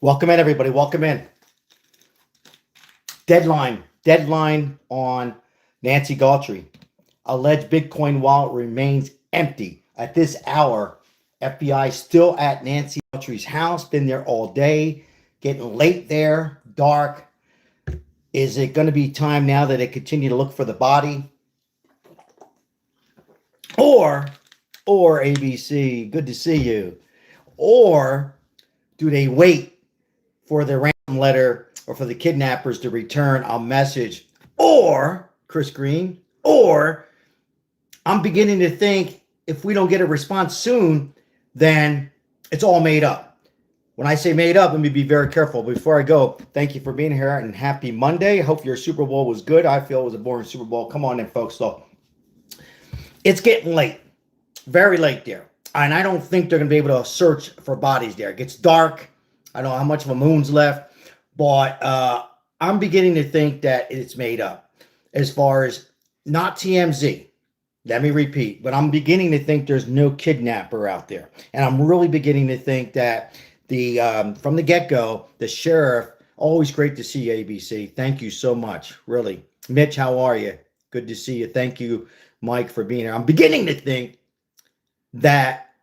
Welcome in, everybody. Welcome in. Deadline on Nancy Guthrie. Alleged Bitcoin wallet remains empty. At this hour, FBI still at Nancy Guthrie's house. Been there all day. Getting late there. Dark. Is it going to be time now that they continue to look for the body? Or ABC, good to see you. Or do they wait for the ransom letter or for the kidnappers to return a message? Or, Chris Green, or I'm beginning to think if we don't get a response soon, then it's all made up. When I say made up, let me be very careful. Before I go, thank you for being here and happy Monday. I hope your Super Bowl was good. I feel it was a boring Super Bowl. Come on in, folks. So it's getting late, very late there. And I don't think they're going to be able to search for bodies there. It gets dark. I don't know how much of a moon's left, but I'm beginning to think that it's made up as far as not TMZ. Let me repeat, but I'm beginning to think there's no kidnapper out there. And I'm really beginning to think that from the get-go, the sheriff, always great to see you, ABC. Thank you so much, really. Mitch, how are you? Good to see you. Thank you, Mike, for being here. I'm beginning to think that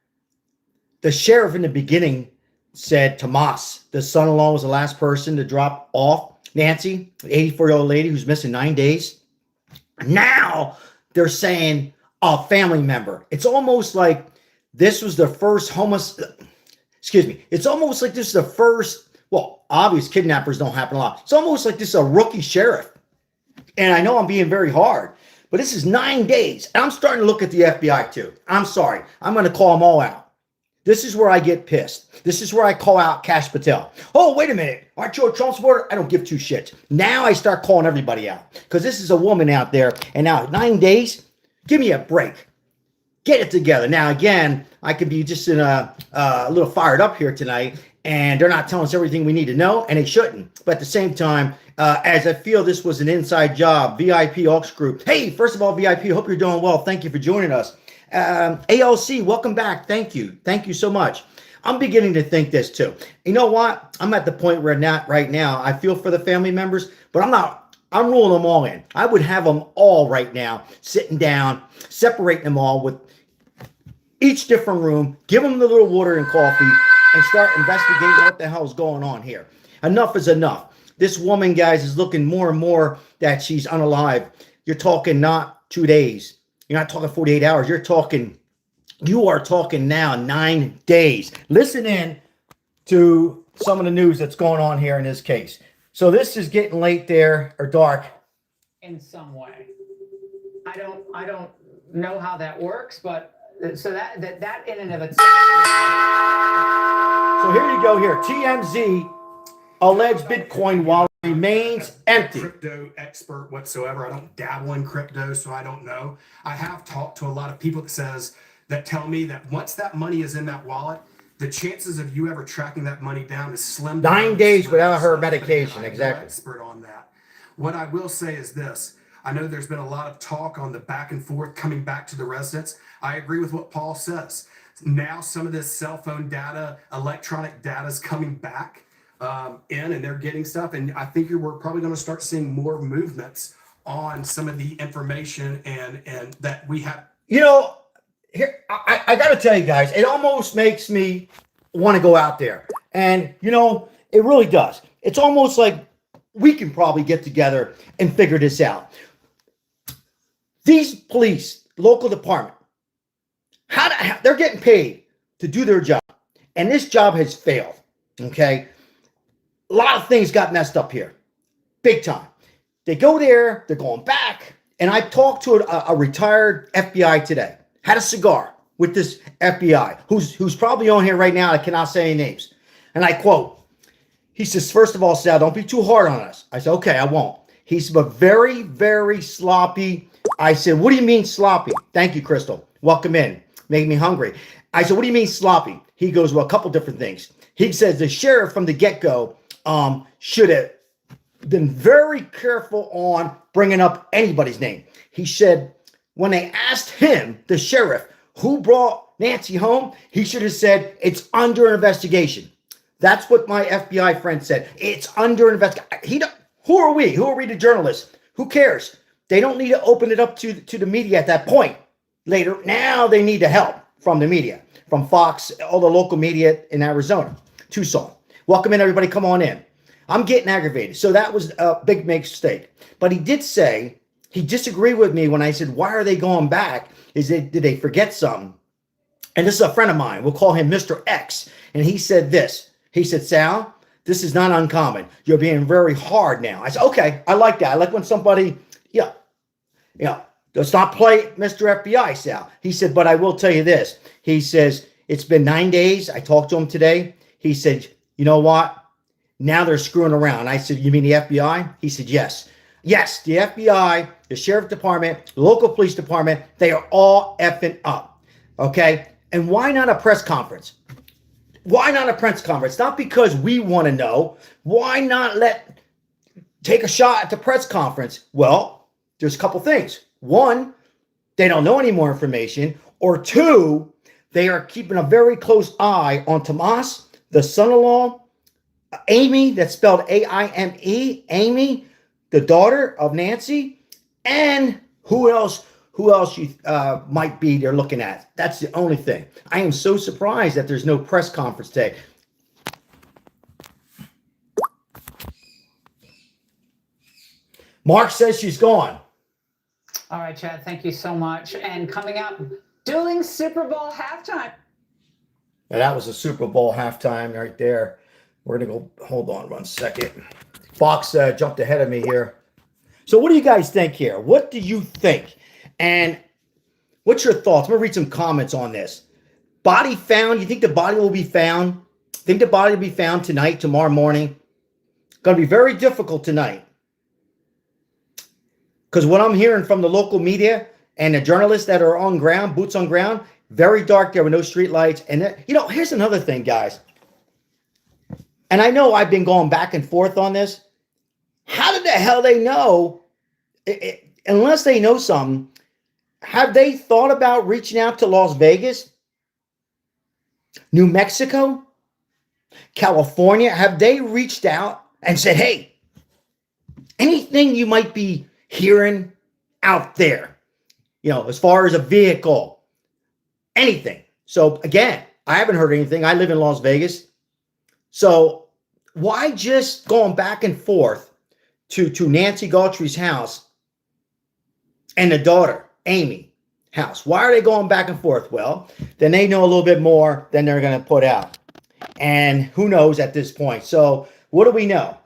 the sheriff in the beginning said Tomas, the son-in-law, was the last person to drop off Nancy, the 84-year-old lady who's missing 9 days. Now they're saying a family member. It's almost like this was the first it's almost like this is the first, well, obvious kidnappers don't happen a lot. It's almost like this is a rookie sheriff. And I know I'm being very hard, but this is 9 days. And I'm starting to look at the FBI too. I'm sorry. I'm going to call them all out. This is where I get pissed. This is where I call out Kash Patel. Oh, wait a minute. Aren't you a Trump supporter? I don't give two shits. Now I start calling everybody out because this is a woman out there. And now 9 days, give me a break. Get it together. Now, again, I could be just in a little fired up here tonight, and they're not telling us everything we need to know, and they shouldn't. But at the same time, as I feel this was an inside job, VIP Aux Group. Hey, first of all, VIP, hope you're doing well. Thank you for joining us. ALC, welcome back. Thank you. Thank you so much. I'm beginning to think this too. You know what? I'm at the point where right now I feel for the family members, but I'm ruling them all in. I would have them all right now sitting down, separating them all with each different room, give them the little water and coffee, and start investigating what the hell is going on here. Enough is enough. This woman, guys, is looking more and more that she's unalive. You're talking not 2 days. You're not talking 48 hours. You are talking now 9 days. Listen in to some of the news that's going on here in this case. So this is getting late there, or dark. In some way. I don't know how that works, but so that in and of itself. So here you go here. TMZ alleged Bitcoin wallet remains empty. Crypto expert whatsoever. I don't dabble in crypto, so I don't know. I have talked to a lot of people that tell me that once that money is in that wallet, the chances of you ever tracking that money down is slim. 9 days without her medication. Exactly. Expert on that. What I will say is this. I know there's been a lot of talk on the back and forth coming back to the residence. I agree with what Paul says. Now some of this cell phone data, electronic data is coming back and they're getting stuff. And I think we're probably going to start seeing more movements on some of the information and that we have. You know, here I got to tell you guys, it almost makes me want to go out there. And, you know, it really does. It's almost like we can probably get together and figure this out. These police, local department, they're getting paid to do their job. And this job has failed, okay? A lot of things got messed up here, big time. They go there, they're going back. And I talked to a retired FBI today, had a cigar with this FBI, who's probably on here right now. I cannot say any names. And I quote, he says, first of all, Sal, don't be too hard on us. I said, okay, I won't. He's but very, very sloppy. I said, what do you mean sloppy? Thank you, Crystal. Welcome in. Make me hungry. I said, what do you mean sloppy? He goes, well, a couple different things. He says the sheriff from the get-go should have been very careful on bringing up anybody's name. He said when they asked him, the sheriff, who brought Nancy home, he should have said it's under investigation. That's what my FBI friend said. It's under investigation. Who are we? Who are we, the journalists? Who cares? They don't need to open it up to the media at that point. Later, now they need the help from the media, from Fox, all the local media in Arizona, Tucson. Welcome in, everybody. Come on in. I'm getting aggravated. So that was a big mistake. But he did say, he disagreed with me when I said, why are they going back? Did they forget something? And this is a friend of mine. We'll call him Mr. X. And he said this. He said, Sal, this is not uncommon. You're being very hard now. I said, okay, I like that. I like when somebody, let's not play Mr. FBI, Sal. He said, but I will tell you this. He says, it's been 9 days. I talked to him today. He said, you know what? Now they're screwing around. I said, you mean the FBI? He said, yes. Yes, the FBI, the sheriff department, the local police department, they are all effing up. Okay? And why not a press conference? Why not a press conference? Not because we want to know. Why not take a shot at the press conference? Well, there's a couple things. One, they don't know any more information. Or two, they are keeping a very close eye on Tomas, the son-in-law, Amy, that's spelled A-I-M-E, Amy, the daughter of Nancy, and who else you might be they're looking at. That's the only thing. I am so surprised that there's no press conference today. Mark says she's gone. All right, Chad, thank you so much. And coming up, dueling Super Bowl halftime. Now, that was a Super Bowl halftime right there. We're going to go, hold on 1 second. Fox jumped ahead of me here. So what do you guys think here? What do you think? And what's your thoughts? I'm going to read some comments on this. Body found. You think the body will be found? Think the body will be found tonight, tomorrow morning? Going to be very difficult tonight. Because what I'm hearing from the local media and the journalists that are on ground, boots on ground, very dark there with no street lights. And, here's another thing, guys. And I know I've been going back and forth on this. How did the hell they know? Unless they know something, have they thought about reaching out to Las Vegas, New Mexico, California? Have they reached out and said, hey, anything you might be hearing out there, as far as a vehicle, anything? So again, I haven't heard anything. I live in Las Vegas. So why just going back and forth to Nancy Guthrie's house and the daughter, Amy, house? Why are they going back and forth? Well, then they know a little bit more than they're going to put out. And who knows at this point? So what do we know?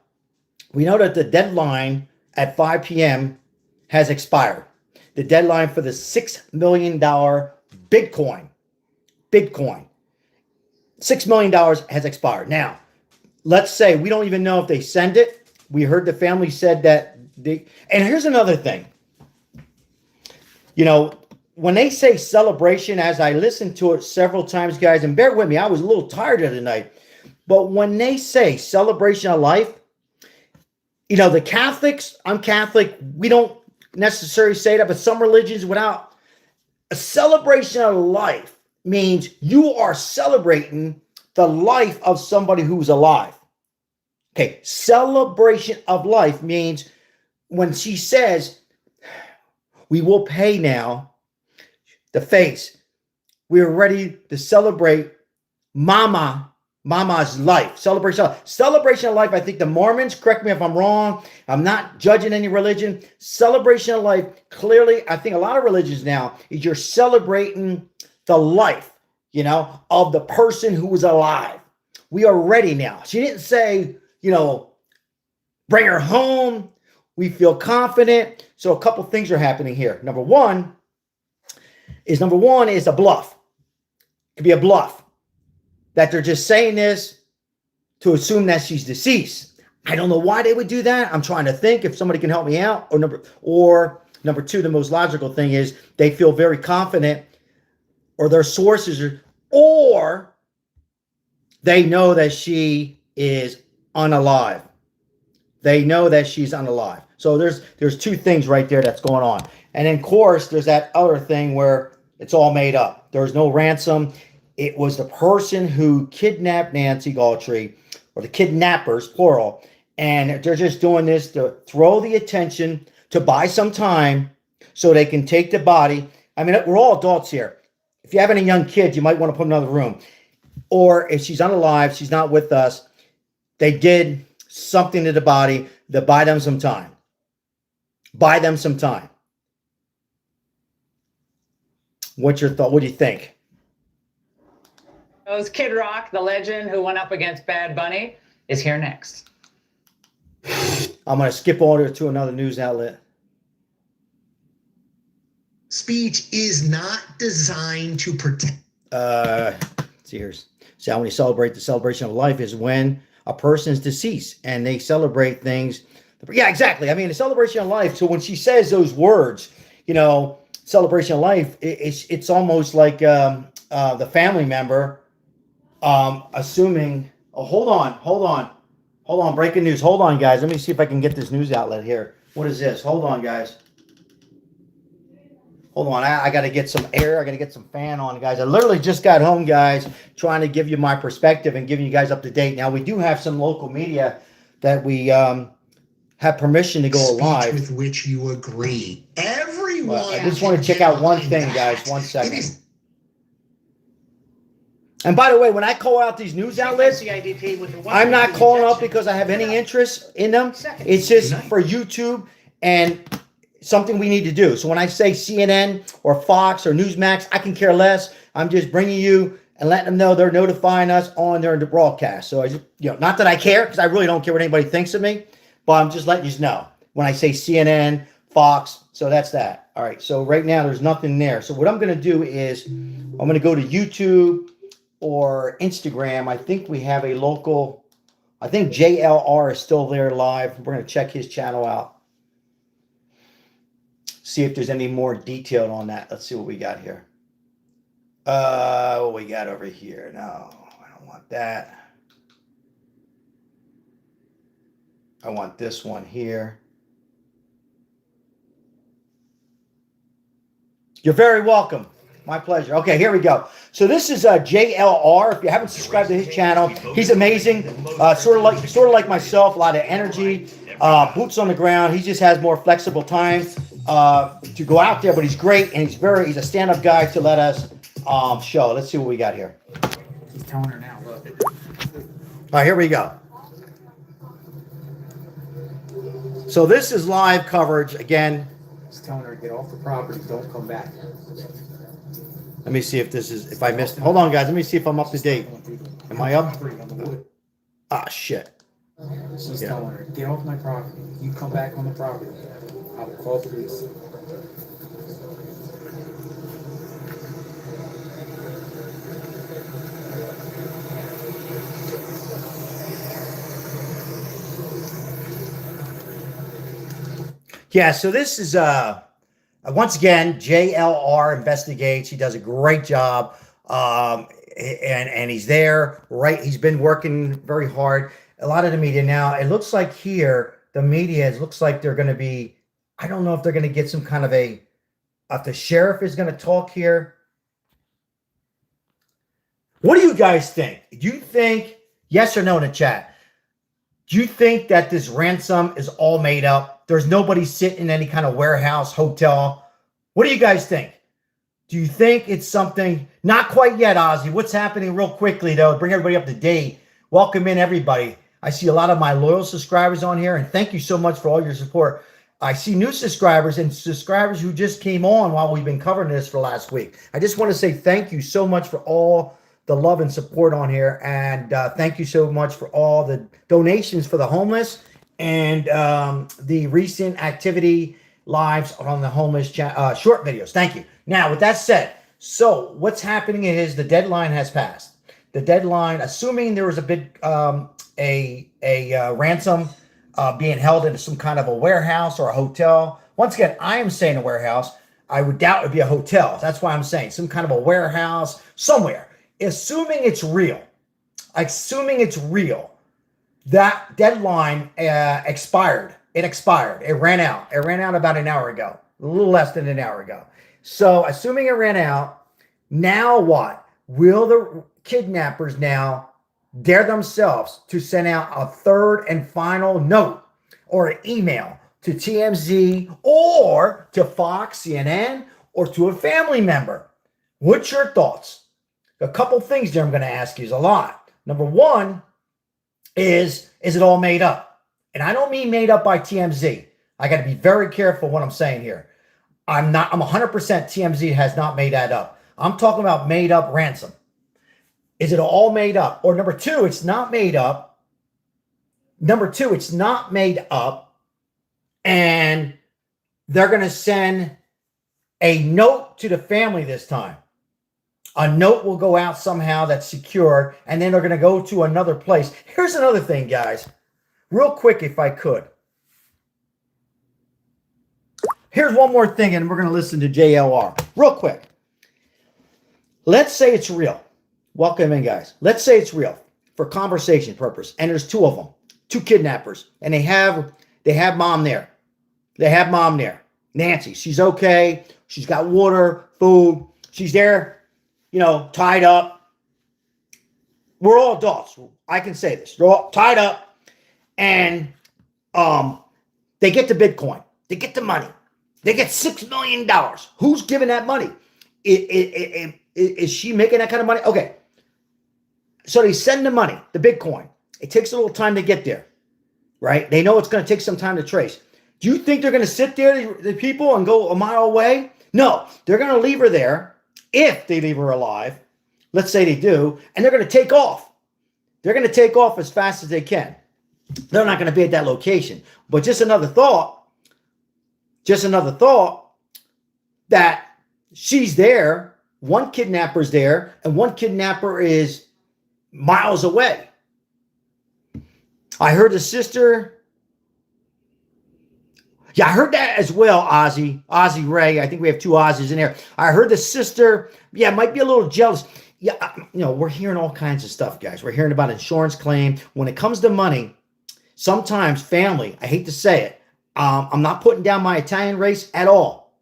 We know that the deadline at 5 p.m. has expired. The deadline for the $6 million Bitcoin. $6 million has expired. Now, let's say we don't even know if they send it. We heard the family said that and here's another thing. When they say celebration, as I listened to it several times, guys, and bear with me, I was a little tired of the night. But when they say celebration of life, the Catholics, I'm Catholic, we don't necessarily say that, but some religions without a celebration of life means you are celebrating the life of somebody who's alive. Okay, celebration of life means when she says, we will pay now the face, we're ready to celebrate Mama's life. Celebration of life. I think the Mormons, correct me if I'm wrong, I'm not judging any religion. Celebration of life, clearly, I think a lot of religions now is you're celebrating the life, of the person who was alive. We are ready now. She didn't say, bring her home. We feel confident. So a couple things are happening here. Number one is a bluff. It could be a bluff that they're just saying this to assume that she's deceased. I don't know why they would do that. I'm trying to think if somebody can help me out. Or number two, the most logical thing is they feel very confident, or their sources or they know that she is unalive. They know that she's unalive. So there's two things right there that's going on. And then, of course, there's that other thing where it's all made up. There's no ransom. It was the person who kidnapped Nancy Guthrie or the kidnappers, plural, and they're just doing this to throw the attention, to buy some time so they can take the body. I mean, we're all adults here. If you have any young kids, you might want to put them in another room. Or if she's unalive, she's not with us, they did something to the body to buy them some time. Buy them some time. What's your thought? What do you think? Knows Kid Rock, the legend who went up against Bad Bunny, is here next. I'm going to skip over to another news outlet. Speech is not designed to protect. Here's so when you celebrate, the celebration of life is when a person is deceased and they celebrate things. Yeah, exactly. I mean, the celebration of life. So when she says those words, celebration of life, it's almost like the family member assuming. Oh, hold on. Breaking news. Hold on, guys. Let me see if I can get this news outlet here. What is this? Hold on, guys. Hold on. I got to get some air. I got to get some fan on, guys. I literally just got home, guys, trying to give you my perspective and giving you guys up to date. Now, we do have some local media that we have permission to go live. With which you agree. Everyone. Well, I just want to check out one thing, guys. 1 second. And by the way, when I call out these news outlets, I'm not calling out because I have any interest in them. It's just for YouTube and something we need to do. So when I say CNN or Fox or Newsmax, I can care less. I'm just bringing you and letting them know they're notifying us on their broadcast. So I just, not that I care, because I really don't care what anybody thinks of me, but I'm just letting you know when I say CNN, Fox. So that's that. All right. So right now there's nothing there. So what I'm going to do is I'm going to go to YouTube or Instagram. I think we have a local, I think JLR is still there live. We're going to check his channel out. See if there's any more detail on that. Let's see what we got here. What we got over here? No, I don't want that. I want this one here. You're very welcome. My pleasure. Okay, here we go. So this is JLR. If you haven't subscribed to his channel, he's amazing. Sort of like myself, a lot of energy, boots on the ground. He just has more flexible time to go out there, but he's great, and he's a stand-up guy to let us show. Let's see what we got here. He's telling her now. Look. All right, here we go. So this is live coverage again. He's telling her to get off the property. Don't come back. Let me see if I missed it. Hold on, guys. Let me see if I'm up to date. Am I up? Ah, shit. She's telling her, get off my property. You come back on the property, I will call police. Yeah, so this is once again, JLR investigates. He does a great job, and he's there. Right, he's been working very hard. A lot of the media now. It looks like here the media. It looks like they're going to be. I don't know if they're going to get some kind of if the sheriff is going to talk here. What do you guys think? Do you think yes or no in the chat? Do you think that this ransom is all made up? There's nobody sitting in any kind of warehouse, hotel. What do you guys think? Do you think it's something? Not quite yet, Ozzy. What's happening real quickly, though? Bring everybody up to date. Welcome in, everybody. I see a lot of my loyal subscribers on here, and thank you so much for all your support. I see new subscribers and subscribers who just came on while we've been covering this for last week. I just want to say thank you so much for all the love and support on here, and thank you so much for all the donations for the homeless and the recent activity lives on the homeless short videos. Thank you. Now, with that said, so what's happening is the deadline has passed. The deadline, assuming there was a big ransom being held in some kind of a warehouse or a hotel. Once again, I am saying a warehouse. I would doubt it would be a hotel. That's why I'm saying some kind of a warehouse somewhere. Assuming it's real, that deadline expired. It expired. It ran out. It ran out about an hour ago, a little less than an hour ago. So assuming it ran out, now what? Will the kidnappers now dare themselves to send out a third and final note or an email to TMZ or to Fox, CNN, or to a family member. What's your thoughts? A couple things there I'm going to ask you is a lot. Number one is it all made up? And I don't mean made up by TMZ. I got to be very careful what I'm saying here. I'm 100% TMZ has not made that up. I'm talking about made up ransom. Is it all made up? Or number two, it's not made up. Number two, it's not made up. And they're going to send a note to the family this time. A note will go out somehow that's secure, and then they're going to go to another place. Here's another thing, guys. Real quick, if I could. Here's one more thing, and we're going to listen to JLR. Real quick. Let's say it's real. Welcome in, guys. Let's say it's real for conversation purpose. And there's two of them, two kidnappers, and they have mom there. They have mom there. Nancy, she's okay. She's got water, food. She's there, tied up. We're all adults. I can say this. They're all tied up, and they get the Bitcoin. They get the money. They get $6 million. Who's giving that money? Is she making that kind of money? Okay. So they send the money, the Bitcoin. It takes a little time to get there, right? They know it's going to take some time to trace. Do you think they're going to sit there, the people, and go a mile away? No, they're going to leave her there if they leave her alive. Let's say they do, and they're going to take off. They're going to take off as fast as they can. They're not going to be at that location. But just another thought that she's there, one kidnapper's there, and one kidnapper is miles away. I heard the sister. Yeah, I heard that as well, Ozzy Ray. I think we have two Ozzies in there. I heard the sister, might be a little jealous. Yeah, we're hearing all kinds of stuff, guys. We're hearing about insurance claim. When it comes to money, sometimes family, I hate to say it, I'm not putting down my Italian race at all.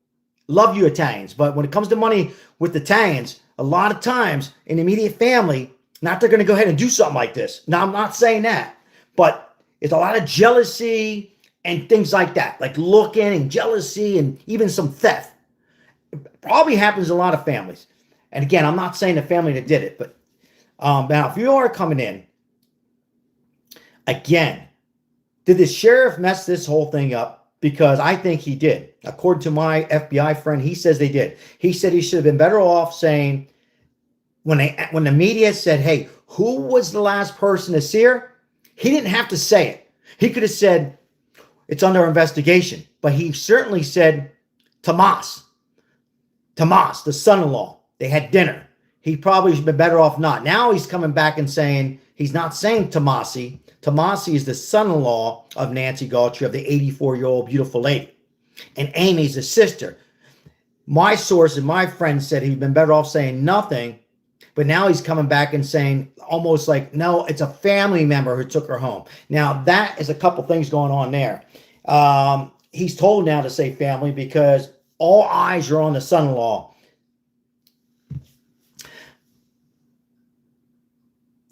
Love you Italians. But when it comes to money with Italians, a lot of times in immediate family, not they're going to go ahead and do something like this. Now, I'm not saying that, but it's a lot of jealousy and things like that, like looking and jealousy and even some theft. It probably happens in a lot of families. And again, I'm not saying the family that did it, but now if you are coming in, again, did the sheriff mess this whole thing up? Because I think he did. According to my FBI friend, he says they did. He said he should have been better off saying, when the media said, hey, who was the last person to see her? He didn't have to say it. He could have said, it's under investigation. But he certainly said, Tomas, the son-in-law. They had dinner. He probably should have been better off not. Now he's coming back and saying, he's not saying Tomasi. Tomasi is the son-in-law of Nancy Guthrie, of the 84-year-old beautiful lady. And Amy's the sister. My source and my friend said he'd been better off saying nothing, but now he's coming back and saying almost like, no, it's a family member who took her home. Now, that is a couple things going on there. He's told now to say family because all eyes are on the son-in-law.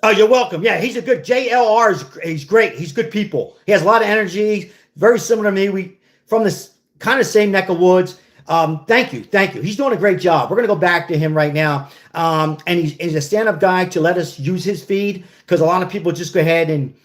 Oh, you're welcome. Yeah, he's a good JLR. He's great. He's good people. He has a lot of energy. Very similar to me. We from this kind of same neck of woods. Thank you. He's doing a great job. We're going to go back to him right now. And he's a stand-up guy to let us use his feed because a lot of people just go ahead and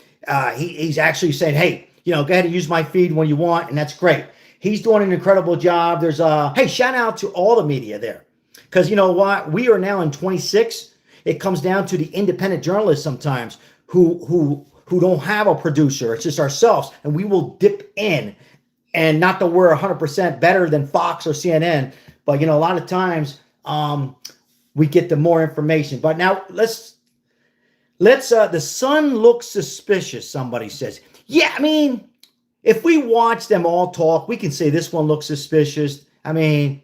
he's actually saying, hey, go ahead and use my feed when you want, and that's great. He's doing an incredible job. There's hey, shout out to all the media there because you know what? We are now in 26. It comes down to the independent journalists sometimes who don't have a producer. It's just ourselves, and we will dip in. And not that we're 100% better than Fox or CNN, but a lot of times we get the more information. But now let's the sun looks suspicious. Somebody says, yeah. I mean, if we watch them all talk, we can say this one looks suspicious. I mean,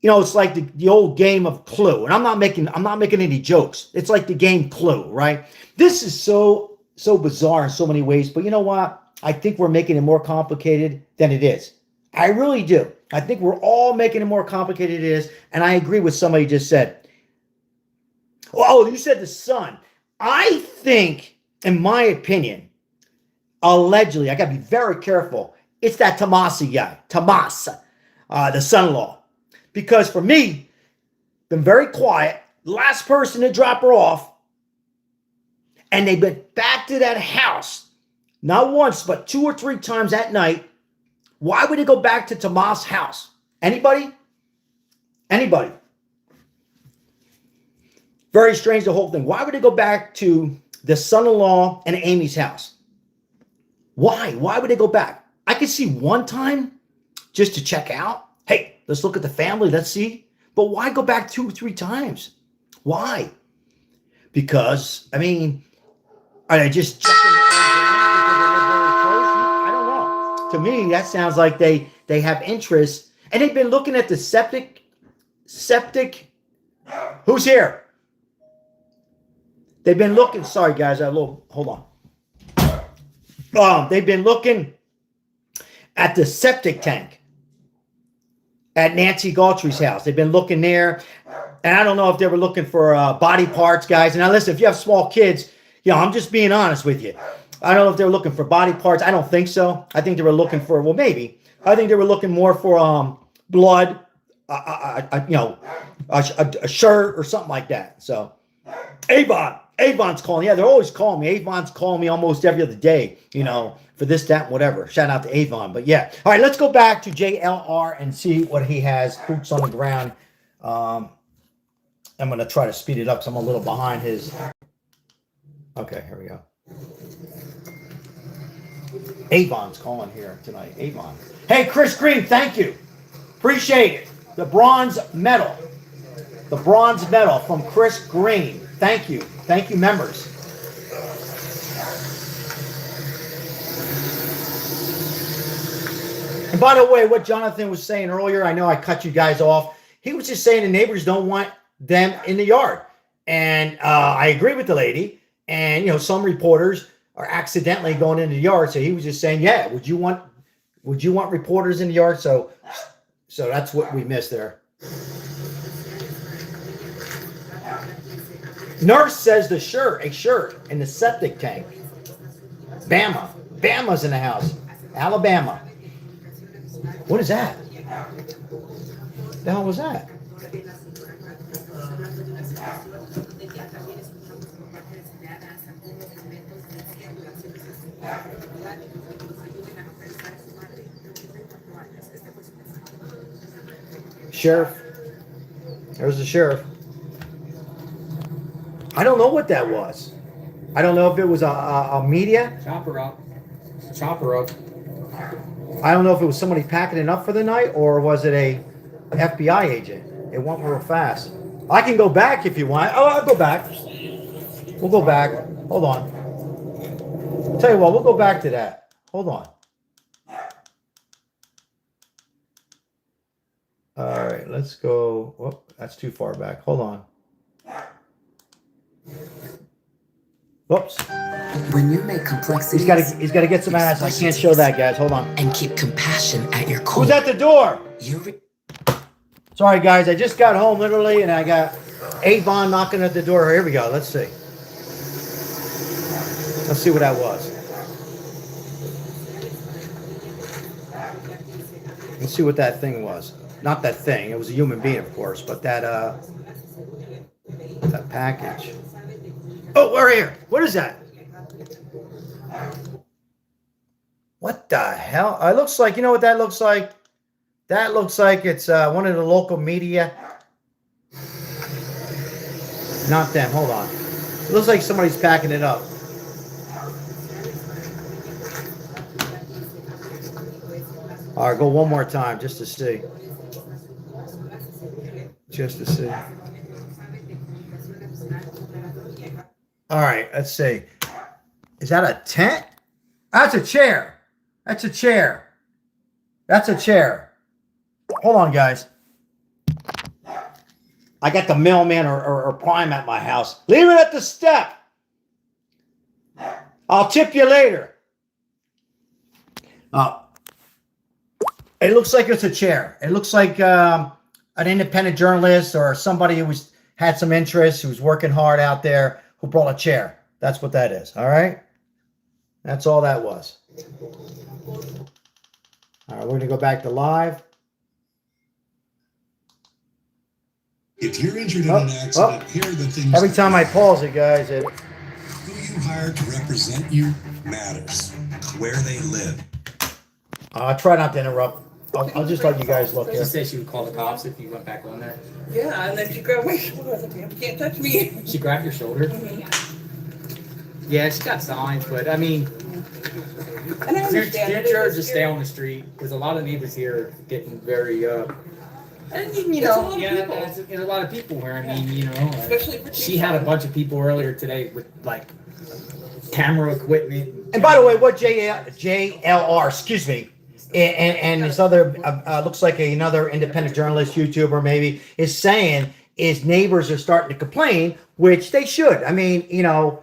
it's like the old game of Clue, and I'm not making any jokes. It's like the game Clue, right? This is so bizarre in so many ways, but you know what? I think we're making it more complicated than it is. I really do. I think we're all making it more complicated than it is, and I agree with somebody just said. Oh, you said the sun. I think, in my opinion, allegedly, I got to be very careful. It's that Tomasi guy, Tomas, the son-in-law. Because for me, been very quiet, last person to drop her off, and they've been back to that house, not once, but 2 or 3 times that night. Why would they go back to Tomas' house? Anybody? Anybody? Very strange, the whole thing. Why would they go back to the son-in-law and Amy's house? Why? Why would they go back? I could see one time just to check out. Hey, let's look at the family. Let's see. But why go back 2 or 3 times? Why? Because, I mean, are they just checking their own grounds because they live very close? I don't know. To me, that sounds like they have interest. And they've been looking at the septic. Who's here? They've been looking. Sorry, guys. Hold on. They've been looking at the septic tank at Nancy Guthrie's house. They've been looking there. And I don't know if they were looking for body parts, guys. And now listen, if you have small kids, I'm just being honest with you. I don't know if they were looking for body parts. I don't think so. I think they were looking for, well, maybe. I think they were looking more for blood, a shirt or something like that. So, Avon's calling. Yeah, they're always calling me. Avon's calling me almost every other day, for this, that, and whatever. Shout out to Avon. But yeah. All right, let's go back to JLR and see what he has. Boots on the ground. I'm going to try to speed it up because I'm a little behind his. Okay, here we go. Avon's calling here tonight. Avon. Hey, Chris Green, thank you. Appreciate it. The bronze medal. The bronze medal from Chris Green. Thank you. Thank you, members. And by the way, what Jonathan was saying earlier, I know I cut you guys off. He was just saying the neighbors don't want them in the yard. And I agree with the lady. And, some reporters are accidentally going in the yard. So he was just saying, yeah, would you want reporters in the yard? So that's what we missed there. Nurse says a shirt in the septic tank. Bama's in the house. Alabama. What is that? The hell was that? Sheriff. There's the sheriff. I don't know what that was. I don't know if it was a media. Chopper up. I don't know if it was somebody packing it up for the night or was it a FBI agent. It went real fast. I can go back if you want. Oh, I'll go back. We'll go back. Hold on. I'll tell you what, we'll go back to that. Hold on. All right, let's go. Oh, that's too far back. Hold on. Whoops. When you make complexity, He's got to get some ass. I can't show that, guys. Hold on. And keep compassion at your core. Who's at the door? You Sorry, guys. I just got home literally, and I got Avon knocking at the door. Here we go. Let's see. Let's see what that was. Let's see what that thing was. Not that thing. It was a human being, of course, but that package. Oh, we're here. What is that? What the hell? It looks like, you know what that looks like? That looks like it's one of the local media. Not them. Hold on. It looks like somebody's packing it up. All right, go one more time just to see. Just to see. All right, let's see. Is that a tent? That's a chair. That's a chair. That's a chair. Hold on, guys. I got the mailman or Prime at my house. Leave it at the step. I'll tip you later. It looks like it's a chair. It looks like an independent journalist or somebody who had some interest, who's working hard out there, who brought a chair. That's what that is. All right. That's all that was. All right, we're going to go back to live. If you're injured in an accident, here are the things. Every time I pause it, guys, Who you hire to represent you matters. Where they live. try not to interrupt. I'll just let you guys look She here. said she would call the cops if you went back on there. Yeah, and then she grabbed my shoulder. I was like, you can't touch me. She grabbed your shoulder. Yeah, she got signs, but I mean, And I understand. future just stay on the street because a lot of neighbors here are getting very And you know, yeah, there's a lot of people here. I mean, you know, especially for she had a bunch of people earlier today with like camera equipment. And by the way, what JLR, excuse me, and this other looks like another independent journalist, YouTuber maybe, is saying is neighbors are starting to complain, which they should. I mean, you know,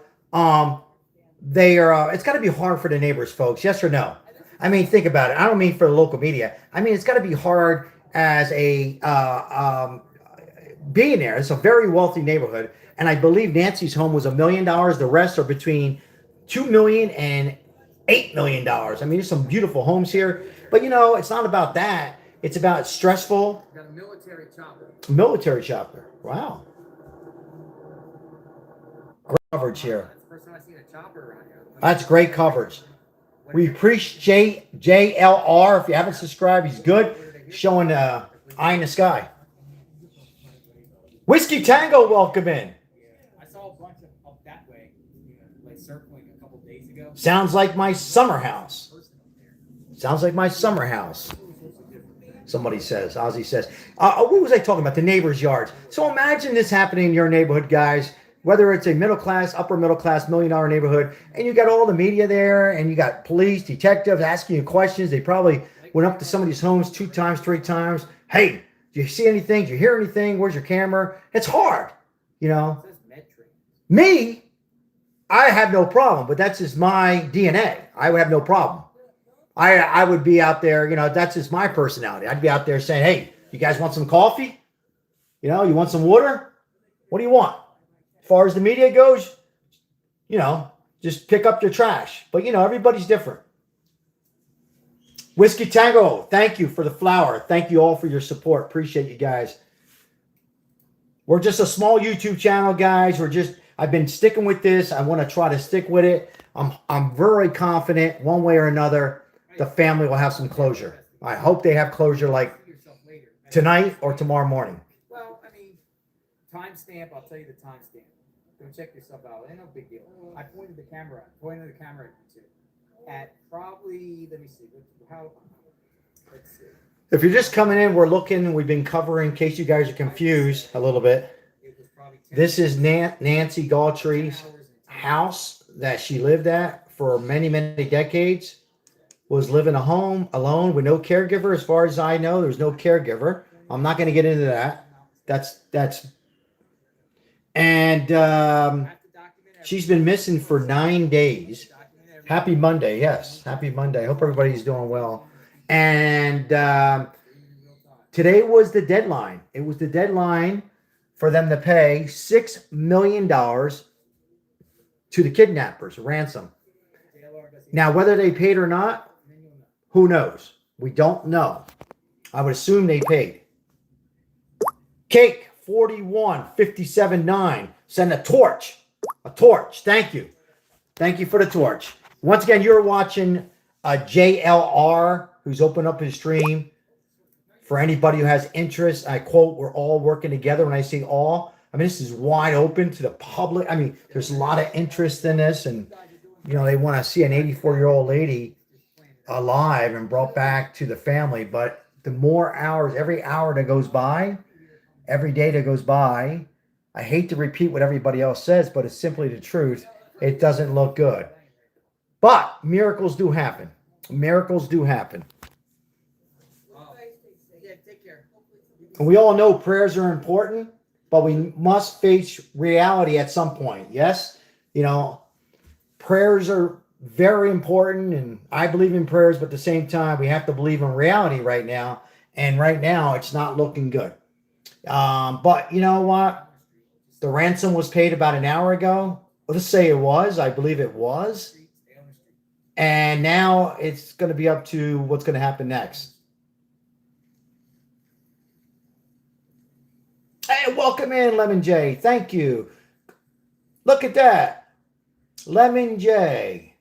they are. It's got to be hard for the neighbors, folks. Yes or no? I mean, think about it. I don't mean for the local media. I mean, it's got to be hard as a being there. It's a very wealthy neighborhood, and I believe Nancy's home was $1 million. The rest are between $2 million and $8 million. I mean, there's some beautiful homes here, but you know, it's not about that. It's about stressful. Got a military chopper. Military chopper. Wow. Great coverage here. That's the first time I've seen a chopper around here. That's great coverage. We appreciate JLR. If you haven't subscribed, he's good. Showing eye in the sky. Whiskey Tango, welcome in. I saw a bunch of up that way, like circling a couple days ago. Sounds like my summer house. Sounds like my summer house. Somebody says, Ozzy says. What was I talking about? The neighbor's yards. So imagine this happening in your neighborhood, guys. Whether it's a middle class, upper middle class, $1 million neighborhood, and you got all the media there, and you got police, detectives asking you questions. They probably went up to some of these homes 2 times, 3 times. Hey, do you see anything? Do you hear anything? Where's your camera? It's hard, you know. Me, I have no problem, but that's just my DNA. I would have no problem. I would be out there, you know, that's just my personality. I'd be out there saying, hey, you guys want some coffee? You know, you want some water? What do you want? As far as the media goes, you know, just pick up your trash. But, you know, everybody's different. Whiskey Tango, thank you for the flower. Thank you all for your support. Appreciate you guys. We're just a small YouTube channel, guys. I've been sticking with this. I want to try to stick with it. I'm very confident one way or another the family will have some closure. I hope they have closure like tonight or tomorrow morning. Well, I mean, timestamp. I'll tell you the timestamp. Go check yourself out. Ain't no big deal. I pointed the camera at you too. At probably, let me see. Let's see. If you're just coming in, we're looking. We've been covering, in case you guys are confused a little bit. This is Nancy Guthrie's house that she lived at for many, many decades. Was living a home alone with no caregiver. As far as I know, there's no caregiver. I'm not going to get into that. And she's been missing for 9 days. Happy Monday. Yes. Happy Monday. I hope everybody's doing well. And today was the deadline. It was the deadline for them to pay $6 million to the kidnappers, ransom. Now, whether they paid or not, who knows? We don't know. I would assume they paid. Cake 4157.9. Send a torch. A torch. Thank you. Thank you for the torch. Once again, you're watching JLR, who's opened up his stream. For anybody who has interest, I quote, we're all working together. When I say all, I mean, this is wide open to the public. I mean, there's a lot of interest in this. And, you know, they want to see an 84-year-old lady alive and brought back to the family. But the more hours, every hour that goes by, every day that goes by, I hate to repeat what everybody else says, but it's simply the truth. It doesn't look good. But miracles do happen. Miracles do happen. And we all know prayers are important, but we must face reality at some point. Yes? You know, prayers are very important, and I believe in prayers, but at the same time, we have to believe in reality right now. And right now, it's not looking good. But you know what? The ransom was paid about an hour ago. let's say it was. I believe it was. Stay on the street. And now it's going to be up to what's going to happen next. Hey, welcome in, Lemon J. Thank you. Look at that. Lemon J.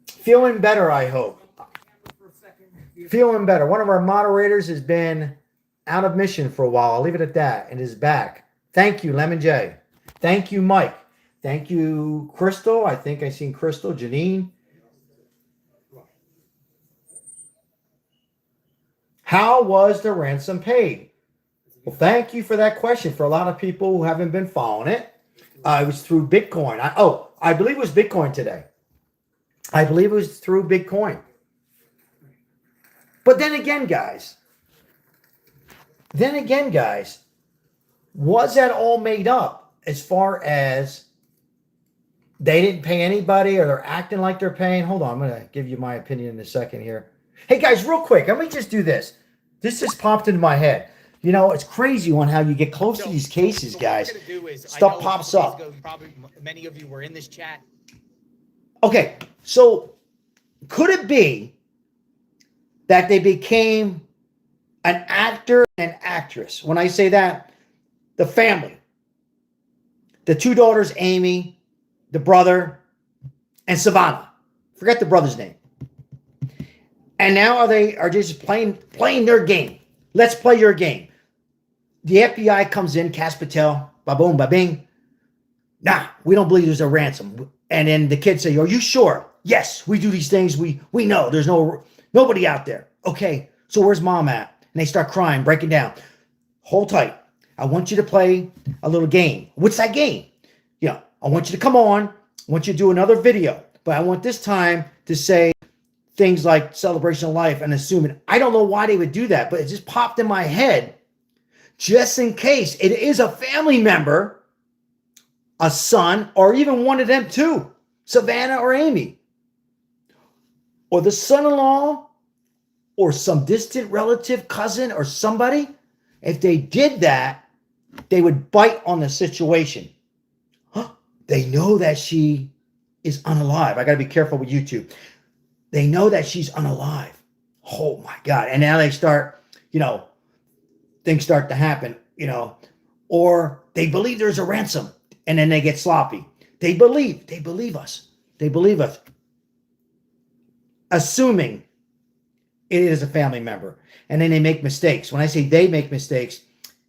Feeling better, I hope. For a second. Feeling better. One of our moderators has been out of mission for a while. I'll leave it at that and is back. Thank you, Lemon J. Thank you, Mike. Thank you, Crystal. I think I seen Crystal. Janine. How was the ransom paid? Well, thank you for that question. For a lot of people who haven't been following it, it was through Bitcoin. I believe it was Bitcoin today. I believe it was through Bitcoin. But then again, guys, was that all made up as far as they didn't pay anybody or they're acting like they're paying? Hold on, I'm going to give you my opinion in a second here. Hey, guys, real quick, let me just do this. This just popped into my head. You know, it's crazy on how you get close to these cases, guys. Stuff pops up. Probably many of you were in this chat. Okay, so could it be that they became an actor and actress? When I say that, the family, the two daughters, Amy, the brother, and Savannah. Forget the brother's name. And now are they just playing their game? Let's play your game. The FBI comes in, Cass Patel, ba-boom, ba-bing. Nah, we don't believe there's a ransom. And then the kids say, are you sure? Yes, we do these things. We know there's nobody out there. Okay, so where's mom at? And they start crying, breaking down. Hold tight. I want you to play a little game. What's that game? You know, I want you to come on. I want you to do another video. But I want this time to say things like celebration of life and assuming. I don't know why they would do that, but it just popped in my head. Just in case it is a family member, a son, or even one of them too, Savannah or Amy, or the son-in-law, or some distant relative, cousin, or somebody. If they did that, they would bite on the situation. Huh? They know that she is unalive. I got to be careful with YouTube. They know that she's unalive. Oh my God. And now they start, things start to happen, or they believe there's a ransom and then they get sloppy. They believe us. They believe us. Assuming it is a family member. And then they make mistakes. When I say they make mistakes,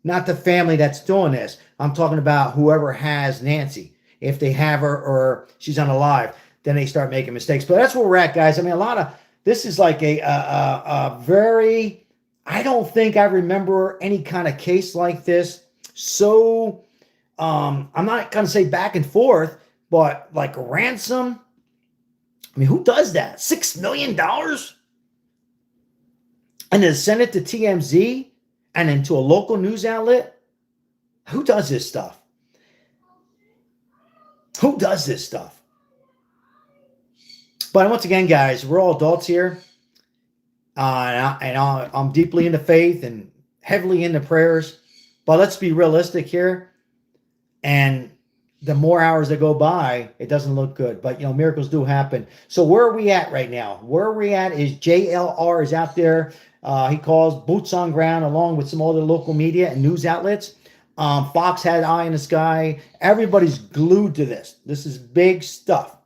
not the family that's doing this. I'm talking about whoever has Nancy. If they have her or she's unalive, then they start making mistakes. But that's where we're at, guys. I mean, this is like a very, I don't think I remember any kind of case like this. So I'm not going to say back and forth, but like a ransom. I mean, who does that? $6 million? And then send it to TMZ and then to a local news outlet? Who does this stuff? Who does this stuff? But once again, guys, we're all adults here. I'm deeply into faith and heavily into prayers. But let's be realistic here. And the more hours that go by, it doesn't look good. But, miracles do happen. So where are we at right now? Where we're at is JLR is out there. He calls boots on ground along with some other local media and news outlets. Fox had eye in the sky. Everybody's glued to this. This is big stuff.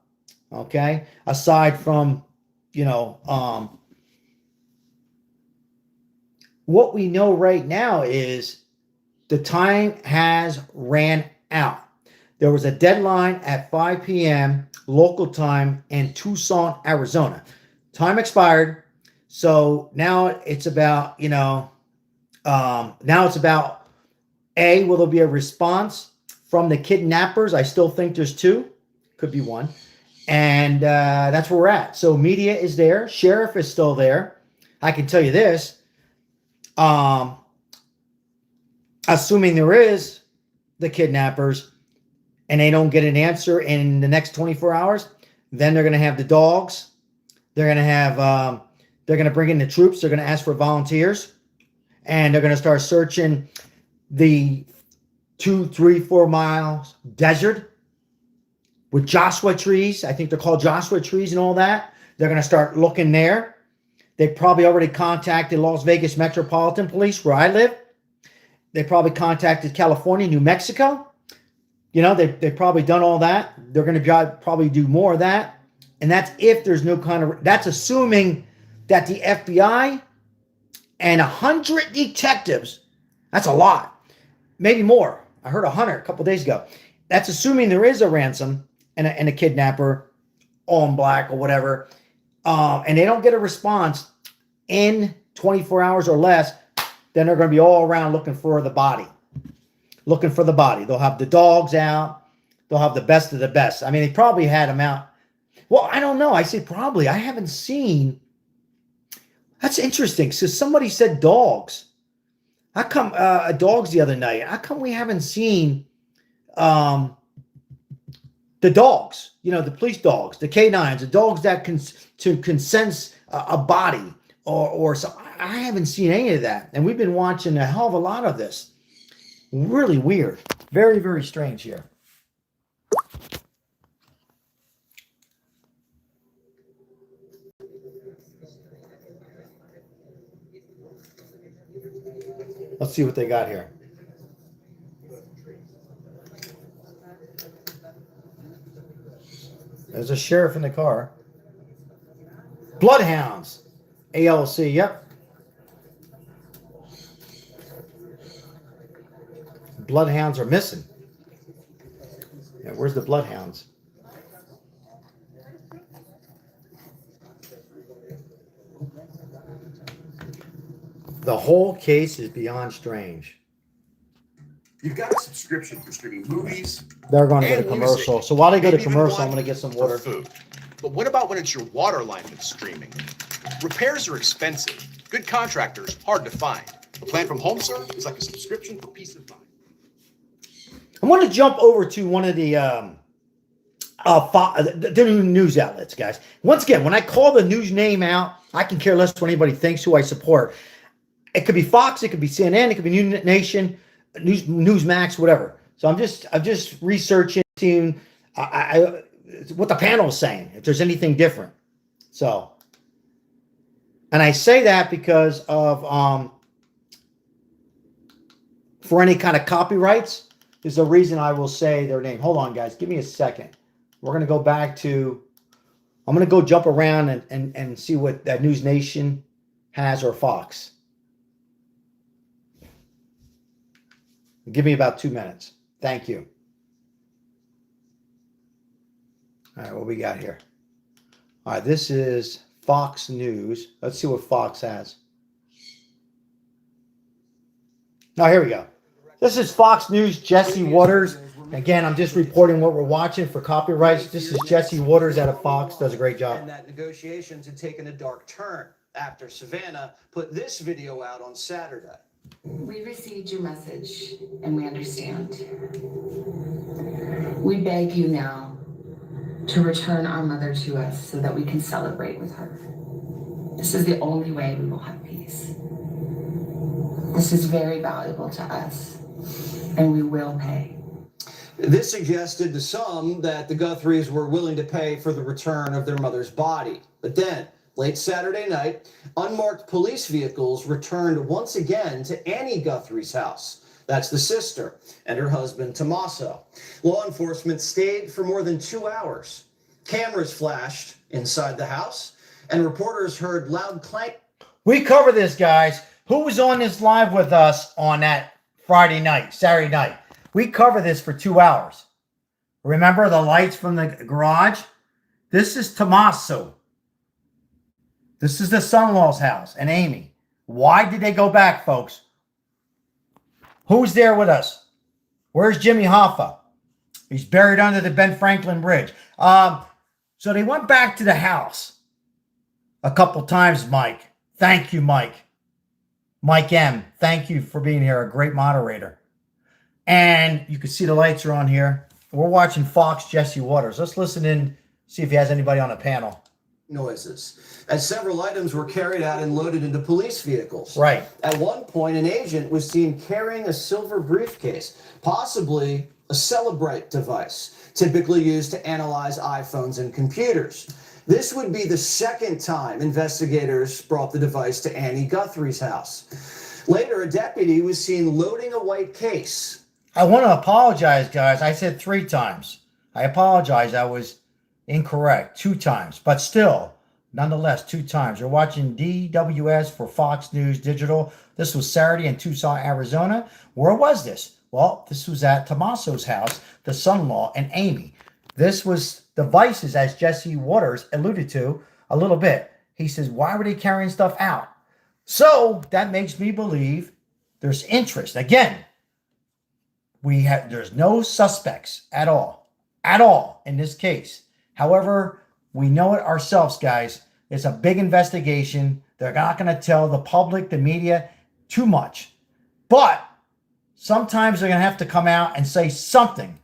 Okay. Aside from, what we know right now is the time has ran out. There was a deadline at 5 p.m. local time in Tucson, Arizona. Time expired. So now it's about, now it's about will there be a response from the kidnappers? I still think there's two, could be one. And that's where we're at. So media is there. Sheriff is still there. I can tell you this. Assuming there is the kidnappers and they don't get an answer in the next 24 hours, then they're going to have the dogs. They're going to have, they're going to bring in the troops. They're going to ask for volunteers and they're going to start searching the 2, 3, 4 miles desert with Joshua trees. I think they're called Joshua trees and all that. They're going to start looking there. They probably already contacted Las Vegas Metropolitan Police, where I live. They probably contacted California, New Mexico. You know, they've probably done all that. They're going to probably do more of that. And that's if there's no kind of, that's assuming that the FBI and 100 detectives, that's a lot, maybe more. I heard 100 a couple days ago. That's assuming there is a ransom and a kidnapper, all in black or whatever, and they don't get a response in 24 hours or less, then they're going to be all around looking for the body. Looking for the body. They'll have the dogs out. They'll have the best of the best. I mean, they probably had them out. Well, I don't know. I say probably. I haven't seen. That's interesting. So somebody said dogs. How come dogs the other night? How come we haven't seen the dogs? You know, the police dogs, the canines, the dogs that can sense a body or so. I haven't seen any of that, and we've been watching a hell of a lot of this. Really weird. Very, very strange here. Let's see what they got here. There's a sheriff in the car. Bloodhounds. ALC, yep. Bloodhounds are missing. Yeah, where's the bloodhounds? The whole case is beyond strange. You've got a subscription for streaming movies. They're going to go to and commercial. music. So while they go to Maybe even commercial, I'm wine going to get some for water. Food. But what about when it's your water line that's streaming? Repairs are expensive. Good contractors, hard to find. A plan from HomeServe is like a subscription for peace of mind. I want to jump over to one of the new news outlets, guys. Once again, when I call the news name out, I can care less what anybody thinks who I support. It could be Fox, it could be CNN, it could be New Nation, Newsmax, whatever. So I'm just researching, seeing what the panel is saying, if there's anything different. So, and I say that because of for any kind of copyrights. There's a reason I will say their name. Hold on, guys. Give me a second. We're going to go back to, I'm going to go jump around and see what that News Nation has or Fox. Give me about 2 minutes. Thank you. All right, what we got here? All right, this is Fox News. Let's see what Fox has. Oh, here we go. This is Fox News, Jesse Waters. Again, I'm just reporting what we're watching for copyrights. This is Jesse Waters out of Fox. Does a great job. And that negotiations had taken a dark turn after Savannah put this video out on Saturday. We received your message and we understand. We beg you now to return our mother to us so that we can celebrate with her. This is the only way we will have peace. This is very valuable to us, and we will pay. This suggested to some that the Guthries were willing to pay for the return of their mother's body. But then, late Saturday night, unmarked police vehicles returned once again to Annie Guthrie's house. That's the sister and her husband, Tommaso. Law enforcement stayed for more than 2 hours. Cameras flashed inside the house, and reporters heard loud clank. We cover this, guys. Who was on this live with us on that Saturday night? We cover this for 2 hours. Remember the lights from the garage? This is Tommaso. This is the son-in-law's house and Amy. Why did they go back, folks? Who's there with us? Where's Jimmy Hoffa? He's buried under the Ben Franklin Bridge. So they went back to the house a couple times, Mike. Thank you, Mike. Mike M., thank you for being here, a great moderator. And you can see the lights are on here. We're watching Fox, Jesse Waters. Let's listen in, see if he has anybody on the panel. Noises as several items were carried out and loaded into police vehicles. Right. At one point, an agent was seen carrying a silver briefcase, possibly a Celebrate device, typically used to analyze iPhones and computers. This would be the second time investigators brought the device to Annie Guthrie's house. Later, a deputy was seen loading a white case. I want to apologize, guys. I said 3 times. I apologize. I was incorrect 2 times, but still, nonetheless, 2 times. You're watching DWS for Fox News Digital. This was Saturday in Tucson, Arizona. Where was this? Well, this was at Tommaso's house, the son-in-law, and Amy. This was devices, as Jesse Waters alluded to a little bit. He says, why were they carrying stuff out? So that makes me believe there's interest. Again, there's no suspects at all in this case. However, we know it ourselves, guys. It's a big investigation. They're not going to tell the public, the media, too much. But sometimes they're going to have to come out and say something.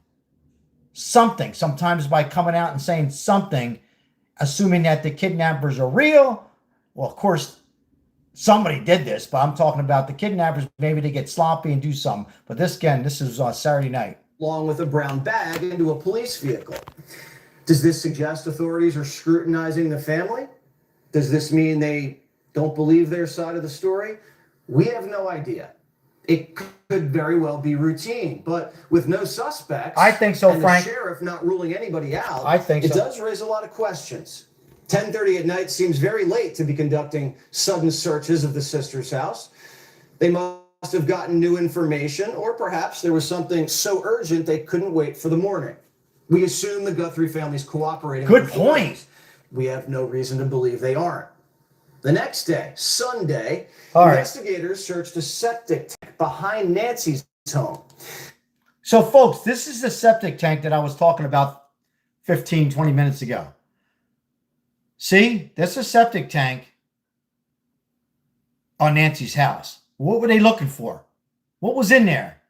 Sometimes by coming out and saying something, assuming that the kidnappers are real. Well, of course, somebody did this, but I'm talking about the kidnappers. Maybe they get sloppy and do something. But this is Saturday night. Along with a brown bag into a police vehicle. Does this suggest authorities are scrutinizing the family? Does this mean they don't believe their side of the story? We have no idea. It could very well be routine, but with no suspects, I think so, and Frank. The sheriff not ruling anybody out, I think it so. does raise a lot of questions. 10:30 at night seems very late to be conducting sudden searches of the sister's house. They must have gotten new information, or perhaps there was something so urgent they couldn't wait for the morning. We assume the Guthrie family's cooperating. Good point. We have no reason to believe they aren't. The next day, Sunday, All investigators searched a septic tank behind Nancy's home. So, folks, this is the septic tank that I was talking about 15, 20 minutes ago. See, that's a septic tank on Nancy's house. What were they looking for? What was in there?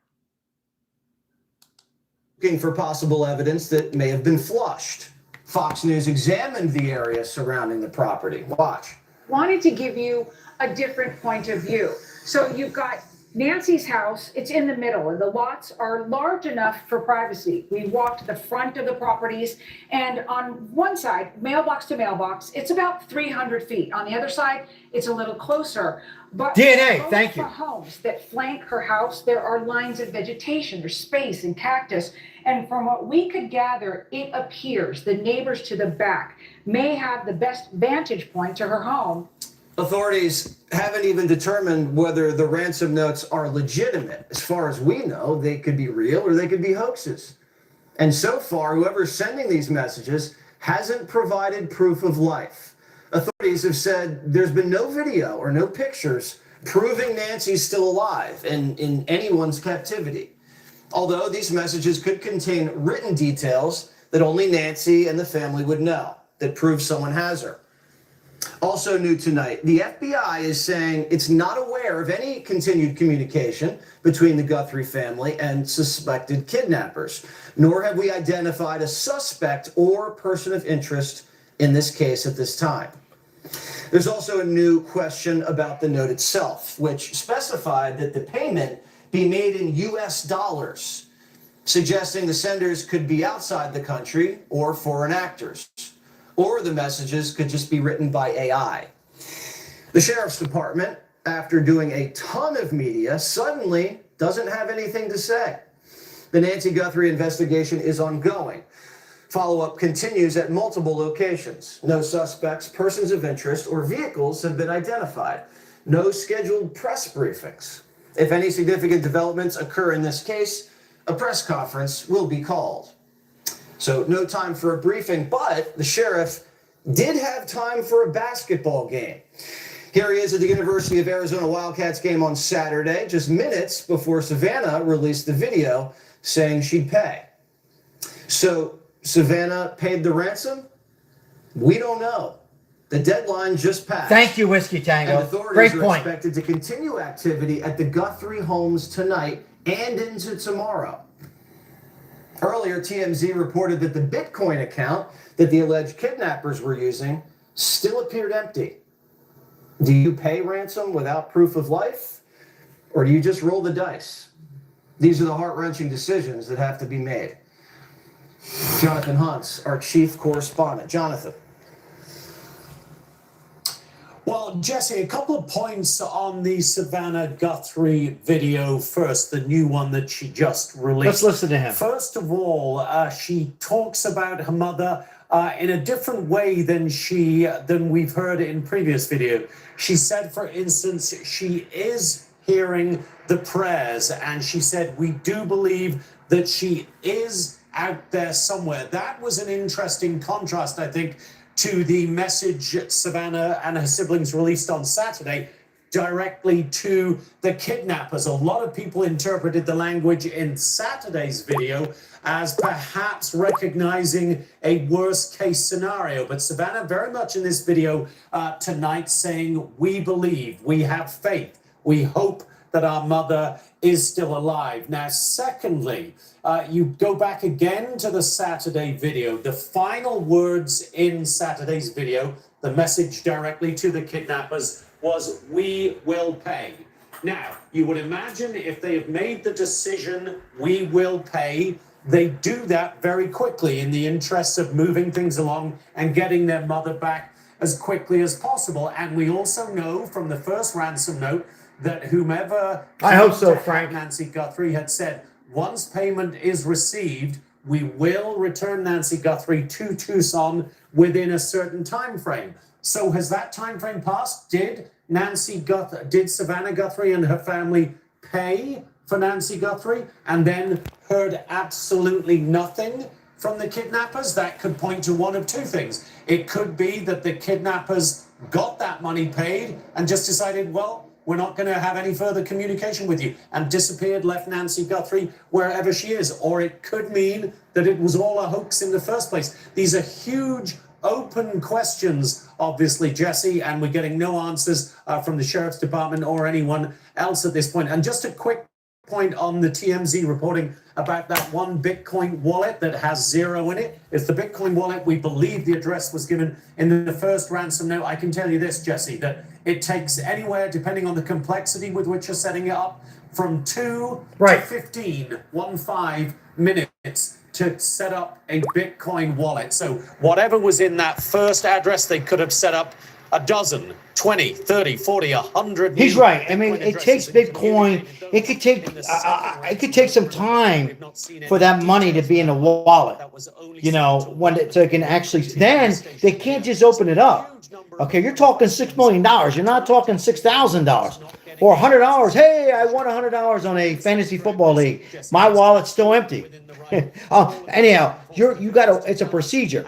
Looking for possible evidence that may have been flushed. Fox News examined the area surrounding the property. Watch. Wanted to give you a different point of view. So you've got Nancy's house, it's in the middle, and the lots are large enough for privacy. We walked the front of the properties, and on one side, mailbox to mailbox, it's about 300 feet. On the other side, it's a little closer. But DNA, thank you. For homes that flank her house, there are lines of vegetation, there's space and cactus. And from what we could gather, it appears the neighbors to the back may have the best vantage point to her home. Authorities haven't even determined whether the ransom notes are legitimate. As far as we know, they could be real or they could be hoaxes. And so far, whoever's sending these messages hasn't provided proof of life. Authorities have said there's been no video or no pictures proving Nancy's still alive and in anyone's captivity. Although these messages could contain written details that only Nancy and the family would know that prove someone has her. Also new tonight, the FBI is saying it's not aware of any continued communication between the Guthrie family and suspected kidnappers, nor have we identified a suspect or person of interest in this case at this time. There's also a new question about the note itself, which specified that the payment be made in US dollars, suggesting the senders could be outside the country or foreign actors. Or the messages could just be written by AI. The sheriff's department, after doing a ton of media, suddenly doesn't have anything to say. The Nancy Guthrie investigation is ongoing. Follow-up continues at multiple locations. No suspects, persons of interest, or vehicles have been identified. No scheduled press briefings. If any significant developments occur in this case, a press conference will be called. So no time for a briefing, but the sheriff did have time for a basketball game. Here he is at the University of Arizona Wildcats game on Saturday, just minutes before Savannah released the video saying she'd pay. So Savannah paid the ransom? We don't know. The deadline just passed. Thank you, Whiskey Tango. And authorities Great are point. expected to continue activity at the Guthrie homes tonight and into tomorrow. Earlier, TMZ reported that the Bitcoin account that the alleged kidnappers were using still appeared empty. Do you pay ransom without proof of life, or do you just roll the dice? These are the heart-wrenching decisions that have to be made. Jonathan Hunt's our chief correspondent. Jonathan. Well, Jesse, a couple of points on the Savannah Guthrie video first, the new one that she just released. Let's listen to him. First of all, she talks about her mother in a different way than we've heard in previous video. She said, for instance, she is hearing the prayers, and she said, we do believe that she is out there somewhere. That was an interesting contrast, I think, to the message Savannah and her siblings released on Saturday directly to the kidnappers. A lot of people interpreted the language in Saturday's video as perhaps recognizing a worst case scenario. But Savannah very much in this video tonight saying, we believe, we have faith, we hope that our mother is still alive. Now, secondly, you go back again to the Saturday video. The final words in Saturday's video, the message directly to the kidnappers was, we will pay. Now, you would imagine if they have made the decision, we will pay, they do that very quickly in the interests of moving things along and getting their mother back as quickly as possible. And we also know from the first ransom note that whomever I hope so, Frank. Nancy Guthrie had said, once payment is received, we will return Nancy Guthrie to Tucson within a certain time frame. So has that time frame passed? Did Savannah Guthrie and her family pay for Nancy Guthrie and then heard absolutely nothing from the kidnappers? That could point to one of two things. It could be that the kidnappers got that money paid and just decided, well, we're not going to have any further communication with you, and disappeared, left Nancy Guthrie wherever she is. Or it could mean that it was all a hoax in the first place. These are huge open questions, obviously, Jesse, and we're getting no answers from the Sheriff's Department or anyone else at this point. And just a quick point on the TMZ reporting about that one Bitcoin wallet that has zero in it. It's the Bitcoin wallet. We believe the address was given in the first ransom note. I can tell you this, Jesse, that it takes anywhere, depending on the complexity with which you're setting it up, from 2 to 15 minutes to set up a Bitcoin wallet. So whatever was in that first address, they could have set up a dozen, 20, 30, 40, 100. He's right. I mean, it takes Bitcoin. It could take some time for that money to be in a wallet. You know, when so it can actually. Then they can't just open it up. Okay, you're talking $6 million. You're not talking $6,000 or $100. Hey, I won $100 on a fantasy football league. My wallet's still empty. Anyhow, you got to. It's a procedure.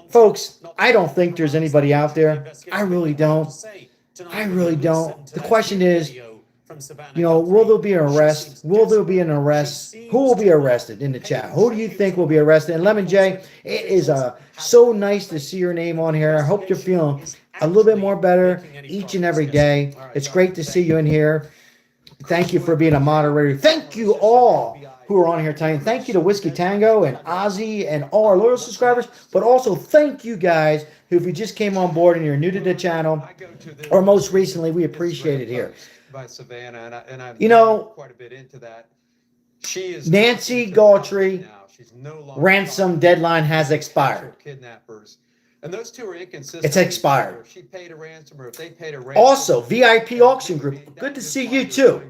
Folks, I don't think there's anybody out there. I really don't. I really don't. The question is, you know, will there be an arrest? Will there be an arrest? Who will be arrested in the chat? Who do you think will be arrested? And Lemon J, it is so nice to see your name on here. I hope you're feeling a little bit more better each and every day. It's great to see you in here. Thank you for being a moderator. Thank you all who are on here tonight. Thank you to Whiskey Tango and Ozzy and all our loyal subscribers. But also thank you guys who, if you just came on board and you're new to the channel, or most recently, we appreciate it here. By Savannah, and I've you know, quite a bit into that. She is Nancy Guthrie ransom deadline has expired. Kidnappers. And those two are inconsistent. It's expired. If she paid a ransom or if they paid a ransom. Also, VIP auction group. Good to see you too.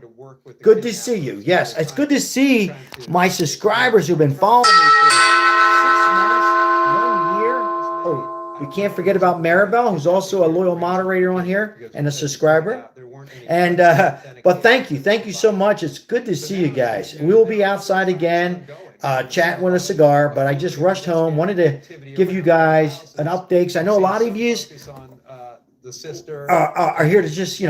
Good to see you. Yes, it's good to see my subscribers who've been following me for 6 months, 1 year. Oh, we can't forget about Maribel, who's also a loyal moderator on here and a subscriber. And but thank you so much. It's good to see you guys. We will be outside again, chatting with a cigar. But I just rushed home. Wanted to give you guys an update. Because I know a lot of you are here to just you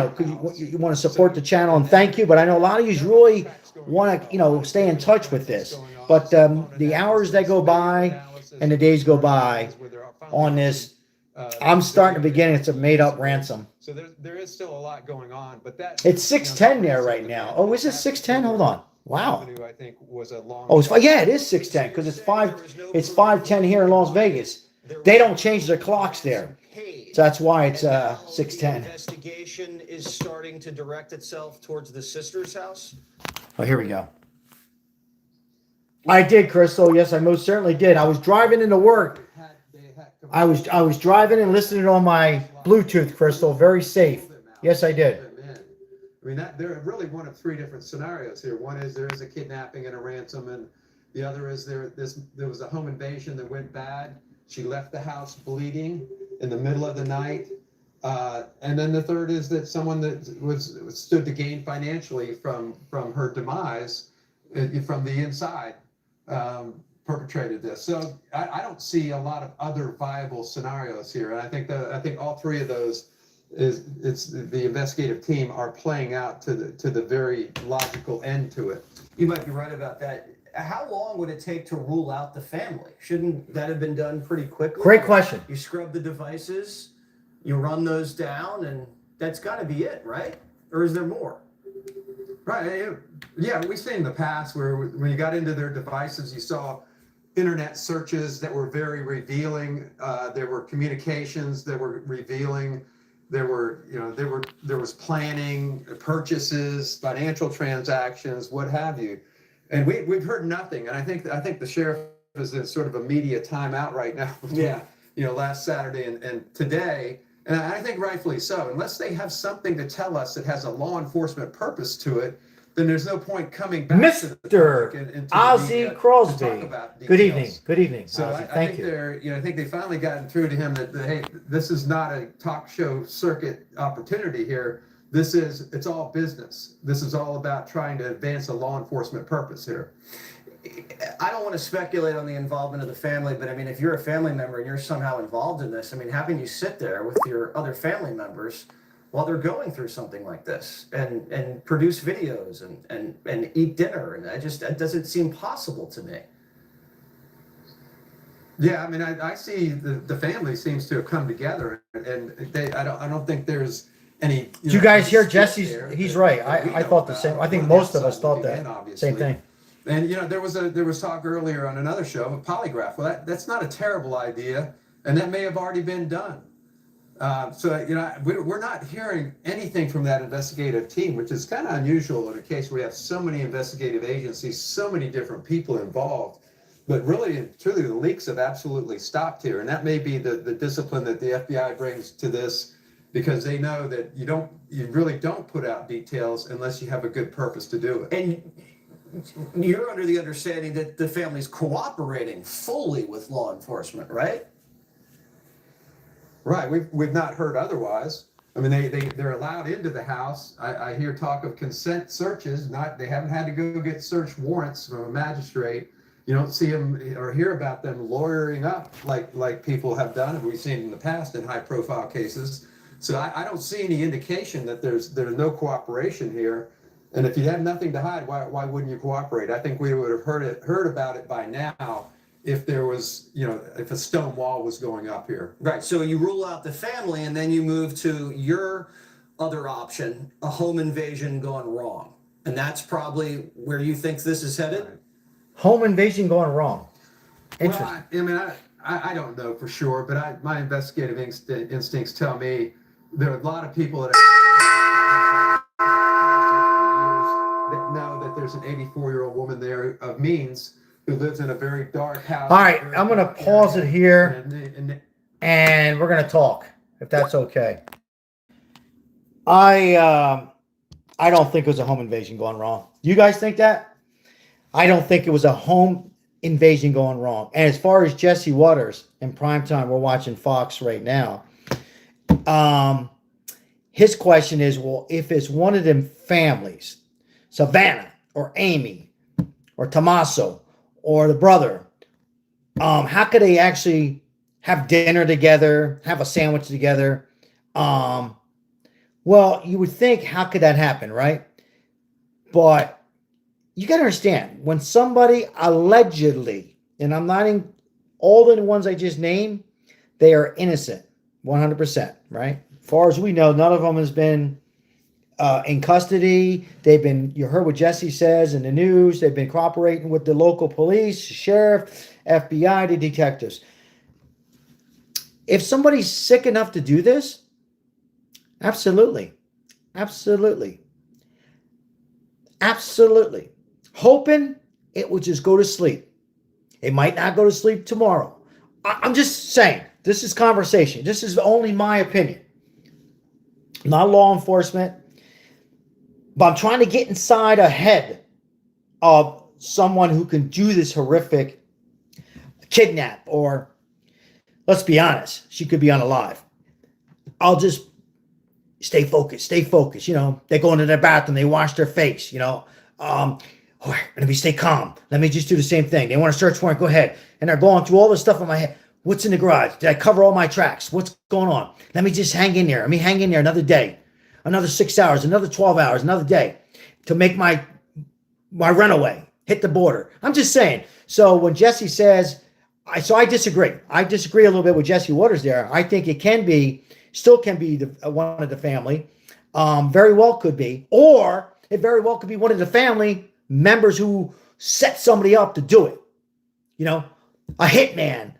want to support the channel, and thank you. But I know a lot of you really want to stay in touch with this. But the hours that go by and the days go by on this, I'm starting to begin. It's a made-up ransom. So there is still a lot going on, but that it's 6:10 there right now. Oh, is it 6:10? Hold on. Wow. I think was a long. Oh, yeah, it is 6:10 because it's 5:10 here in Las Vegas. They don't change their clocks there, so that's why it's 6:10. Investigation is starting to direct itself towards the sister's house. Oh, here we go. I did, Crystal. Yes, I most certainly did. I was driving into work. I was driving and listening on my Bluetooth, Crystal. Very safe. Yes, I did. I mean, they're really one of three different scenarios here. One is there is a kidnapping and a ransom, and the other is there was a home invasion that went bad. She left the house bleeding in the middle of the night. And then the third is that someone that was stood to gain financially from her demise from the inside perpetrated this. So I don't see a lot of other viable scenarios here. And I think all three of those it's the investigative team are playing out to the very logical end to it. You might be right about that. How long would it take to rule out the family? Shouldn't that have been done pretty quickly? Great question. You scrub the devices, you run those down, and that's got to be it, right? Or is there more? Right. Yeah, we've seen in the past where when you got into their devices, you saw internet searches that were very revealing. There were communications that were revealing. There was planning, purchases, financial transactions, what have you. And we've heard nothing. And I think the sheriff is in sort of a media timeout right now. Yeah. Last Saturday and today. And I think rightfully so. Unless they have something to tell us that has a law enforcement purpose to it, then there's no point coming back to the public and to Ozzy the media Crosby. to talk about Good details. evening. Good evening. So Ozzy. I Thank think you. they're, I think they finally gotten through to him that hey, this is not a talk show circuit opportunity here. It's all business. This is all about trying to advance a law enforcement purpose here. I don't want to speculate on the involvement of the family, but I mean, if you're a family member and you're somehow involved in this, I mean, having you sit there with your other family members while they're going through something like this and produce videos and eat dinner, and that doesn't seem possible to me. Yeah, I mean, I see the family seems to have come together, and I don't think there's any. Did you guys hear Jesse's? He's right. I thought the same. I think most of us thought that same thing. And there was talk earlier on another show of a polygraph. Well, that's not a terrible idea, and that may have already been done. So we're not hearing anything from that investigative team, which is kind of unusual in a case where we have so many investigative agencies, so many different people involved. But really and truly, the leaks have absolutely stopped here, and that may be the discipline that the FBI brings to this, because they know that you really don't put out details unless you have a good purpose to do it. And you're under the understanding that the family's cooperating fully with law enforcement, right? Right. We've not heard otherwise. I mean, they're allowed into the house. I hear talk of consent searches. They haven't had to go get search warrants from a magistrate. You don't see them or hear about them lawyering up like people have done, and we've seen in the past in high-profile cases. So I don't see any indication that there's no cooperation here. And if you have nothing to hide, why wouldn't you cooperate? I think we would have heard about it by now if there was, if a stone wall was going up here. Right. So you rule out the family, and then you move to your other option, a home invasion gone wrong. And that's probably where you think this is headed? Right. Home invasion going wrong. Well, Interesting. I don't know for sure, but my investigative instincts tell me there are a lot of people that know that there's an 84-year-old woman there of means who lives in a very dark house. All right, I'm going to pause it here, and we're going to talk, if that's okay. I don't think it was a home invasion going wrong. You guys think that? I don't think it was a home invasion going wrong. And as far as Jesse Waters in primetime, we're watching Fox right now. His question is, well, if it's one of them families, Savannah or Amy or Tommaso or the brother, how could they actually have dinner together, have a sandwich together? Well, you would think, how could that happen, right? But you got to understand, when somebody allegedly, and I'm not in all the ones I just named, they are innocent, 100%, right? As far as we know, none of them has been in custody. They've been, you heard what Jesse says in the news, they've been cooperating with the local police, sheriff, FBI, the detectives. If somebody's sick enough to do this, absolutely. Absolutely. Absolutely. Hoping, it will just go to sleep. It might not go to sleep tomorrow. I'm just saying, this is conversation. This is only my opinion. I'm not law enforcement, but I'm trying to get inside a head of someone who can do this horrific kidnap, or let's be honest, she could be unalive. I'll just stay focused. You know, they go into their bathroom, they wash their face, you know. Let me stay calm. Let me just do the same thing. They want to search warrant, go ahead. And they're going through all this stuff in my head. What's in the garage? Did I cover all my tracks? What's going on? Let me just hang in there. Let me hang in there another day, another 6 hours, another 12 hours, another day to make my runaway hit the border. I'm just saying. So when Jesse says, I disagree. I disagree a little bit with Jesse Waters there. I think it still can be one of the family. Very well could be. Or it very well could be one of the family members who set somebody up to do it. You know, a hitman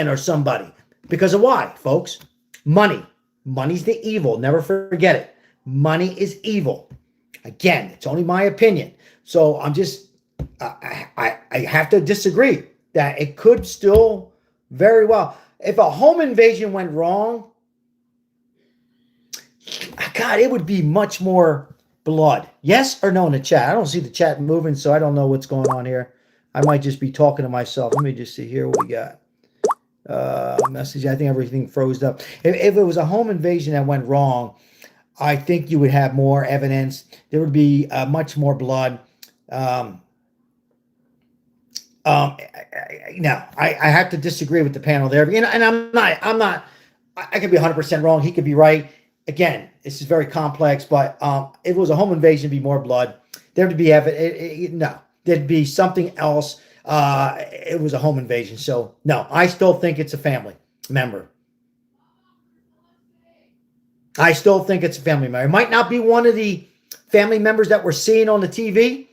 or somebody. Because of why, folks? Money. Money's the evil. Never forget it. Money is evil. Again, it's only my opinion. So I'm just, I have to disagree that it could still very well. If a home invasion went wrong, God, it would be much more blood. Yes or no in the chat? I don't see the chat moving, so I don't know what's going on here. I might just be talking to myself. Let me just see here what we got. Message. I think everything froze up. If it was a home invasion that went wrong, I think you would have more evidence. There would be much more blood. No, I have to disagree with the panel there. And I'm not. I could be 100% wrong. He could be right. Again, this is very complex. But if it was a home invasion, it'd be more blood. There would be evidence. No, there'd be something else. It was a home invasion. So no, I still think it's a family member. I still think it's a family member. It might not be one of the family members that we're seeing on the TV,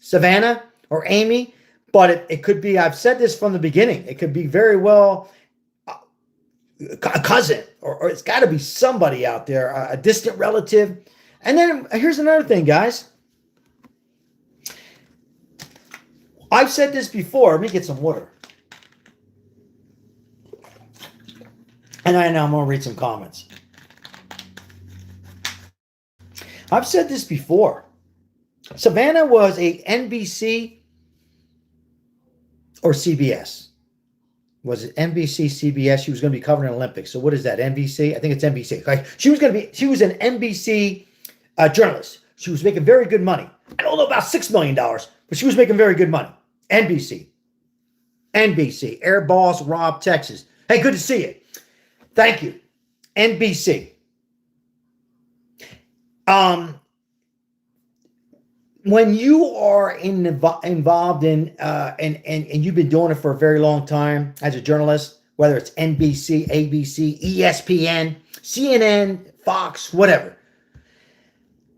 Savannah or Amy, but it could be. I've said this from the beginning. It could be very well a cousin, or it's got to be somebody out there, a distant relative. And then here's another thing, guys. I've said this before. Let me get some water. And I know I'm going to read some comments. I've said this before. Savannah was a NBC or CBS. Was it NBC, CBS? She was going to be covering Olympics. So what is that? NBC? I think it's NBC. Okay. She was an NBC journalist. She was making very good money. I don't know about $6 million, but she was making very good money. NBC. Air Boss, Rob, Texas. Hey, good to see you. Thank you. NBC. When you are involved in and you've been doing it for a very long time as a journalist, whether it's NBC, ABC, ESPN, CNN, Fox, whatever,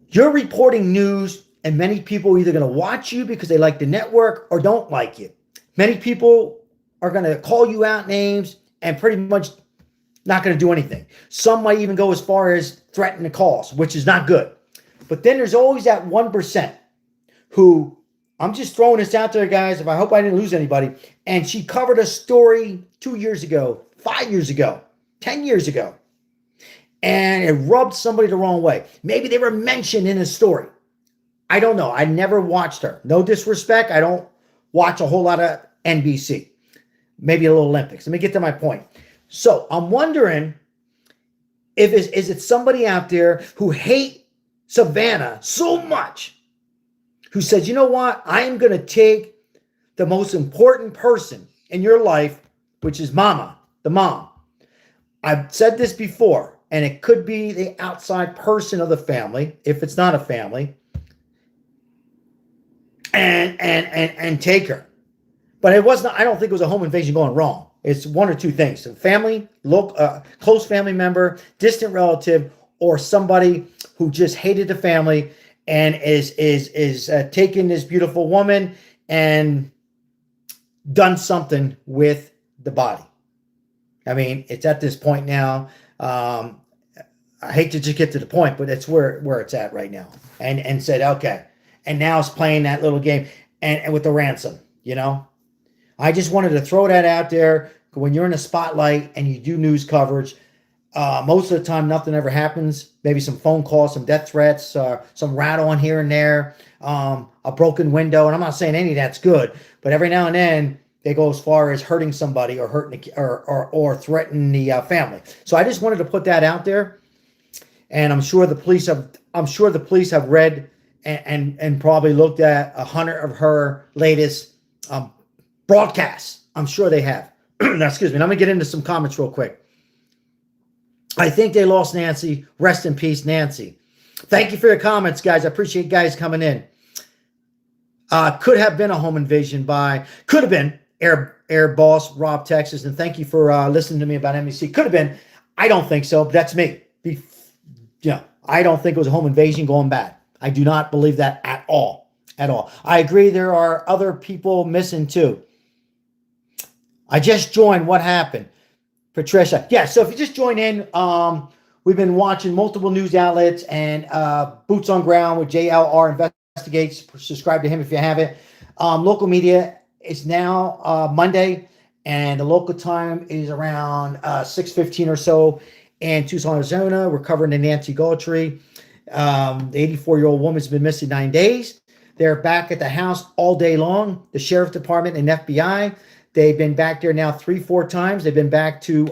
you're reporting news, and many people are either going to watch you because they like the network or don't like you. Many people are going to call you out names and pretty much not going to do anything. Some might even go as far as threaten the calls, which is not good. But then there's always that 1% who, I'm just throwing this out there, guys. I hope I didn't lose anybody. And she covered a story 2 years ago, 5 years ago, 10 years ago. And it rubbed somebody the wrong way. Maybe they were mentioned in a story. I don't know. I never watched her. No disrespect. I don't watch a whole lot of NBC. Maybe a little Olympics. Let me get to my point. So I'm wondering if is it somebody out there who hate Savannah so much, who says, you know what? I am going to take the most important person in your life, which is mama, the mom. I've said this before, and it could be the outside person of the family, if it's not a family, and take her. But it wasn't. I don't think it was a home invasion going wrong. It's one or two things: a family, close family member, distant relative, or somebody who just hated the family and is taking this beautiful woman and done something with the body. I mean, it's at this point now. I hate to just get to the point, but it's where it's at right now. And said, okay. and now it's playing that little game and with the ransom, you know? I just wanted to throw that out there. When you're in the spotlight and you do news coverage, most of the time nothing ever happens. Maybe some phone calls, some death threats, some rat on here and there, a broken window. And I'm not saying any of that's good, but every now and then they go as far as hurting somebody or hurting or threatening the family. So I just wanted to put that out there. And I'm sure the police have read and probably looked at 100 of her latest broadcasts. I'm sure they have. Now, excuse me. Let me get into some comments real quick. I think they lost Nancy. Rest in peace, Nancy. Thank you for your comments, guys. I appreciate guys coming in. Could have been a home invasion could have been Air Boss, Rob, Texas. And thank you for listening to me about MEC. Could have been. I don't think so, but that's me. I don't think it was a home invasion going bad. I do not believe that at all. At all. I agree there are other people missing too. I just joined. What happened? Patricia. Yeah, so if you just join in, we've been watching multiple news outlets and Boots on Ground with JLR Investigates. Subscribe to him if you haven't. Local media is now Monday, and the local time is around 6:15 or so in Tucson, Arizona. We're covering the Nancy Guthrie. The 84-year-old woman's been missing 9 days. They're back at the house all day long. The Sheriff's Department and FBI. They've been back there now 3-4 times. They've been back to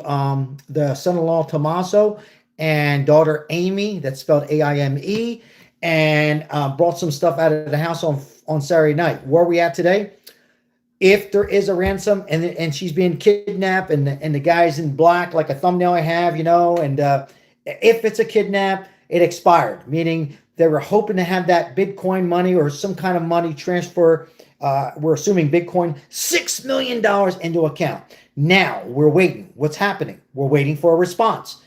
the son-in-law, Tommaso, and daughter, Amy, that's spelled A-I-M-E, and brought some stuff out of the house on Saturday night. Where are we at today? If there is a ransom and she's being kidnapped and the guy's in black, like a thumbnail I have, and if it's a kidnap, it expired, meaning they were hoping to have that Bitcoin money or some kind of money transfer. We're assuming Bitcoin, $6 million into account. Now we're waiting. What's happening? We're waiting for a response.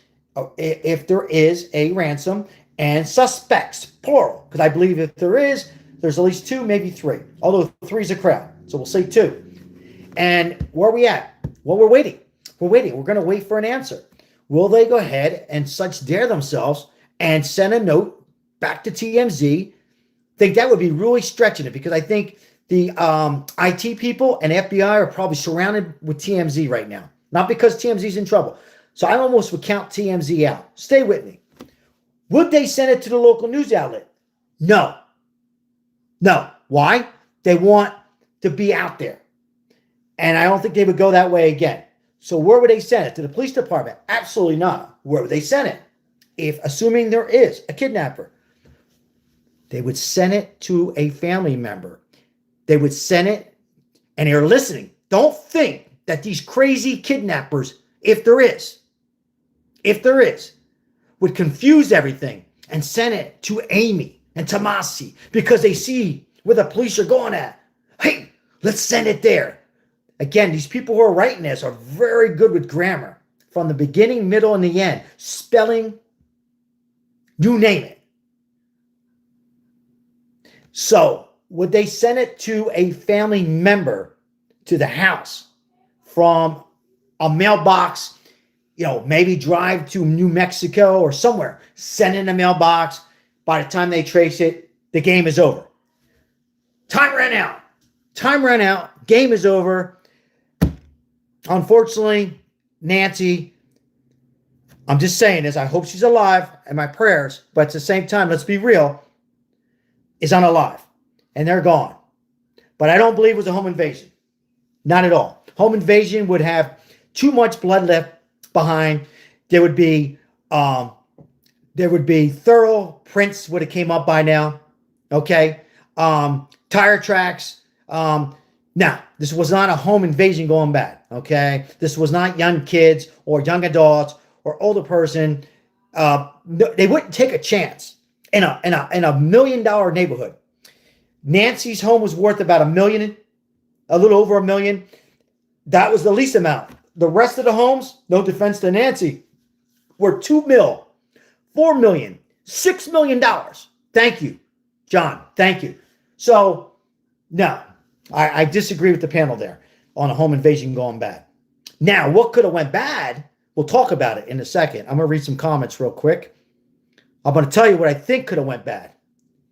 If there is a ransom and suspects, plural, because I believe if there is, there's at least 2, maybe 3, although 3 is a crowd. So we'll say 2. And where are we at? Well, we're waiting. We're waiting. We're going to wait for an answer. Will they go ahead and such dare themselves and send a note back to TMZ? I think that would be really stretching it, because I think the IT people and FBI are probably surrounded with TMZ right now. Not because TMZ's in trouble. So I almost would count TMZ out. Stay with me. Would they send it to the local news outlet? No. No. Why? They want to be out there. And I don't think they would go that way again. So where would they send it? To the police department? Absolutely not. Where would they send it? If, assuming there is a kidnapper, they would send it to a family member. They would send it, and they're listening. Don't think that these crazy kidnappers, if there is, would confuse everything and send it to Amy and Tomasi because they see where the police are going at. Hey, let's send it there. Again, these people who are writing this are very good with grammar. From the beginning, middle, and the end. Spelling, you name it. So, would they send it to a family member to the house from a mailbox, maybe drive to New Mexico or somewhere, send in a mailbox. By the time they trace it, the game is over. Time ran out. Time ran out. Game is over. Unfortunately, Nancy, I'm just saying this, I hope she's alive and my prayers, but at the same time, let's be real, is unalive. And they're gone. But I don't believe it was a home invasion. Not at all. Home invasion would have too much blood left behind. There would be thorough prints would have came up by now. Okay. Tire tracks. Now, this was not a home invasion going bad. Okay. This was not young kids or young adults or older person. They wouldn't take a chance in a $1 million neighborhood. Nancy's home was worth about $1 million, a little over $1 million. That was the least amount. The rest of the homes, no defense to Nancy, were $2 million, $4 million, $6 million. Thank you, John. Thank you. So, no, I disagree with the panel there on a home invasion going bad. Now, what could have went bad? We'll talk about it in a second. I'm going to read some comments real quick. I'm going to tell you what I think could have went bad.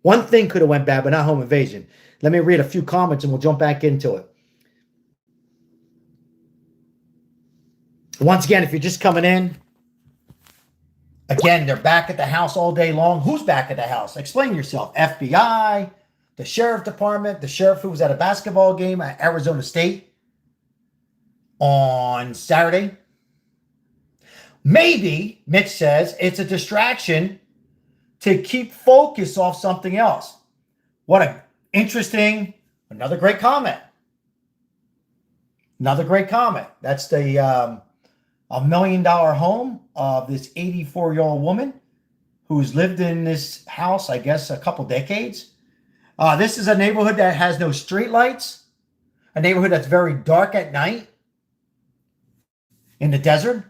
One thing could have went bad, but not home invasion. Let me read a few comments and we'll jump back into it. Once again, if you're just coming in, again, they're back at the house all day long. Who's back at the house? Explain yourself. FBI, the sheriff department, the sheriff who was at a basketball game at Arizona State on Saturday. Maybe, Mitch says, it's a distraction to keep focus off something else. What a interesting, another great comment. Another great comment. That's the $1 million home of this 84-year-old woman who's lived in this house, I guess, a couple decades. This is a neighborhood that has no street lights, a neighborhood that's very dark at night in the desert.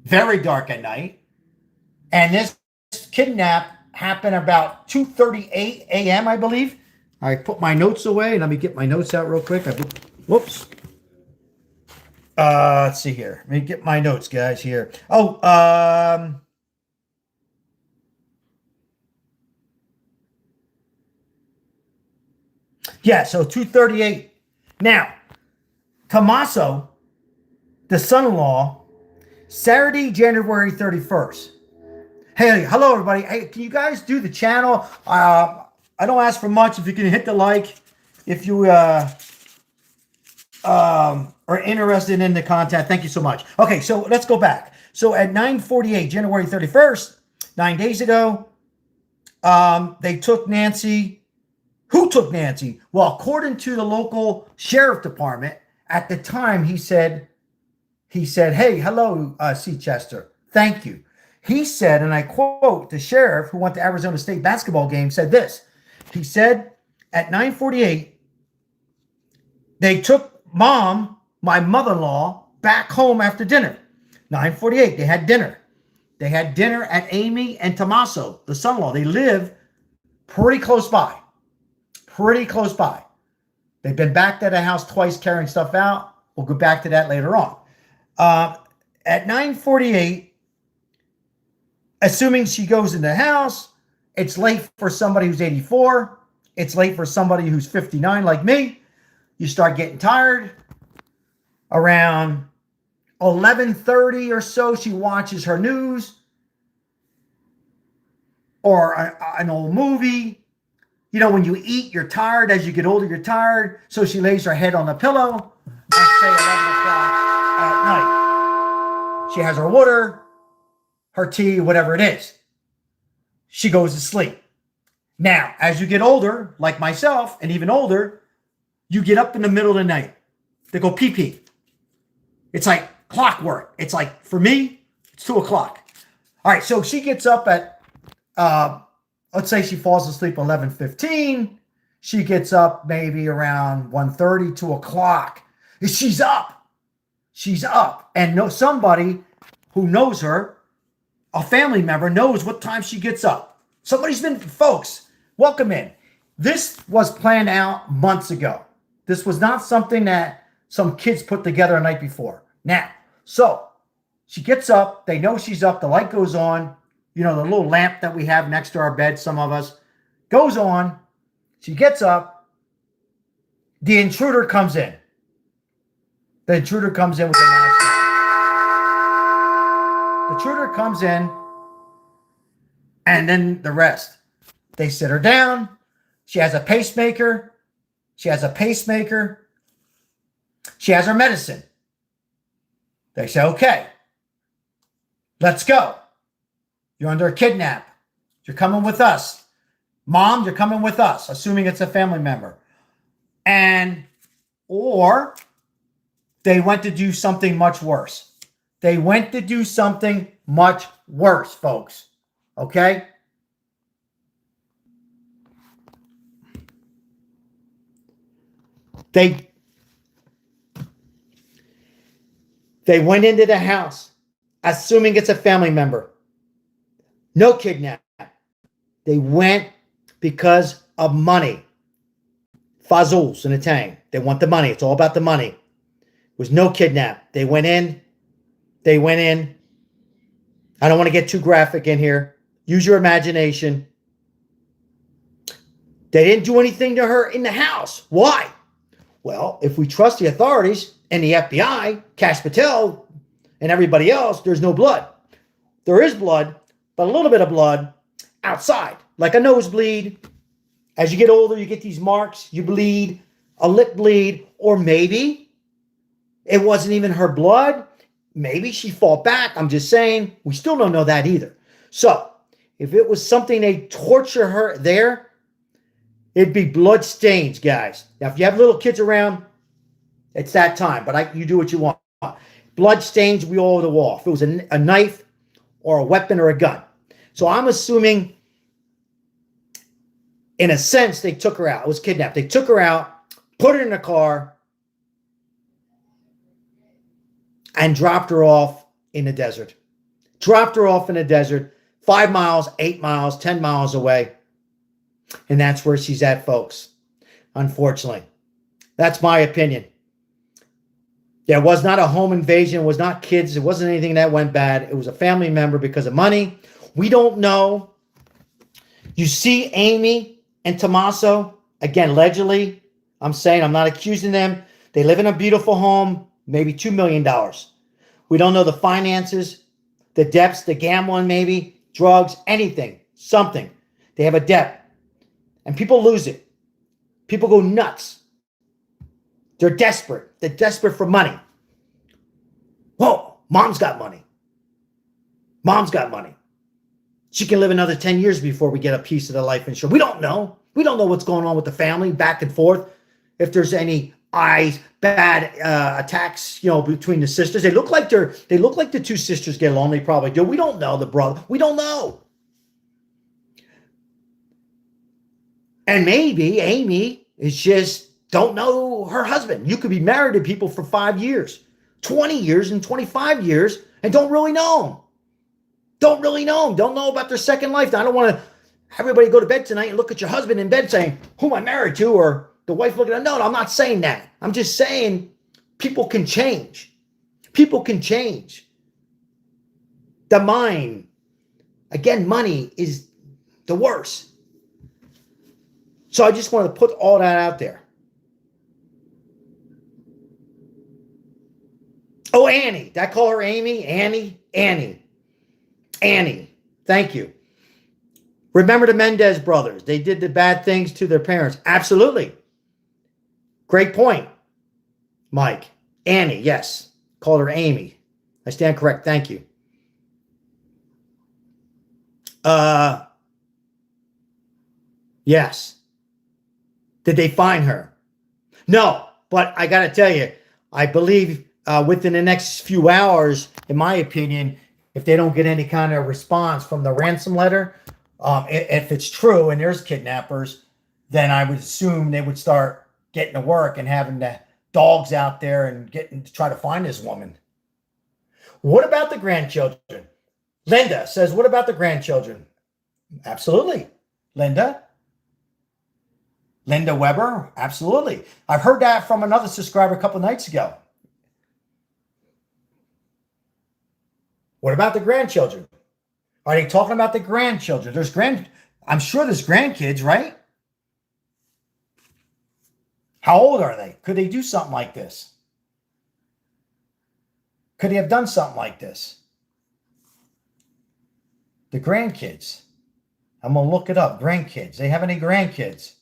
Very dark at night. And this kidnap happened about 2:38 a.m., I believe. I put my notes away. Let me get my notes out real quick. Whoops. Let's see here. Let me get my notes, guys, here. Oh, yeah, so 2:38. Now, Tommaso, the son-in-law, Saturday, January 31st. Hey, hello, everybody. Hey, can you guys do the channel? I don't ask for much. If you can hit the like, if you are interested in the content, thank you so much. Okay, so let's go back. So at 9:48, January 31st, 9 days ago, they took Nancy. Who took Nancy? Well, according to the local sheriff department, at the time he said, hey, hello, C. Chester. Thank you. He said, and I quote, the sheriff who went to Arizona State basketball game said this. He said, at 9:48, they took mom, my mother-in-law, back home after dinner. 9:48, they had dinner. They had dinner at Amy and Tommaso, the son-in-law. They live pretty close by. Pretty close by. They've been back to the house twice carrying stuff out. We'll go back to that later on. At 9:48, assuming she goes in the house, it's late for somebody who's 84. It's late for somebody who's 59 like me. You start getting tired. Around 11:30 or so, she watches her news or an old movie. You know, when you eat, you're tired. As you get older, you're tired. So she lays her head on the pillow at, say, 11 o'clock at night. She has her water, her tea, whatever it is. She goes to sleep. Now, as you get older, like myself, and even older, you get up in the middle of the night. They go pee-pee. It's like clockwork. It's like, for me, it's 2 o'clock. All right, so she gets up at, let's say she falls asleep 11:15. She gets up maybe around 1:30, 2 o'clock. She's up. She's up. And somebody who knows her, a family member, knows what time she gets up. Folks, welcome in. This was planned out months ago. This was not something that some kids put together a night before. Now, so she gets up. They know she's up. The light goes on. You know, the little lamp that we have next to our bed, some of us, goes on. She gets up. The intruder comes in. The intruder comes in with the mask on. The intruder comes in, and then the rest. They sit her down. She has a pacemaker. She has a pacemaker. She has her medicine. They say, okay, let's go. You're under a kidnap. You're coming with us. Mom, you're coming with us, assuming it's a family member. Or they went to do something much worse. They went to do something much worse, folks. Okay? They went into the house, assuming it's a family member. No kidnap. They went because of money. Fazools in a tang. They want the money. It's all about the money. There was no kidnap. They went in. I don't want to get too graphic in here. Use your imagination. They didn't do anything to her in the house. Why? Well, if we trust the authorities and the FBI, Cash Patel, and everybody else, there's no blood. There is blood, but a little bit of blood outside, like a nosebleed. As you get older, you get these marks, you bleed, a lip bleed, or maybe it wasn't even her blood. Maybe she fought back. I'm just saying, we still don't know that either. So, if it was something they torture her there, it'd be blood stains, guys. Now, if you have little kids around, it's that time, but you do what you want. Blood stains, we all the wall. If it was a knife or a weapon or a gun. So I'm assuming, in a sense, they took her out. It was kidnapped. They took her out, put her in a car, and dropped her off in the desert. Dropped her off in the desert, 5 miles, 8 miles, 10 miles away. And that's where she's at, folks. Unfortunately. That's my opinion. There was not a home invasion. It was not kids. It wasn't anything that went bad. It was a family member because of money. We don't know. You see Amy and Tommaso, again, allegedly. I'm saying, I'm not accusing them. They live in a beautiful home, maybe $2 million. We don't know the finances, the debts, the gambling maybe, drugs, anything, something. They have a debt. And people lose it. People go nuts. They're desperate. They're desperate for money. Whoa, mom's got money. Mom's got money. She can live another 10 years before we get a piece of the life insurance. We don't know. We don't know what's going on with the family back and forth. If there's any bad attacks, between the sisters. They look like the two sisters get along. They probably do. We don't know the brother. We don't know. And maybe Amy is just don't know her husband. You could be married to people for 5 years, 20 years, and 25 years, and don't really know them. Don't really know them. Don't know about their second life. Now, I don't want to everybody go to bed tonight and look at your husband in bed saying, who am I married to? Or the wife looking at, no, I'm not saying that. I'm just saying people can change. People can change. The mind, again, money is the worst. So I just want to put all that out there. Oh, Annie. Did I call her Amy? Annie. Thank you. Remember the Mendez brothers. They did the bad things to their parents. Absolutely. Great point, Mike. Annie, yes. Called her Amy. I stand correct. Thank you. Yes. Did they find her? No, but I got to tell you, I believe within the next few hours, in my opinion, if they don't get any kind of response from the ransom letter, if it's true and there's kidnappers, then I would assume they would start getting to work and having the dogs out there and getting to try to find this woman. What about the grandchildren? Linda says, what about the grandchildren? Absolutely. Linda Weber, absolutely. I've heard that from another subscriber a couple of nights ago. What about the grandchildren? Are they talking about the grandchildren? I'm sure there's grandkids, right? How old are they? Could they do something like this? Could they have done something like this? The grandkids. I'm going to look it up. Grandkids. They have any grandkids?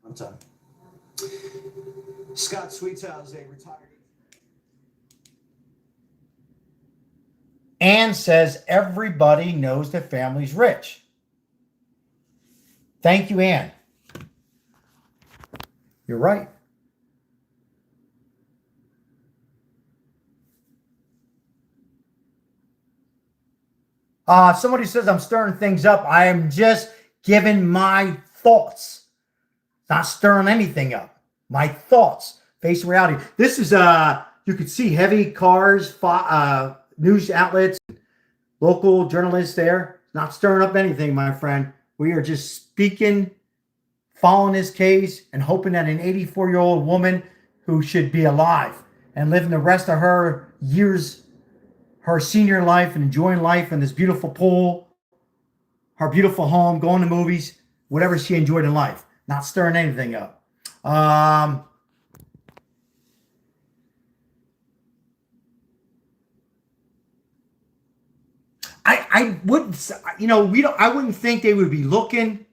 I'm done. Scott Sweetshouse, a retired. Ann says everybody knows the family's rich. Thank you, Ann. You're right. Somebody says I'm stirring things up. I am just giving my thoughts. Not stirring anything up. My thoughts. Facing reality. This is, you could see heavy cars, news outlets, local journalists there. Not stirring up anything, my friend. We are just speaking, following this case, and hoping that an 84-year-old woman who should be alive and living the rest of her years her senior life and enjoying life in this beautiful pool, her beautiful home, going to movies, whatever she enjoyed in life, not stirring anything up. I wouldn't, I wouldn't think they would be looking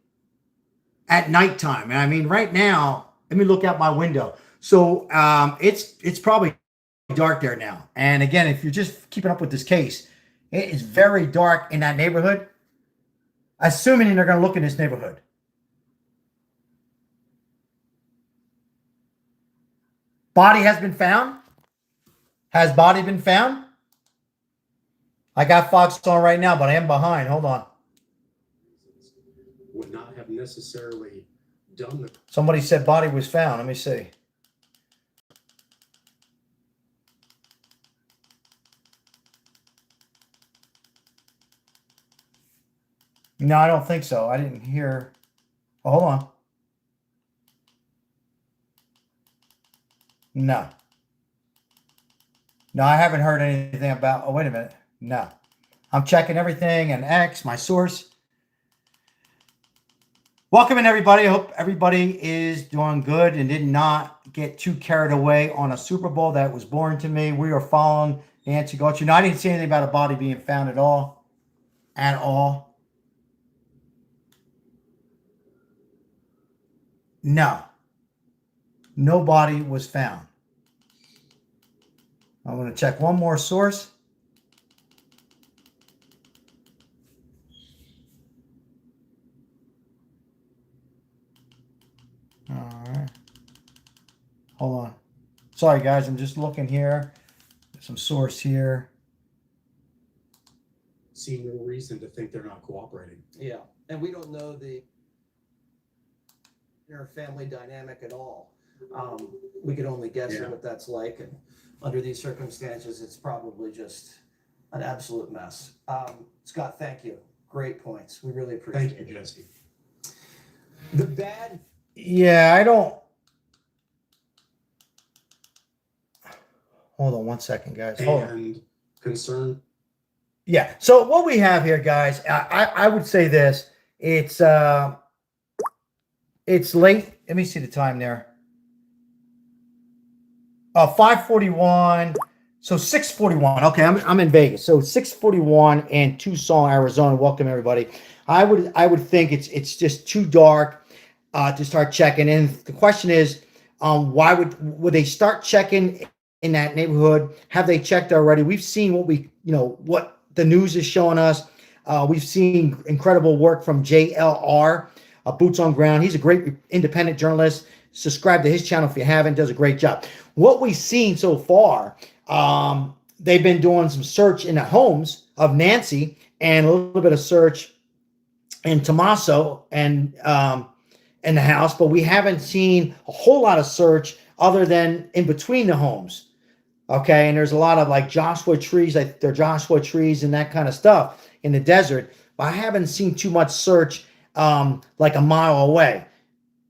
at nighttime. And I mean, right now, let me look out my window. So it's probably dark there now. And again, if you're just keeping up with this case, it is very dark in that neighborhood, assuming they're going to look in this neighborhood. Body has been found. Has body been found? I got Fox on right now, but I am behind. Hold on. Would not have necessarily done the. Somebody said body was found. Let me see. No, I don't think so. I didn't hear. Oh, hold on. No. No, I haven't heard anything about. Oh, wait a minute. No. I'm checking everything and X, my source. Welcome in, everybody. I hope everybody is doing good and did not get too carried away on a Super Bowl that was boring to me. We are following Nancy Guthrie. No, I didn't see anything about a body being found at all. At all. No. No body was found. I'm going to check one more source. All right. Hold on. Sorry, guys. I'm just looking here. There's some source here. See no reason to think they're not cooperating. Yeah, and we don't know the inner family dynamic at all. We could only guess at what that's like, and under these circumstances, it's probably just an absolute mess. Scott, thank you. Great points. We really appreciate it. Thank you, Jesse. The bad. Yeah, I don't. Hold on one second, guys. Hold on. Concern. Yeah. So what we have here, guys, I would say this. It's late. Let me see the time there. 5:41. So 6:41. Okay, I'm in Vegas. So 6:41 in Tucson, Arizona. Welcome, everybody. I would think it's just too dark to start checking. And the question is, why would they start checking in that neighborhood? Have they checked already? We've seen what the news is showing us. We've seen incredible work from JLR, Boots on Ground. He's a great independent journalist. Subscribe to his channel if you haven't. Does a great job. What we've seen so far, they've been doing some search in the homes of Nancy and a little bit of search in Tommaso and in the house, but we haven't seen a whole lot of search other than in between the homes. Okay, and there's a lot of like Joshua trees, like they're Joshua trees and that kind of stuff in the desert, but I haven't seen too much search like a mile away.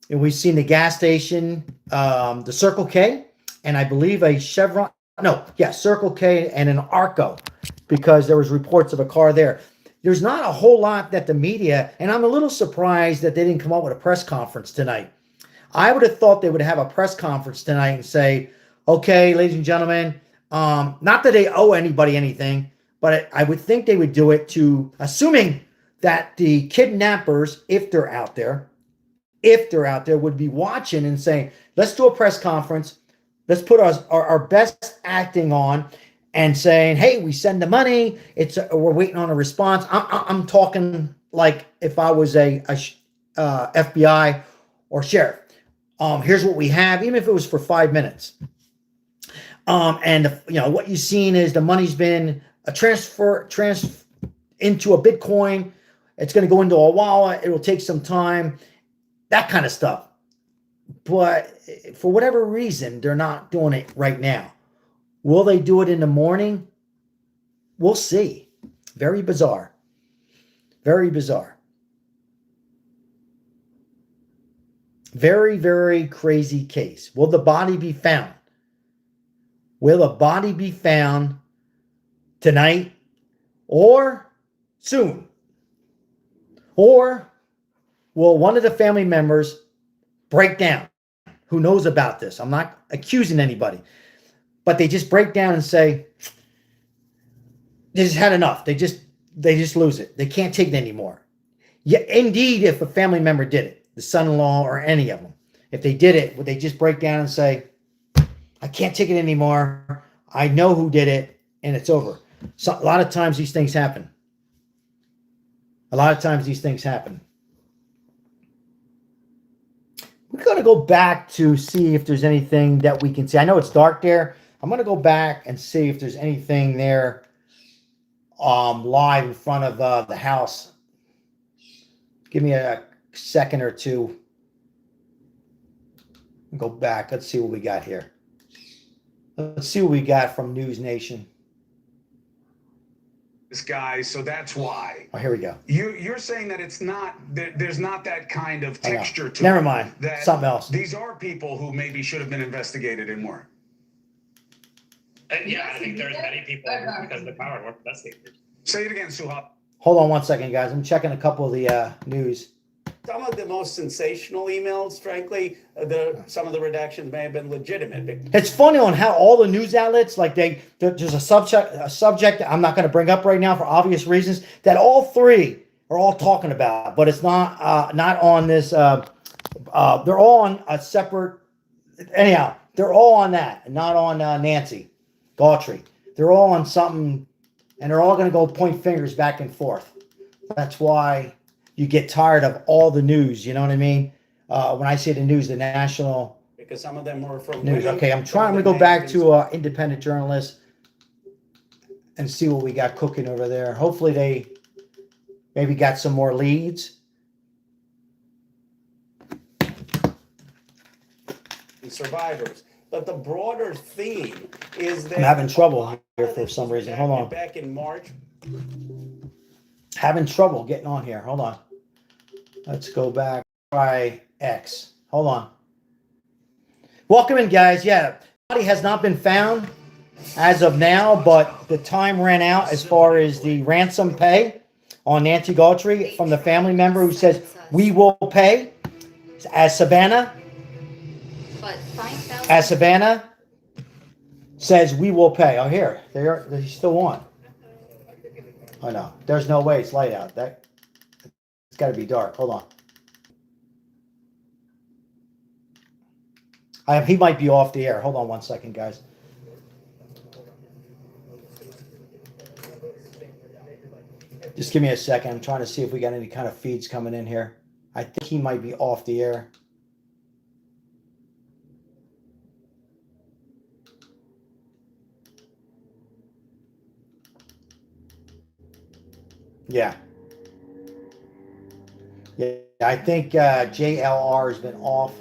And we've seen the gas station, the Circle K, and I believe a Chevron. No, yeah, Circle K and an Arco, because there was reports of a car there. There's not a whole lot that the media, and I'm a little surprised that they didn't come up with a press conference tonight. I would have thought they would have a press conference tonight and say, okay, ladies and gentlemen, not that they owe anybody anything, but I would think they would do it assuming that the kidnappers, if they're out there, would be watching and saying, let's do a press conference. Let's put our best acting on and saying, hey, we send the money. We're waiting on a response. I'm talking like if I was a FBI or sheriff. Here's what we have, even if it was for 5 minutes. And what you've seen is the money's been transfer into a Bitcoin. It's going to go into a wallet. It will take some time, that kind of stuff. But for whatever reason, they're not doing it right now. Will they do it in the morning? We'll see. Very bizarre. Very bizarre. Very, very crazy case. Will the body be found? Will a body be found tonight or soon? Or will one of the family members break down? Who knows about this? I'm not accusing anybody, but they just break down and say, they just had enough. They just lose it. They can't take it anymore. Yeah, indeed, if a family member did it, the son-in-law or any of them, if they did it, would they just break down and say, I can't take it anymore. I know who did it, and it's over. So a lot of times these things happen. A lot of times these things happen. We're going to go back to see if there's anything that we can see. I know it's dark there. I'm going to go back and see if there's anything there live in front of the house. Give me a second or two. Go back. Let's see what we got here. Let's see what we got from News Nation. This guy, so that's why. Oh, here we go. You're saying that it's not, there's not that kind of texture to Never it, mind. that Something else. These are people who maybe should have been investigated and more. Yeah, I think there's many people because of the power weren't investigators. Say it again, Suha. Hold on one second, guys. I'm checking a couple of the news. Some of the most sensational emails, frankly, some of the redactions may have been legitimate. It's funny on how all the news outlets, like there's a subject I'm not going to bring up right now for obvious reasons, that all three are all talking about, but it's not on this. They're all on a separate. Anyhow, they're all on that, and not on Nancy Guthrie. They're all on something, and they're all going to go point fingers back and forth. That's why you get tired of all the news. You know what I mean? When I say the news, the national Because some of them were from news. women, Okay, I'm some of trying to them go back named to independent journalists and see what we got cooking over there. Hopefully they maybe got some more leads. survivors. But the broader theme is that I'm having trouble here for some reason. Hold on. back in March. Having trouble getting on here. Hold on. Let's go back. Try X. Hold on. Welcome in, guys. Yeah, body has not been found as of now, but the time ran out as far as the ransom pay on Nancy Guthrie from the family member who says, we will pay. As Savannah says, we will pay. Oh, here. They're still on. Oh, no. There's no way it's light out. It's got to be dark. Hold on. He might be off the air. Hold on one second, guys. Just give me a second. I'm trying to see if we got any kind of feeds coming in here. I think he might be off the air. Yeah. Yeah, I think JLR has been off.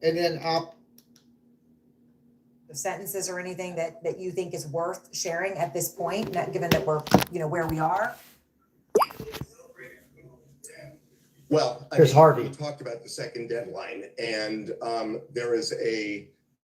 And then the sentences or anything that you think is worth sharing at this point, given that we're, where we are? Well, Here's Harvey. We talked about the second deadline, and there is a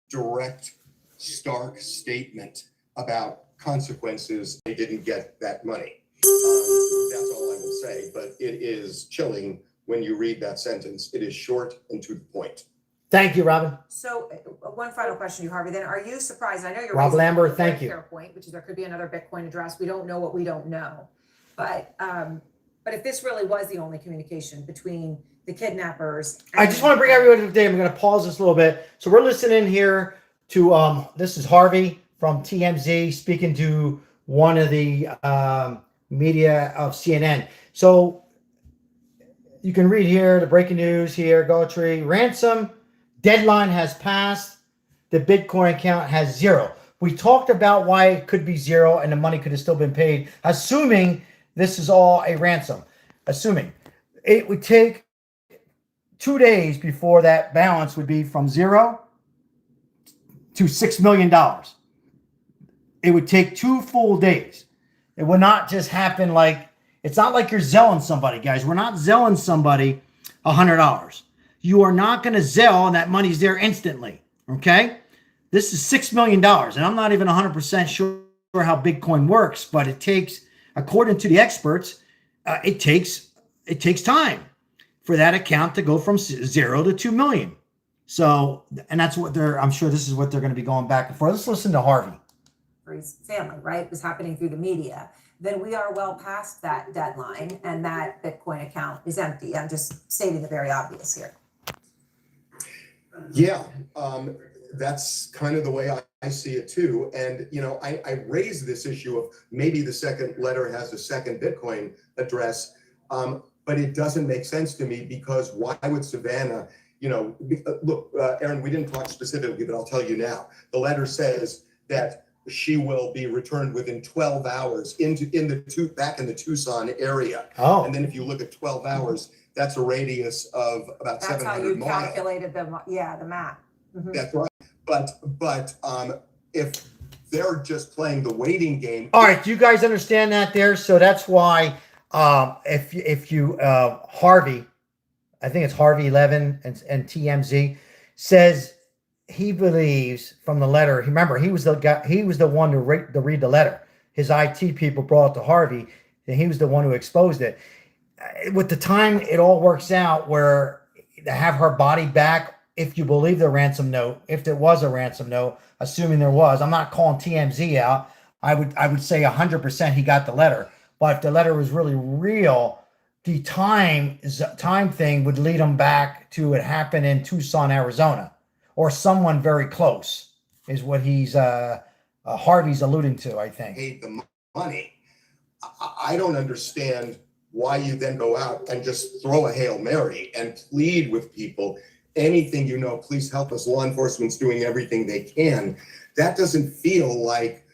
direct, stark statement about consequences. They didn't get that money. That's all I will say, but it is chilling when you read that sentence. It is short and to the point. Thank you, Robin. So one final question to you, Harvey, then are you surprised? I know you're Rob raising Lambert, a very thank you. fair point, which is there could be another Bitcoin address. We don't know what we don't know. But if this really was the only communication between the kidnappers. I just want to bring everybody up to date. I'm going to pause this a little bit. So we're listening here to, this is Harvey from TMZ speaking to one of the media of CNN. So you can read here the breaking news here. Guthrie, ransom deadline has passed. The Bitcoin account has zero. We talked about why it could be zero and the money could have still been paid, assuming this is all a ransom. Assuming it would take 2 days before that balance would be from zero to $6 million. It would take 2 full days. It would not just happen like, it's not like you're zelling somebody, guys. We're not zelling somebody $100. you are not going to Zelle and that money's there instantly. Okay. This is $6 million. And I'm not even 100% sure how Bitcoin works, but it takes, according to the experts, it takes time for that account to go from 0 to 2 million. So, and that's what I'm sure this is what they're going to be going back and forth. Let's listen to Harvey. For his family, right? It was happening through the media. Then we are well past that deadline and that Bitcoin account is empty. I'm just stating the very obvious here. Yeah, that's kind of the way I see it too. And, you know, I raised this issue of maybe the second letter has a second Bitcoin address, but it doesn't make sense to me because why would Savannah, you know, look, Aaron, we didn't talk specifically, but I'll tell you now. The letter says that she will be returned within 12 hours back in the Tucson area. Oh. And then if you look at 12 hours, that's a radius of about 700 miles. That's how you calculated the map. Mm-hmm. That's right. But if they're just playing the waiting game. All right, do you guys understand that there? So that's why if you Harvey, I think it's Harvey 11 and TMZ says he believes from the letter. Remember, he was the guy. He was the one to read the letter. His IT people brought it to Harvey, and he was the one who exposed it. With the time, it all works out where to have her body back. If you believe the ransom note, if there was a ransom note, assuming there was, I'm not calling TMZ out. I would say 100% he got the letter. But if the letter was really real, the time thing would lead him back to it happened in Tucson, Arizona, or someone very close is what he's Harvey's alluding to, I think. Paid the money. I don't understand why you then go out and just throw a Hail Mary and plead with people. Anything you know, please help us. Law enforcement's doing everything they can. That doesn't feel like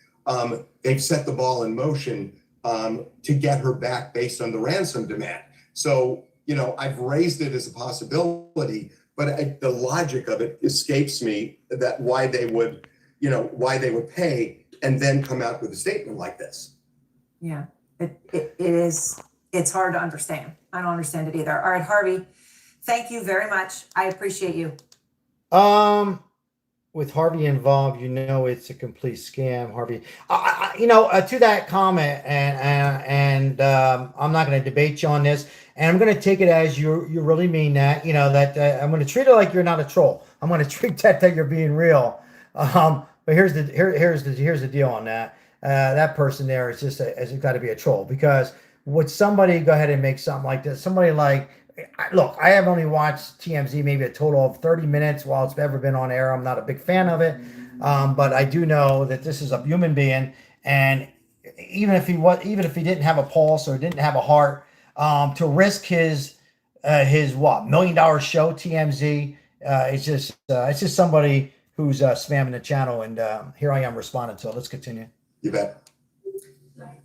they've set the ball in motion to get her back based on the ransom demand. So, you know, I've raised it as a possibility, but the logic of it escapes me that why they would pay and then come out with a statement like this. Yeah, it's hard to understand. I don't understand it either. All right, Harvey, thank you very much. I appreciate you. With Harvey involved, you know, it's a complete scam, Harvey. To that comment, and I'm not going to debate you on this, and I'm going to take it as you really mean that. You know that I'm going to treat it like you're not a troll. I'm going to treat that you're being real. But here's the deal on that. That person there is just has got to be a troll, because would somebody go ahead and make something like this? Somebody like, look, I have only watched TMZ maybe a total of 30 minutes while it's ever been on air. I'm not a big fan of it, but I do know that this is a human being, and even if he didn't have a pulse or didn't have a heart, to risk his $1 million show, TMZ, it's just somebody who's spamming the channel, and here I am responding to it. Let's continue. You bet.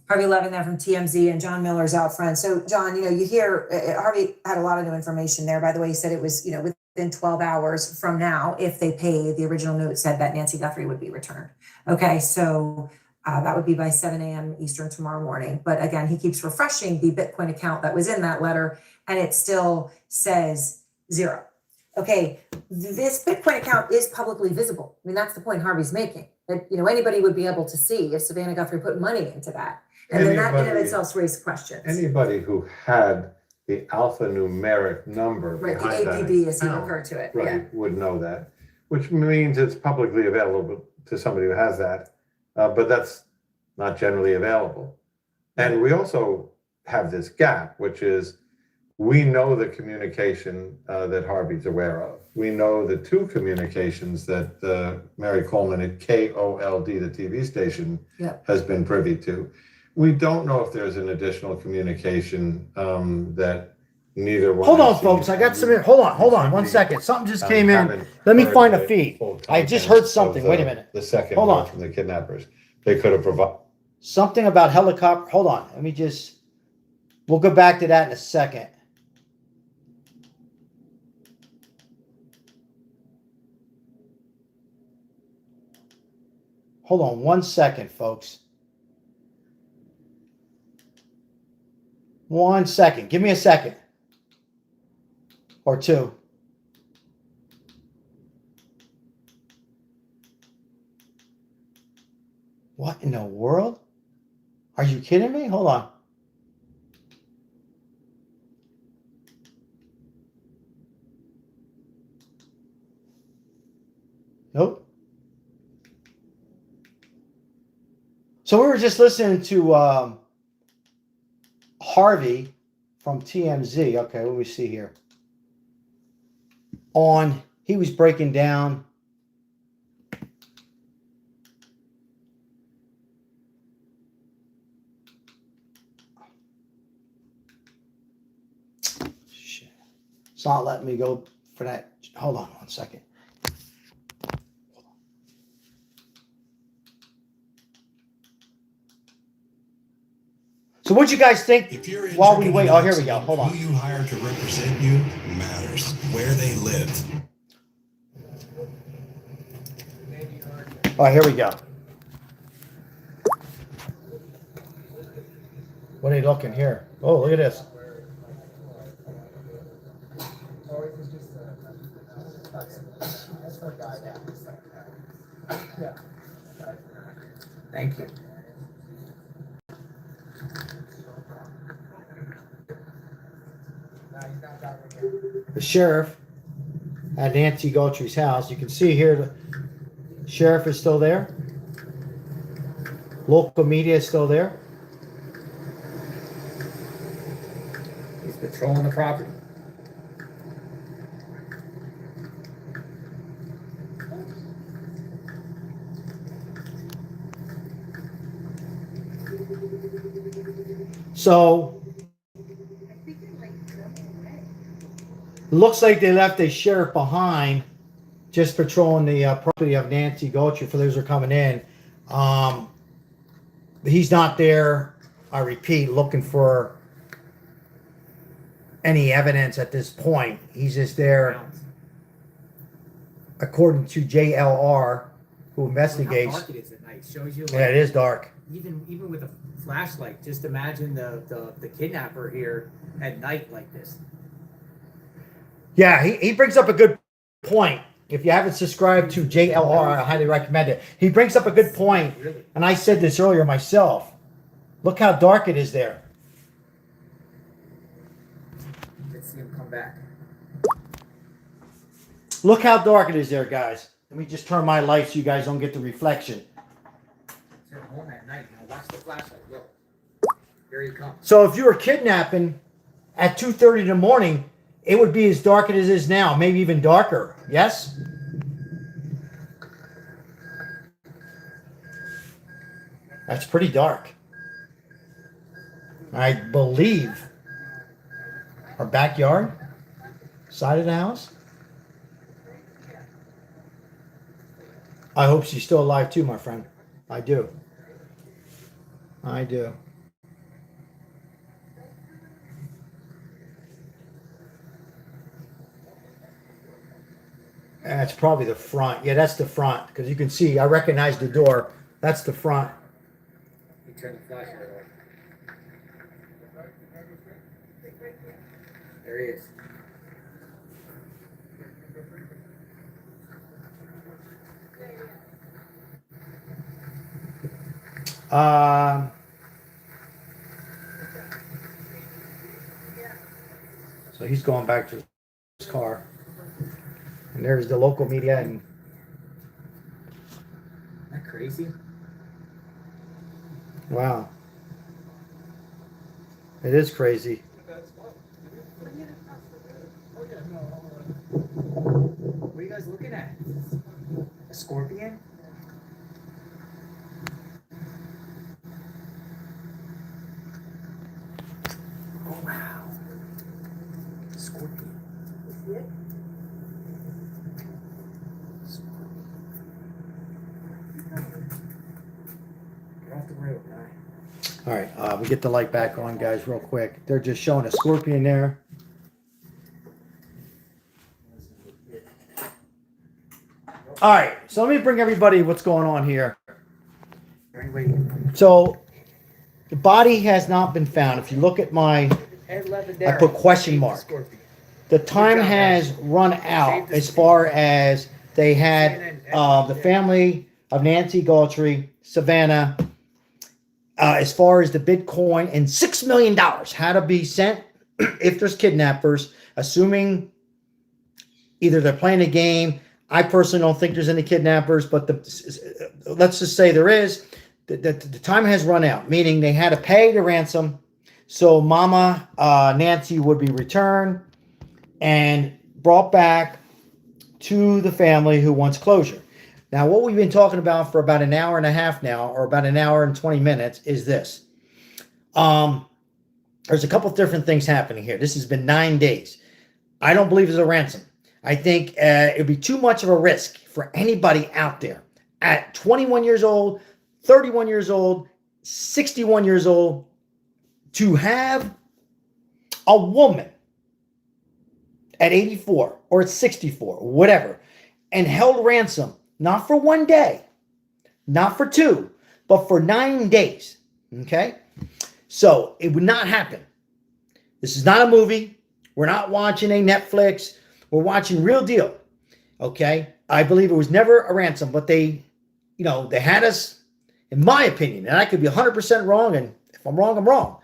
Harvey Levin there from TMZ, and John Miller's out front. So, John, you hear Harvey had a lot of new information there. By the way, he said it was, within 12 hours from now, if they pay. The original note said that Nancy Guthrie would be returned. Okay, so that would be by 7 a.m. Eastern tomorrow morning. But again, he keeps refreshing the Bitcoin account that was in that letter, and it still says 0. Okay, this Bitcoin account is publicly visible. I mean, that's the point Harvey's making. That anybody would be able to see if Savannah Guthrie put money into that. And then that in and of itself raises questions. Anybody who had the alphanumeric number behind the APB, as he referred to it, would know that, which means it's publicly available to somebody who has that, but that's not generally available. And we also have this gap, which is we know the communication that Harvey's aware of. We know the 2 communications that Mary Coleman at KOLD, the TV station, has been privy to. We don't know if there's an additional communication that neither one. Hold on, folks. I got some. Hold on 1 second. Something just came in. Let me find a feed. I just heard something. Wait a minute. The second hold on from the kidnappers. They could have provided something about helicopter. Hold on. Let me just. We'll go back to that in a second. Hold on 1 second, folks. 1 second. Give me a second. Or 2. What in the world? Are you kidding me? Hold on. Nope. So we were just listening to Harvey from TMZ. Okay, let me see here. He was breaking down shit. It's not letting me go for that. Hold on 1 second. So what'd you guys think while we wait? Oh, here we go. Hold on. Who you hire to represent you matters. Where they live. All right, here we go. What are you looking here? Oh, look at this. Thank you. The sheriff at Nancy Guthrie's house. You can see here the sheriff is still there. Local media is still there. He's patrolling the property. So looks like they left a sheriff behind just patrolling the property of Nancy Guthrie for those who are coming in. He's not there, I repeat, looking for any evidence at this point. He's just there, according to JLR, who investigates. How dark it is at night shows you. Like, yeah, it is dark. Even with a flashlight, just imagine the kidnapper here at night like this. Yeah, he brings up a good point. If you haven't subscribed to JLR, I highly recommend it. He brings up a good point, and I said this earlier myself. Look how dark it is there. Let's see him come back. Look how dark it is there, guys. Let me just turn my light so you guys don't get the reflection. He's at home at night. Now watch the flashlight. Look. Here he comes. So if you were kidnapping at 2:30 in the morning, it would be as dark as it is now, maybe even darker. Yes? That's pretty dark. I believe our backyard, side of the house. I hope she's still alive too, my friend. I do. I do. That's probably the front. Yeah, that's the front. Because you can see, I recognize the door. That's the front. He turned the flashlight on. There he is. So he's going back to his car. And there's the local media. And Isn't that crazy? wow. It is crazy. What are you guys looking at? A scorpion? Oh, wow. Scorpion. See it? Scorpion. Get off the road, guy. All right, we get the light back on, guys, real quick. They're just showing a scorpion there. All right, so let me bring everybody what's going on here. So the body has not been found. If you look at I put question mark. The time has run out as far as they had the family of Nancy Guthrie Savannah, as far as the Bitcoin and $6 million had to be sent if there's kidnappers, assuming either they're playing a game. I personally don't think there's any kidnappers, but let's just say there is. The time has run out, meaning they had to pay the ransom. So Mama Nancy would be returned and brought back to the family who wants closure. Now, what we've been talking about for about an hour and a half now, or about an hour and 20 minutes, is this. There's a couple of different things happening here. This has been 9 days. I don't believe there's a ransom. I think it would be too much of a risk for anybody out there at 21 years old, 31 years old, 61 years old, to have a woman at 84 or at 64, whatever, and held ransom, not for 1 day, not for 2, but for 9 days. Okay? So it would not happen. This is not a movie. We're not watching a Netflix. We're watching real deal. Okay? I believe it was never a ransom, but they had us, in my opinion, and I could be 100% wrong, and if I'm wrong, I'm wrong.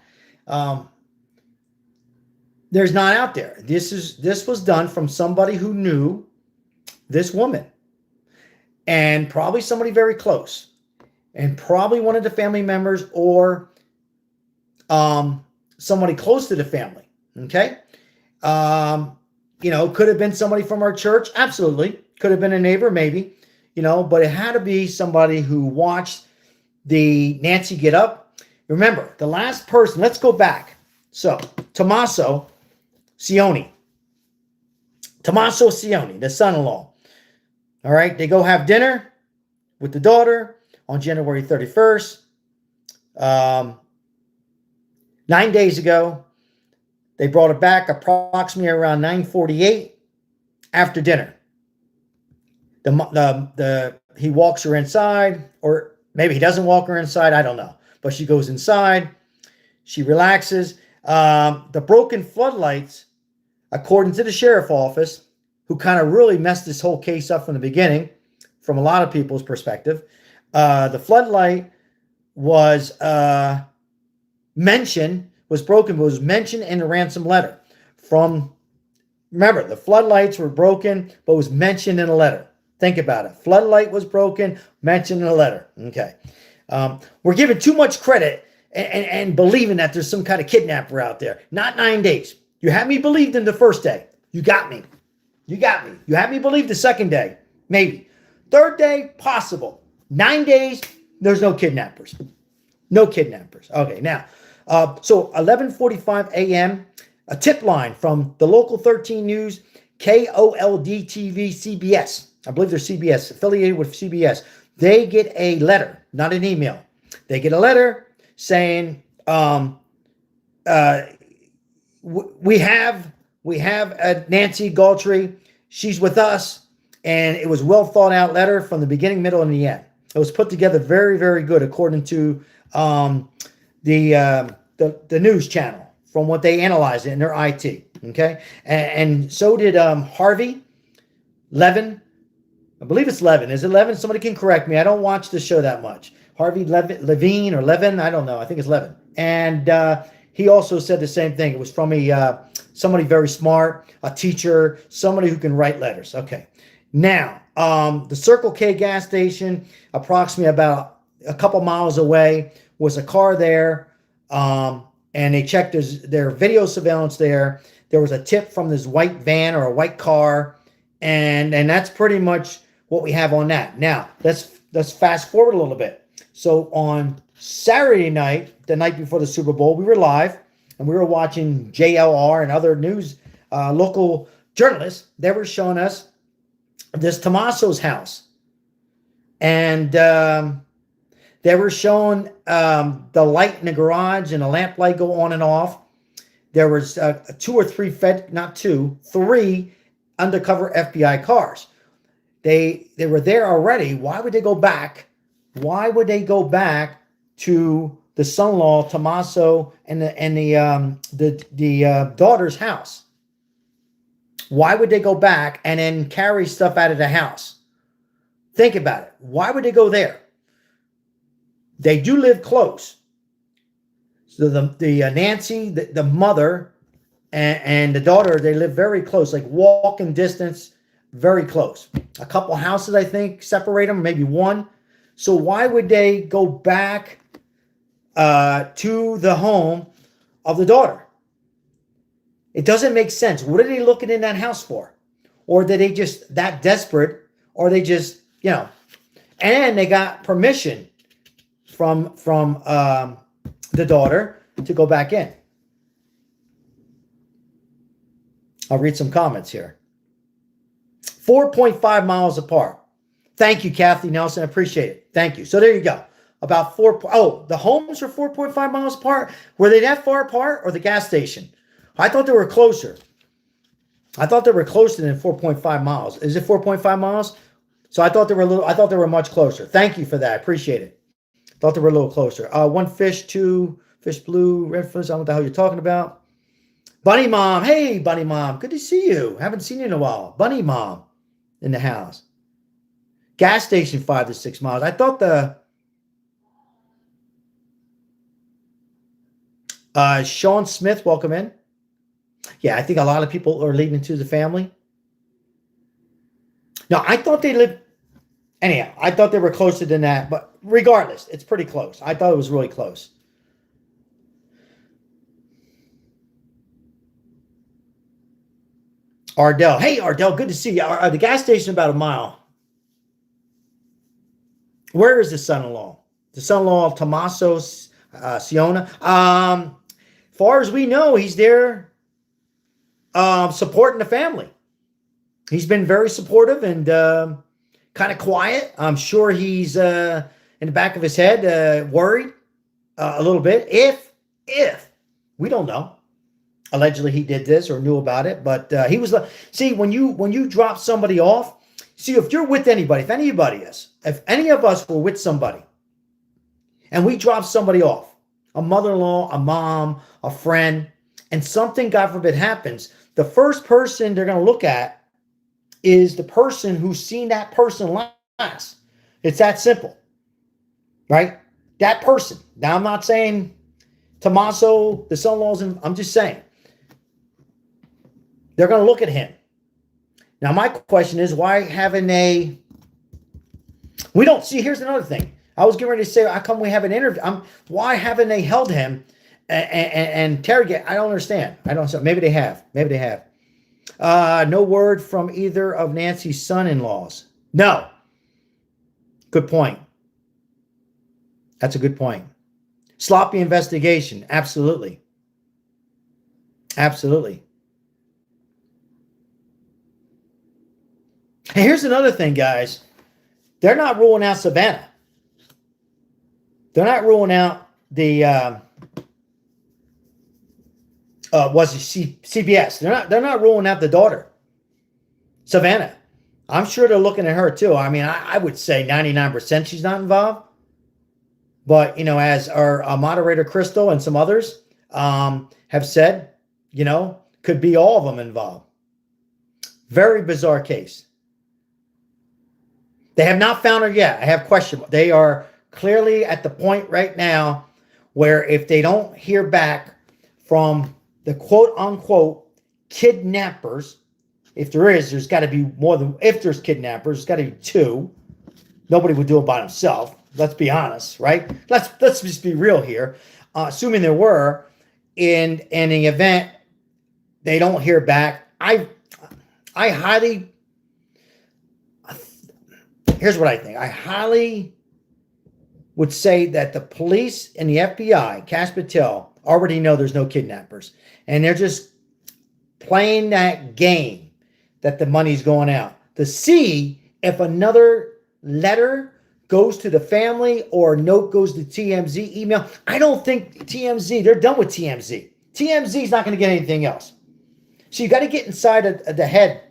There's not out there. This was done from somebody who knew this woman, and probably somebody very close, and probably one of the family members or somebody close to the family. Okay, could have been somebody from our church. Absolutely, could have been a neighbor, maybe. But it had to be somebody who watched the Nancy get up. Remember, the last person. Let's go back. So Tommaso Cioni, the son-in-law. All right, they go have dinner with the daughter on January 31st. 9 days ago, they brought it back approximately around 9:48 after dinner. He walks her inside, or maybe he doesn't walk her inside. I don't know, but she goes inside. She relaxes. The broken floodlights, according to the sheriff office, who kind of really messed this whole case up from the beginning, from a lot of people's perspective, the floodlight was broken, but was mentioned in the ransom letter. Remember, the floodlights were broken, but was mentioned in a letter. Think about it. Floodlight was broken, mentioned in a letter. Okay. We're giving too much credit and believing that there's some kind of kidnapper out there. Not 9 days. You had me believed in the first day. You got me. You had me believe the second day. Maybe. Third day, possible. 9 days, there's no kidnappers. No kidnappers. Okay, now, so 11:45 a.m., a tip line from the local 13 News, KOLD TV, CBS. I believe they're CBS, affiliated with CBS. They get a letter, not an email. They get a letter saying, we have Nancy Guthrie. She's with us. And it was a well thought out letter from the beginning, middle, and the end. It was put together very, very good, according to the news channel, from what they analyzed it in their IT. Okay. And so did Harvey Levin. I believe it's Levin. Is it Levin? Somebody can correct me. I don't watch the show that much. Harvey Levine or Levin. I don't know. I think it's Levin. And he also said the same thing. It was from somebody very smart, a teacher, somebody who can write letters. Okay. Now, the Circle K gas station, approximately about a couple miles away, was a car there. And they checked their video surveillance there. There was a tip from this white van or a white car. And that's pretty much what we have on that. Now, let's fast forward a little bit. So on Saturday night, the night before the Super Bowl, we were live and we were watching JLR and other news, local journalists. They were showing us this Tommaso's house. And they were showing the light in the garage and the lamp light go on and off. There was 2 or 3 3 undercover FBI cars. They were there already. Why would they go back? Why would they go back to the son-in-law Tommaso and the daughter's house? Why would they go back and then carry stuff out of the house? Think about it. Why would they go there? They do live close. So the Nancy, the mother, and the daughter, they live very close, like walking distance, very close. A couple houses, I think, separate them, maybe one. So why would they go back to the home of the daughter? It doesn't make sense. What are they looking in that house for? Or are they just that desperate? Or they just, you know, and they got permission from the daughter to go back in. I'll read some comments here. 4.5 miles apart. Thank you, Kathy Nelson. I appreciate it. Thank you. So there you go. About the homes are 4.5 miles apart. Were they that far apart, or the gas station? I thought they were closer. I thought they were closer than 4.5 miles. Is it 4.5 miles? So I thought they were much closer. Thank you for that. I appreciate it. Thought they were a little closer. One fish, two fish blue, red fish. I don't know what the hell you're talking about. Bunny Mom. Hey, Bunny Mom. Good to see you. Haven't seen you in a while. Bunny Mom in the house. Gas station 5 to 6 miles. I thought Sean Smith, welcome in. Yeah, I think a lot of people are leading to the family. No, I thought they lived. Anyhow, I thought they were closer than that, but regardless, it's pretty close. I thought it was really close. Ardell. Hey, Ardell, good to see you. The gas station about a mile. Where is the son-in-law? The son-in-law of Tommaso Siona. Far as we know, he's there supporting the family. He's been very supportive and kind of quiet. I'm sure he's in the back of his head worried a little bit. If we don't know. Allegedly he did this or knew about it, but he was like, see, when you drop somebody off, see, if you're with anybody, if any of us were with somebody and we drop somebody off, a mother-in-law, a mom, a friend, and something, God forbid, happens, the first person they're going to look at is the person who's seen that person last. It's that simple, right? That person. Now, I'm not saying Tommaso, the son-in-law's, I'm just saying. They're going to look at him. Now, my question is, why haven't they... We don't see, here's another thing. I was getting ready to say, how come we have an interview? Why haven't they held him and interrogate? I don't understand. Maybe they have. No word from either of Nancy's son-in-laws. No. Good point. That's a good point. Sloppy investigation. Absolutely. Absolutely. And here's another thing, guys. They're not ruling out Savannah. They're not ruling out the CBS. They're not ruling out the daughter, Savannah. I'm sure they're looking at her too. I mean, I would say 99% she's not involved. But, as our moderator Crystal and some others have said, could be all of them involved. Very bizarre case. They have not found her yet. I have question. They are clearly at the point right now where if they don't hear back from the quote-unquote kidnappers, if there's got to be more than, if there's kidnappers, there's got to be two. Nobody would do it by himself. Let's be honest, right? Let's just be real here. Assuming there were, in the event they don't hear back, here's what I think. I highly would say that the police and the FBI, Cash Patel, already know there's no kidnappers. And they're just playing that game that the money's going out to see if another letter goes to the family or a note goes to TMZ email. I don't think TMZ, they're done with TMZ. TMZ is not going to get anything else. So you got to get inside of the head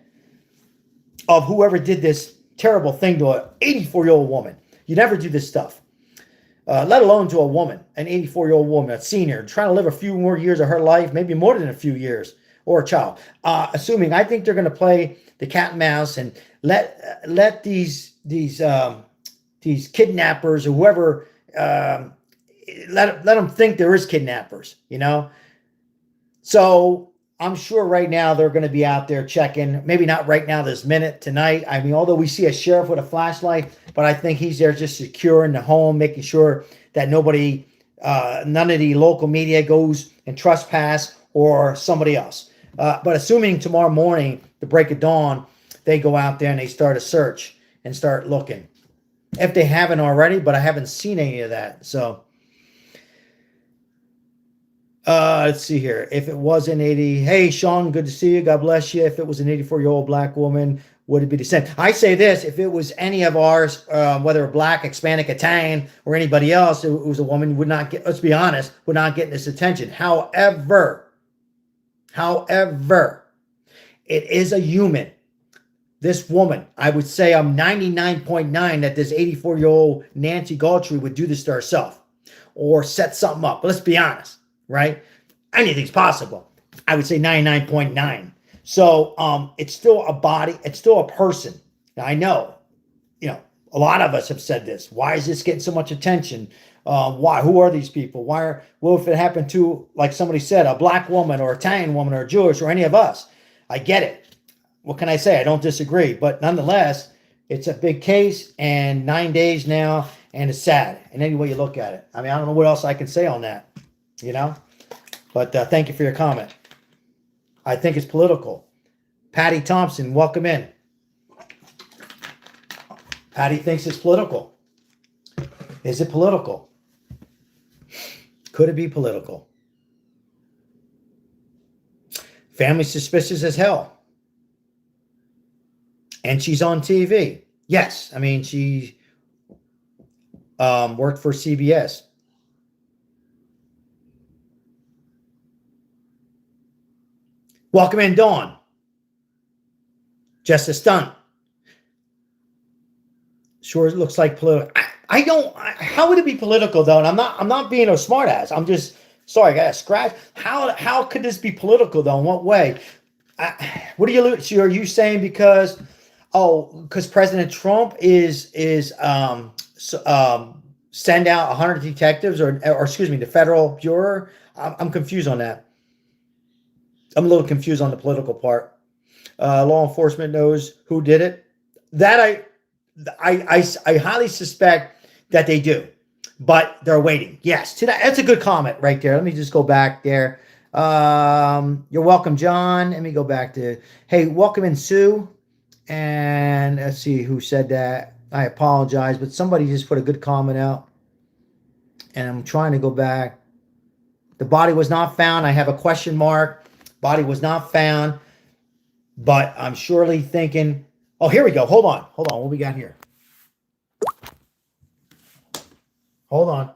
of whoever did this terrible thing to an 84-year-old woman. You never do this stuff, let alone to a woman, an 84-year-old woman, a senior, trying to live a few more years of her life, maybe more than a few years, or a child. I think they're going to play the cat and mouse and let these kidnappers or whoever let them think there is kidnappers, you know? So I'm sure right now they're going to be out there checking, maybe not right now, this minute, tonight. I mean, although we see a sheriff with a flashlight, but I think he's there just securing the home, making sure that nobody, none of the local media goes and trespass or somebody else. But assuming tomorrow morning, the break of dawn, they go out there and they start a search and start looking. If they haven't already, but I haven't seen any of that. So let's see here. If it was an 80, hey, Sean, good to see you. God bless you. If it was an 84-year-old black woman, would it be the same? I say this, if it was any of ours, whether black, Hispanic, Italian, or anybody else, it was a woman, would not get, let's be honest, would not get this attention. However, it is a human. This woman, I would say I'm 99.9 that this 84-year-old Nancy Guthrie would do this to herself or set something up. But let's be honest, right? Anything's possible. I would say 99.9. So it's still a body. It's still a person. Now, I know, you know, a lot of us have said this. Why is this getting so much attention? Why? Who are these people? Well, if it happened to, like somebody said, a black woman or Italian woman or Jewish or any of us, I get it. What can I say? I don't disagree. But nonetheless, it's a big case and 9 days now, and it's sad in any way you look at it. I mean, I don't know what else I can say on that, you know? But thank you for your comment. I think it's political. Patty Thompson, welcome in. Patty thinks it's political. Is it political? Could it be political? Family suspicious as hell. And she's on TV. Yes, I mean, she worked for CBS. Welcome in, Dawn. Just a stunt. Sure, it looks like political. How would it be political though? And I'm not being a smartass. I'm just sorry. I got a scratch. How could this be political though? In what way? What are you saying because President Trump is send out 100 detectives or excuse me, the federal bureau? I'm confused on that. I'm a little confused on the political part. Law enforcement knows who did it. That I highly suspect that they do, but they're waiting. Yes, that's a good comment right there. Let me just go back there. You're welcome, John. Let me go back to, hey, welcome in, Sue. And let's see who said that. I apologize, but somebody just put a good comment out. And I'm trying to go back. The body was not found. I have a question mark. Body was not found. But I'm surely thinking, oh, here we go. Hold on. What we got here? Hold on.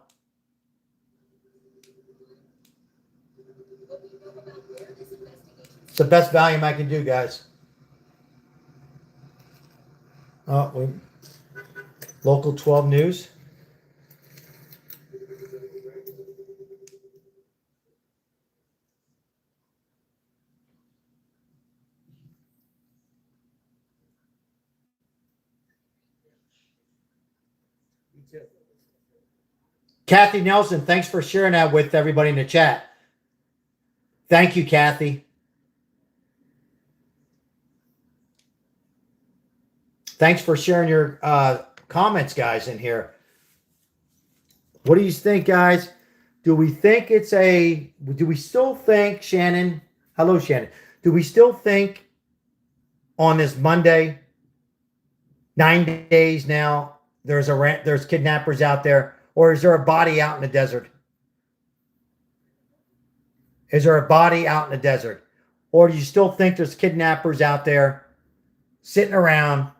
It's the best volume I can do, guys. Oh, Local 12 News. Kathy Nelson, thanks for sharing that with everybody in the chat. Thank you, Kathy. Thanks for sharing your comments, guys, in here. What do you think, guys? Do we still think, Shannon? Hello, Shannon. Do we still think on this Monday, 9 days now, there's kidnappers out there? Or is there a body out in the desert? Is there a body out in the desert? Or do you still think there's kidnappers out there sitting around,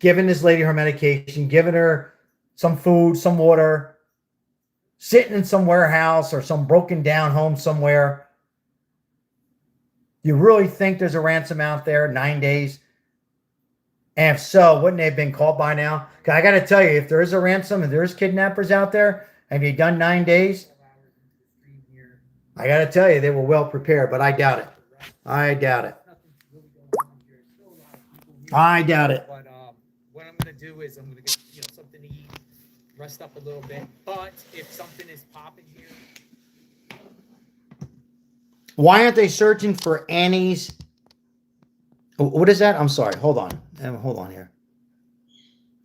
giving this lady her medication, giving her some food, some water, sitting in some warehouse or some broken down home somewhere? You really think there's a ransom out there 9 days? And if so, wouldn't they have been caught by now? Because I got to tell you, if there is a ransom and there's kidnappers out there, have you done 9 days? I got to tell you, they were well prepared, but I doubt it. I doubt it. But what I'm going to do is I'm going to get something to eat, rest up a little bit. But if something is popping here, Why aren't they searching for Annie's? What is that? I'm sorry. Hold on. Hold on here.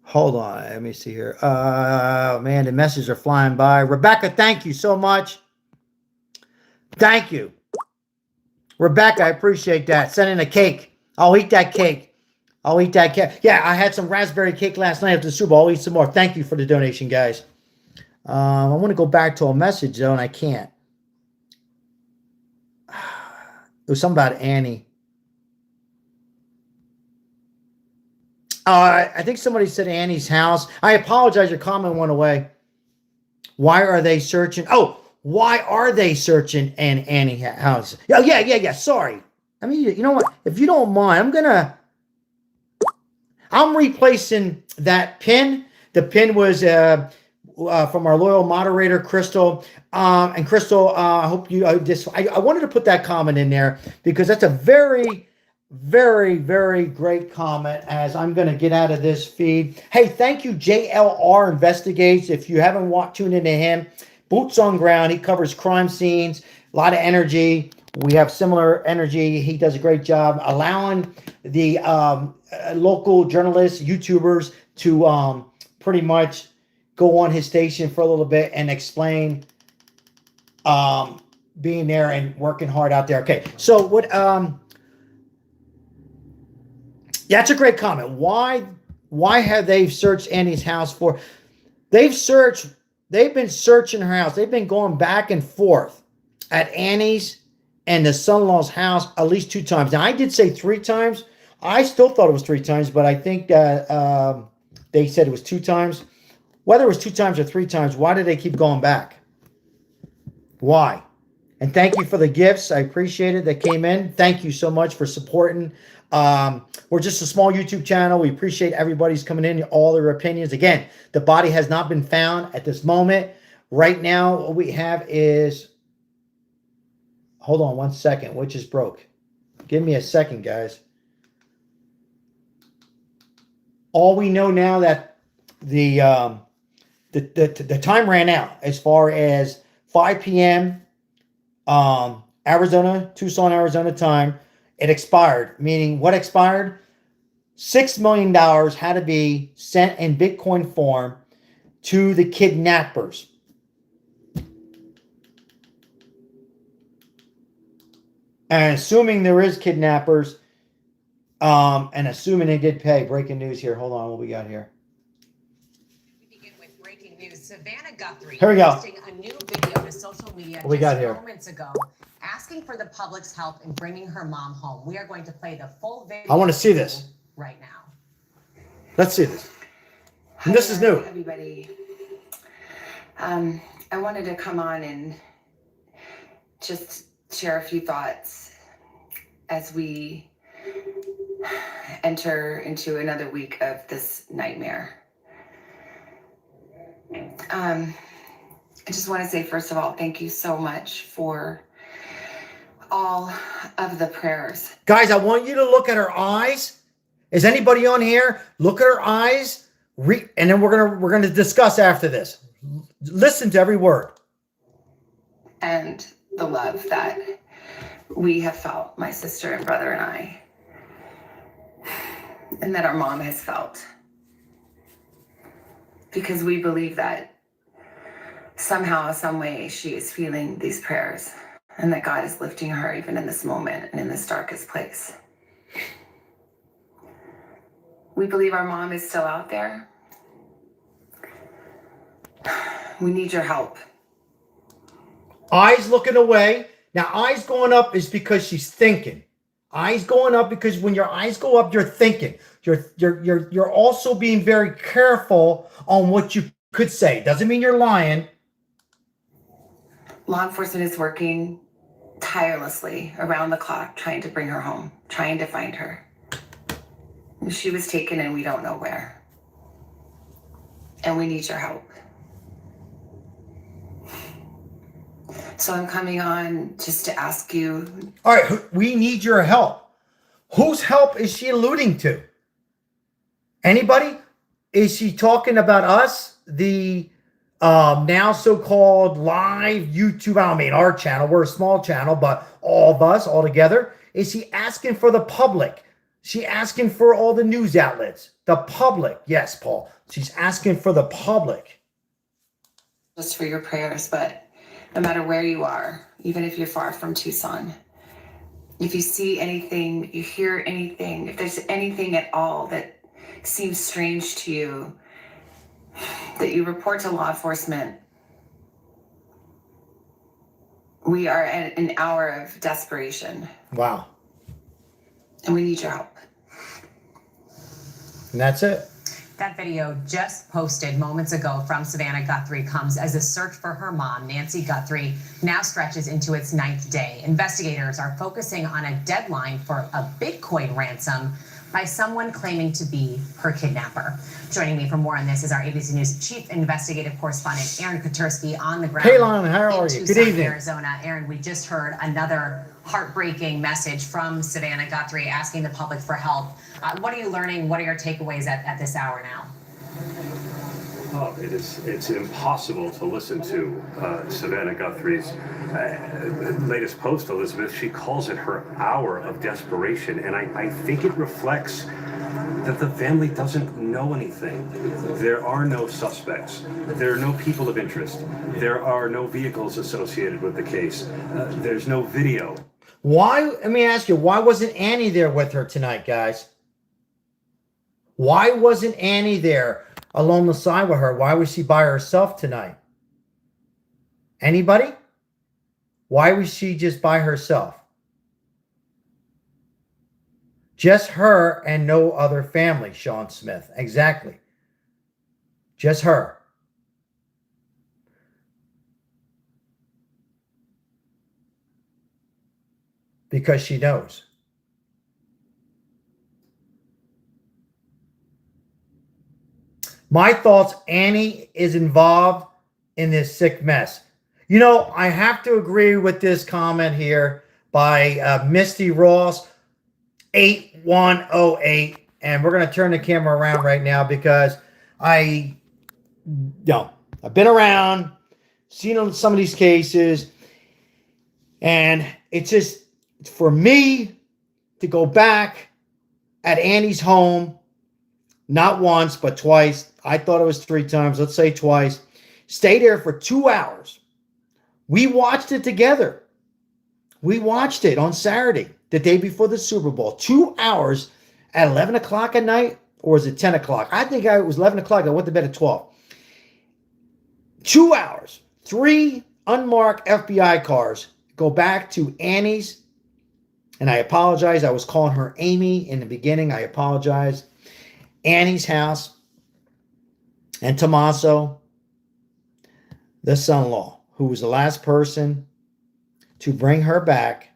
Hold on. Let me see here. Man, the messages are flying by. Rebecca, thank you so much. Thank you. Rebecca, I appreciate that. Send in a cake. I'll eat that cake. I'll eat that cake. Yeah, I had some raspberry cake last night after the Super Bowl. I'll eat some more. Thank you for the donation, guys. I want to go back to a message, though, and I can't. It was something about Annie. I think somebody said Annie's house. I apologize. Your comment went away. Why are they searching? Oh, why are they searching Annie's house? Oh, yeah. Sorry. I mean, you know what? If you don't mind, I'm replacing that pin. The pin was from our loyal moderator, Crystal. And Crystal, I hope you I wanted to put that comment in there because that's a very, very, very great comment as I'm going to get out of this feed. Hey, thank you, JLR Investigates. If you haven't tuned into him, boots on ground. He covers crime scenes, a lot of energy. We have similar energy. He does a great job allowing the local journalists, YouTubers to pretty much go on his station for a little bit and explain being there and working hard out there. Okay, so what? Yeah, that's a great comment. Why have they searched Annie's house for? They've been searching her house. They've been going back and forth at Annie's and the son-in-law's house at least 2 times. Now, I did say 3 times. I still thought it was 3 times, but I think that they said it was 2 times. Whether it was 2 times or 3 times, why did they keep going back? Why? And thank you for the gifts. I appreciate it that came in. Thank you so much for supporting. We're just a small YouTube channel. We appreciate everybody's coming in, all their opinions. Again, the body has not been found at this moment. Right now, what we have is, hold on 1 second, which is broke. Give me a second, guys. All we know now that the time ran out as far as 5 p.m. Tucson, Arizona time. It expired, meaning what expired? $6 million had to be sent in Bitcoin form to the kidnappers. And assuming there is kidnappers, and assuming they did pay. Breaking news here. Hold on, what we got here? We begin with breaking news. Savannah Guthrie Here we go. posting a new video to social media What we got just here? moments ago, asking for the public's help in bringing her mom home. We are going to play the full video. I want to see this right now. Let's see this. And this is new. Everybody, I wanted to come on and just share a few thoughts as we enter into another week of this nightmare. I just want to say, first of all, thank you so much for all of the prayers. Guys, I want you to look at her eyes. Is anybody on here? Look at her eyes. And then we're gonna discuss after this. Listen to every word. And the love that we have felt, my sister and brother and I, and that our mom has felt. Because we believe that somehow, some way, she is feeling these prayers and that God is lifting her even in this moment and in this darkest place. We believe our mom is still out there. We need your help. Eyes looking away. Now, eyes going up is because she's thinking. Eyes going up because when your eyes go up, you're thinking. You're also being very careful on what you could say. Doesn't mean you're lying. Law enforcement is working tirelessly around the clock trying to bring her home, trying to find her. She was taken and we don't know where. And we need your help. So I'm coming on just to ask you. All right, we need your help. Whose help is she alluding to? Anybody? Is she talking about us, the now so-called live YouTube, I mean, our channel, we're a small channel, but all of us all together, is she asking for the public? She asking for all the news outlets, the public. Yes, Paul. She's asking for the public. Just for your prayers, but no matter where you are, even if you're far from Tucson, if you see anything, you hear anything, if there's anything at all that seems strange to you, that you report to law enforcement. We are at an hour of desperation. Wow. And we need your help. And that's it. That video just posted moments ago from Savannah Guthrie comes as a search for her mom, Nancy Guthrie, now stretches into its 9th day. Investigators are focusing on a deadline for a Bitcoin ransom by someone claiming to be her kidnapper. Joining me for more on this is our ABC News Chief Investigative Correspondent Aaron Katursky on the ground. Hey, Lon, how are you? Tucson, Good evening. Arizona. Aaron, we just heard another heartbreaking message from Savannah Guthrie asking the public for help. What are you learning? What are your takeaways at this hour now? Oh, it's impossible to listen to Savannah Guthrie's latest post, Elizabeth. She calls it her hour of desperation, and I think it reflects that the family doesn't know anything. There are no suspects. There are no people of interest. There are no vehicles associated with the case. There's no video. Why, let me ask you, why wasn't Annie there with her tonight, guys? Why wasn't Annie there along the side with her? Why was she by herself tonight? Anybody? Why was she just by herself? Just her and no other family, Sean Smith. Exactly. Just her. Because she knows. My thoughts, Annie is involved in this sick mess. You know, I have to agree with this comment here by Misty Ross, 8108. And we're going to turn the camera around right now because I've been around, seen some of these cases, and it's just, for me to go back at Annie's home, not once, but twice. I thought it was 3 times. Let's say twice. Stay there for 2 hours. We watched it together. We watched it on Saturday, the day before the Super Bowl. 2 hours at 11 o'clock at night, or was it 10 o'clock? I think it was 11 o'clock. I went to bed at 12. 2 hours. 3 unmarked FBI cars go back to Annie's. And I apologize. I was calling her Amy in the beginning. I apologize. Annie's house. And Tommaso, the son-in-law, who was the last person to bring her back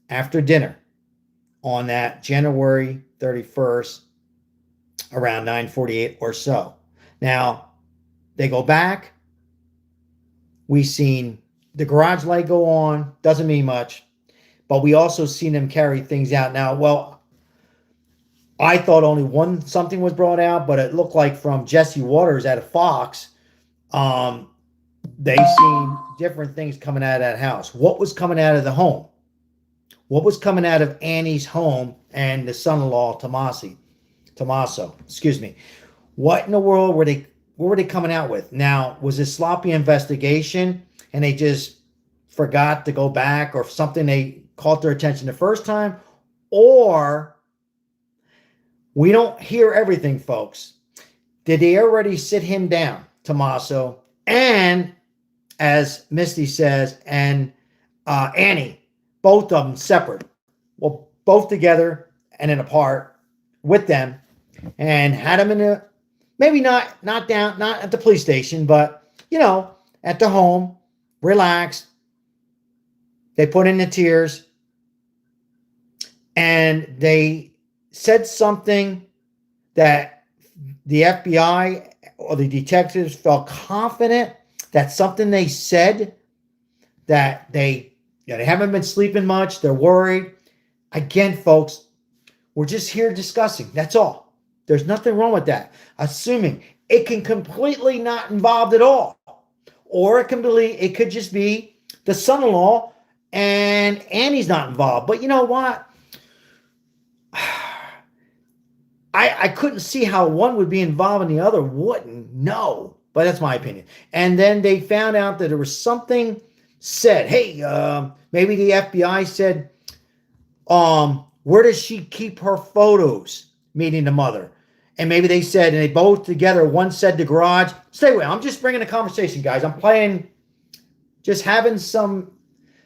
after dinner on that January 31st around 9:48 or so. Now, they go back. We've seen the garage light go on. Doesn't mean much. But we also seen them carry things out. Now, well, I thought only something was brought out, but it looked like from Jesse Waters at a Fox, they seen different things coming out of that house. What was coming out of the home? What was coming out of Annie's home and the son-in-law, Tommaso, excuse me. What in the world what were they coming out with? Now, was it sloppy investigation and they just forgot to go back, or something they caught their attention the first time? Or we don't hear everything, folks. Did they already sit him down, Tommaso, and, as Misty says, and Annie, both of them separate, well, both together and then apart with them, and had them in a, maybe not at the police station, but, you know, at the home, relaxed. They put in the tears, and they said something that the FBI or the detectives felt confident that something they said, that they haven't been sleeping much, they're worried. Again, folks, we're just here discussing. That's all. There's nothing wrong with that. Assuming it can completely not involved at all. Or it could just be the son-in-law and Annie's not involved. But you know what? I couldn't see how one would be involved and the other wouldn't. No, but that's my opinion. And then they found out that there was something said. Hey, maybe the FBI said, where does she keep her photos? Meaning the mother. And maybe they said, and they both together, one said the garage. Stay away. I'm just bringing a conversation, guys. I'm playing, just having some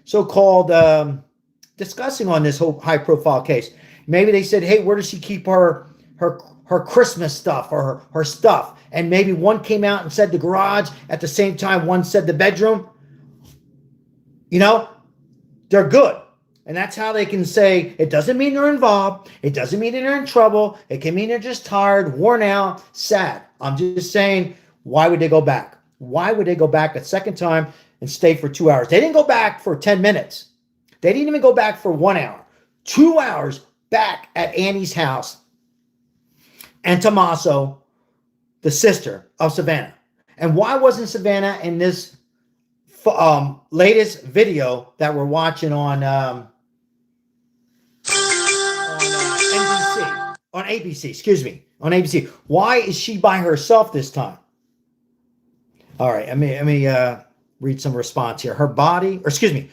so-called discussing on this whole high-profile case. Maybe they said, hey, where does she keep her Christmas stuff or her stuff? And maybe one came out and said the garage. At the same time, one said the bedroom. You know, they're good. And that's how they can say, it doesn't mean they're involved. It doesn't mean they're in trouble. It can mean they're just tired, worn out, sad. I'm just saying, why would they go back? Why would they go back a second time and stay for 2 hours? They didn't go back for 10 minutes. They didn't even go back for 1 hour. 2 hours back at Annie's house. And Tommaso, the sister of Savannah. And why wasn't Savannah in this latest video that we're watching on NBC, on ABC, excuse me, on ABC? Why is she by herself this time? All right, let me read some response here. Her body, or excuse me,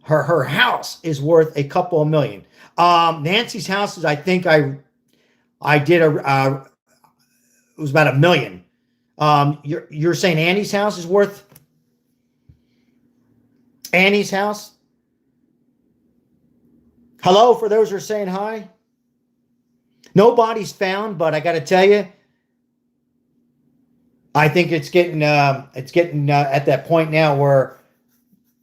her house is worth a couple of million. Nancy's house is, I think I did it was about $1 million. You're saying Annie's house is worth? Annie's house? Hello, for those who are saying hi. Nobody's found, but I got to tell you, I think it's getting at that point now where,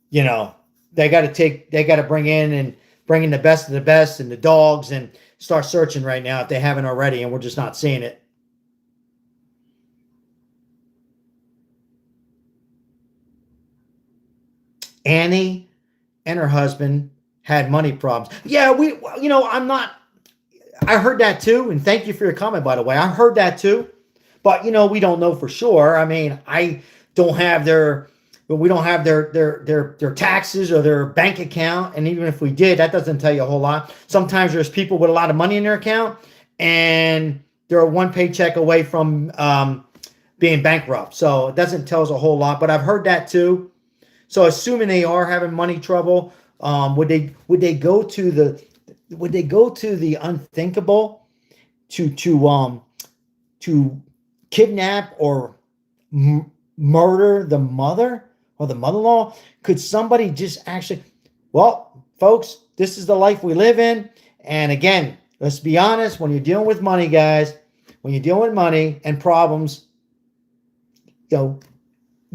you know, they got to bring in the best of the best and the dogs and start searching right now if they haven't already, and we're just not seeing it. Annie and her husband had money problems. Yeah, I heard that too, and thank you for your comment, by the way. I heard that too, but we don't know for sure. I mean, we don't have their taxes or their bank account, and even if we did, that doesn't tell you a whole lot. Sometimes there's people with a lot of money in their account, and they're one paycheck away from being bankrupt. So it doesn't tell us a whole lot, but I've heard that too. So assuming they are having money trouble, would they go to the unthinkable to kidnap or murder the mother or the mother-in-law? Could somebody just actually? Well, folks, this is the life we live in, and again, let's be honest. When you're dealing with money, guys, when you're dealing with money and problems, the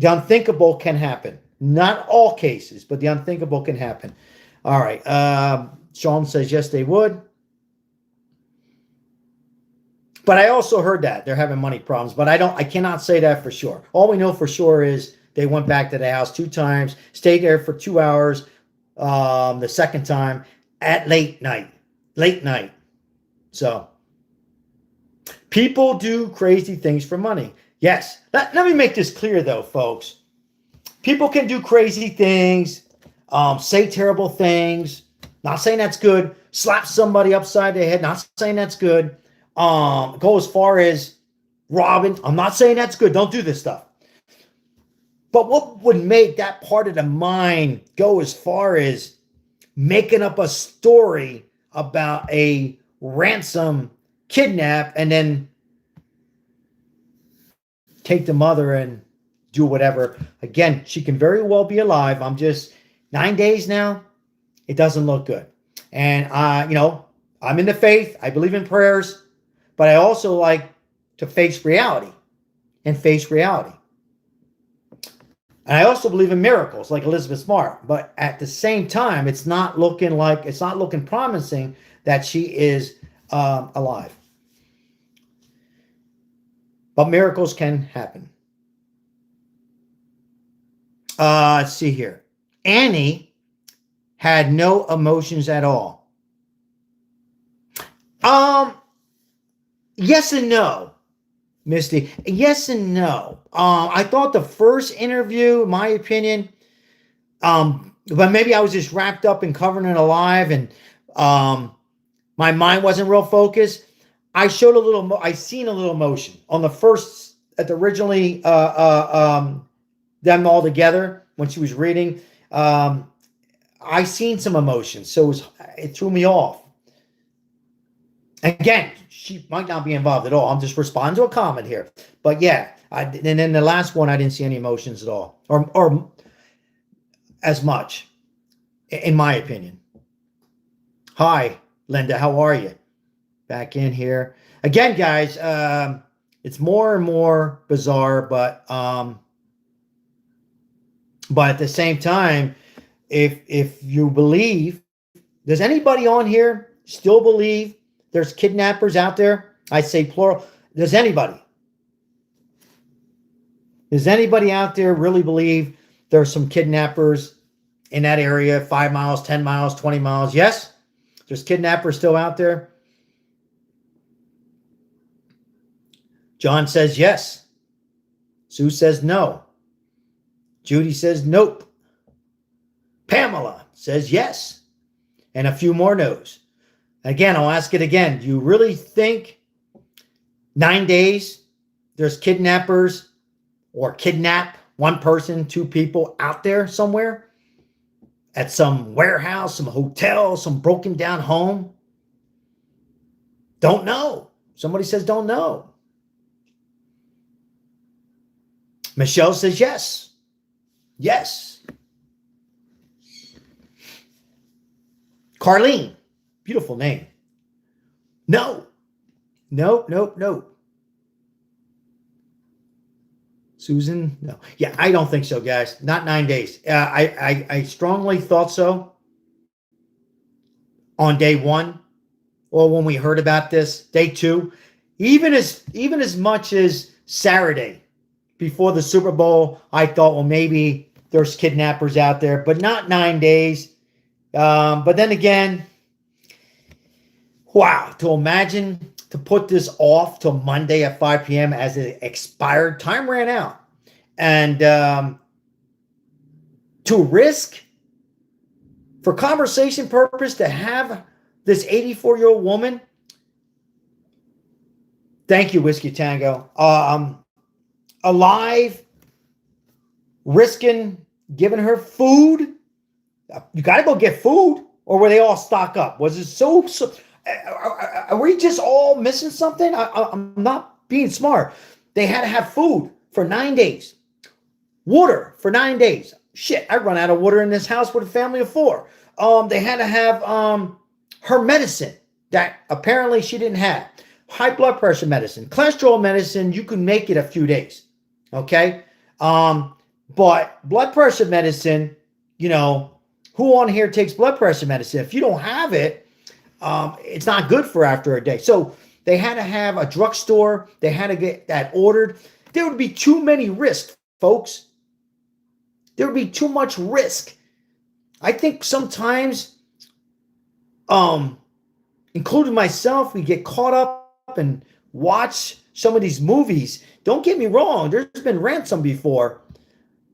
unthinkable can happen. Not all cases, but the unthinkable can happen. All right. Sean says, yes, they would. But I also heard that they're having money problems, but I cannot say that for sure. All we know for sure is they went back to the house 2 times, stayed there for 2 hours. The second time at late night. So people do crazy things for money. Yes. Let me make this clear though, folks. People can do crazy things, say terrible things. Not saying that's good. Slap somebody upside the head. Not saying that's good. Go as far as robbing. I'm not saying that's good. Don't do this stuff. But what would make that part of the mind go as far as making up a story about a ransom kidnap and then take the mother and do whatever? Again, she can very well be alive. I'm just 9 days now. It doesn't look good. And I'm in the faith. I believe in prayers, but I also like to face reality. And I also believe in miracles like Elizabeth Smart, but at the same time, it's not looking promising that she is alive. But miracles can happen. Let's see here. Annie had no emotions at all. Yes and no. Misty. Yes and no. I thought the first interview, in my opinion, but maybe I was just wrapped up in Covering It Alive, and my mind wasn't real focused. I showed a little. I seen a little emotion on the first at the originally them all together when she was reading. I seen some emotion, so it threw me off. Again, she might not be involved at all. I'm just responding to a comment here. But yeah, and then the last one, I didn't see any emotions at all, or as much, in my opinion. Hi, Linda, how are you? Back in here again, guys. It's more and more bizarre, but at the same time, if you believe, does anybody on here still believe there's kidnappers out there? I say plural. Does anybody out there really believe there's some kidnappers in that area, 5 miles, 10 miles, 20 miles? Yes? There's kidnappers still out there? John says yes. Sue says no. Judy says nope. Pamela says yes. And a few more no's. Again, I'll ask it again. Do you really think 9 days there's kidnappers or kidnap one person, two people out there somewhere? At some warehouse, some hotel, some broken down home? Don't know. Somebody says don't know. Michelle says yes. Yes. Carlene, beautiful name. No. Nope, nope, nope. Susan, no. Yeah, I don't think so, guys. Not 9 days. I strongly thought so on day one, or when we heard about this, day two, even as much as Saturday before the Super Bowl. I thought, well, maybe there's kidnappers out there, but not 9 days. But then again, wow, to imagine to put this off till Monday at 5 p.m. as it expired, time ran out. And to risk, for conversation purpose, to have this 84-year-old woman, thank you, Whiskey Tango, alive, risking giving her food. You got to go get food, or were they all stock up? Was it so are we just all missing something? I'm not being smart. They had to have food for 9 days, water for 9 days. Shit, I run out of water in this house with a family of 4. They had to have her medicine that apparently she didn't have. High blood pressure medicine, cholesterol medicine. You can make it a few days, okay? But blood pressure medicine, you know, who on here takes blood pressure medicine? If you don't have it, it's not good for after a day. So they had to have a drugstore. They had to get that ordered. There would be too many risks, folks. There would be too much risk. I think sometimes, including myself, we get caught up and watch some of these movies. Don't get me wrong. There's been ransom before,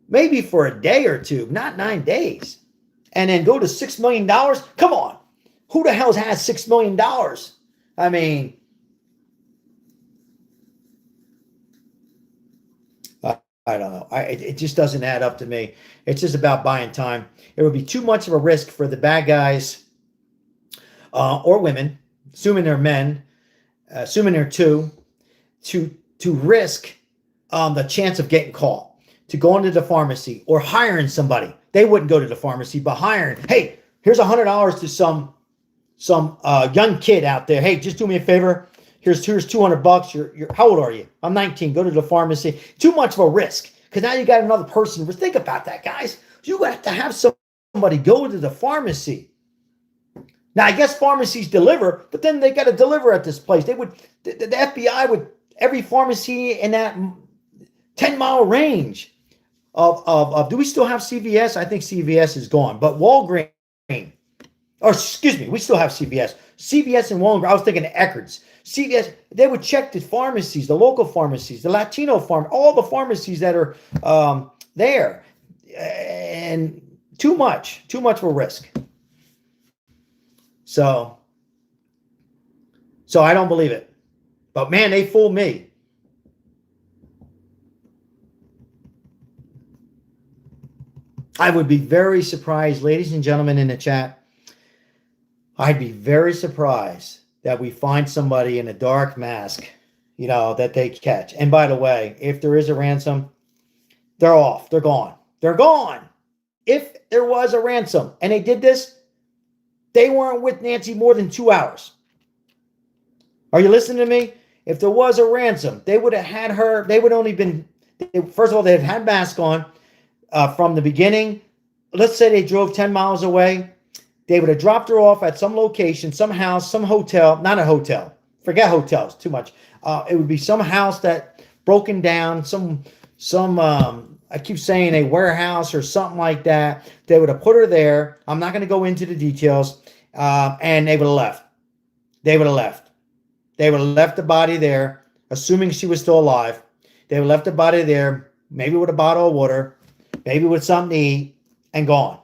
maybe for a day or two, not 9 days. And then go to $6 million. Come on. Who the hell has $6 million? I mean, I don't know. It just doesn't add up to me. It's just about buying time. It would be too much of a risk for the bad guys or women, assuming they're men, assuming they're two, to risk the chance of getting caught, to go into the pharmacy or hiring somebody. They wouldn't go to the pharmacy, but hiring, hey, here's $100 to some young kid out there. Hey, just do me a favor. Here's $200. You're how old are you? I'm 19. Go to the pharmacy. Too much of a risk, because now you got another person. Think about that, guys. You have to have somebody go to the pharmacy. Now, I guess pharmacies deliver, but then they got to deliver at this place. The FBI would, every pharmacy in that 10-mile range of do we still have CVS? I think CVS is gone, but Walgreens, or excuse me, we still have CVS. CVS and Walgreens, I was thinking of Eckerd's. CVS, they would check the pharmacies, the local pharmacies, the Latino all the pharmacies that are there. And too much of a risk. So I don't believe it. But man, they fooled me. I would be very surprised, ladies and gentlemen in the chat. I'd be very surprised that we find somebody in a dark mask, that they catch. And by the way, if there is a ransom, they're off. They're gone. They're gone. If there was a ransom and they did this, they weren't with Nancy more than 2 hours. Are you listening to me? If there was a ransom, they would have had her. They would only been, first of all, they'd had mask on from the beginning. Let's say they drove 10 miles away. They would have dropped her off at some location, some house, some hotel, not a hotel. Forget hotels, too much. It would be some house that broken down, some I keep saying a warehouse or something like that. They would have put her there. I'm not going to go into the details. And they would have left. They would have left. They would have left the body there, assuming she was still alive. They would have left the body there, maybe with a bottle of water, maybe with something to eat, and gone.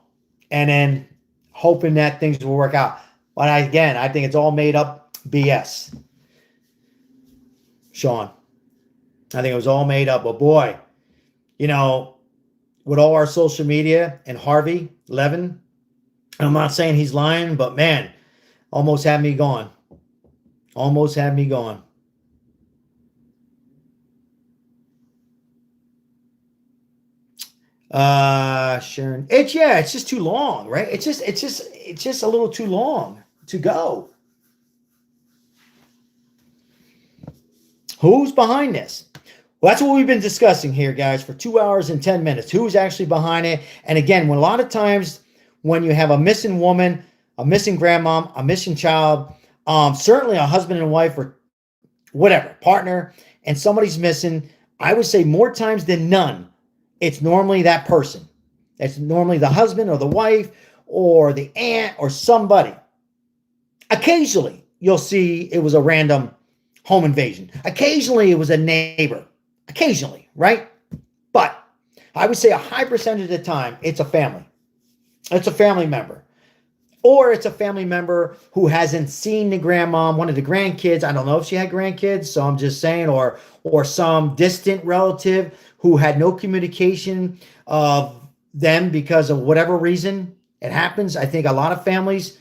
And then hoping that things will work out. But I think it's all made up BS. Sean, I think it was all made up. But boy, with all our social media and Harvey Levin, I'm not saying he's lying, but man, almost had me gone. Almost had me gone. Sharon, it's just too long, right? It's just a little too long to go. Who's behind this? Well, that's what we've been discussing here, guys, for 2 hours and 10 minutes. Who's actually behind it? And again, when a lot of times when you have a missing woman, a missing grandmom, a missing child, certainly a husband and wife or whatever, partner, and somebody's missing, I would say more times than none, it's normally that person. It's normally the husband or the wife or the aunt or somebody. Occasionally, you'll see it was a random home invasion. Occasionally, it was a neighbor. Occasionally, right? But I would say a high percentage of the time, it's a family. It's a family member. Or it's a family member who hasn't seen the grandmom, one of the grandkids. I don't know if she had grandkids, so I'm just saying, or some distant relative who had no communication of them because of whatever reason. It happens. I think a lot of families,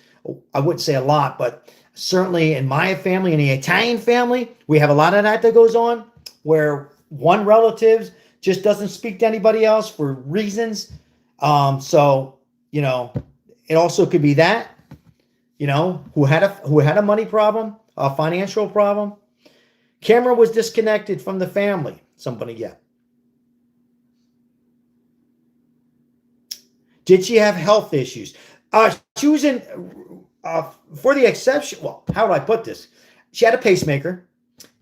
I wouldn't say a lot, but certainly in my family, in the Italian family, we have a lot of that goes on where one relative just doesn't speak to anybody else for reasons. It also could be that, who had a money problem, a financial problem. Camera was disconnected from the family. Somebody, yeah. Did she have health issues? She was in, for the exception, well, how do I put this? She had a pacemaker,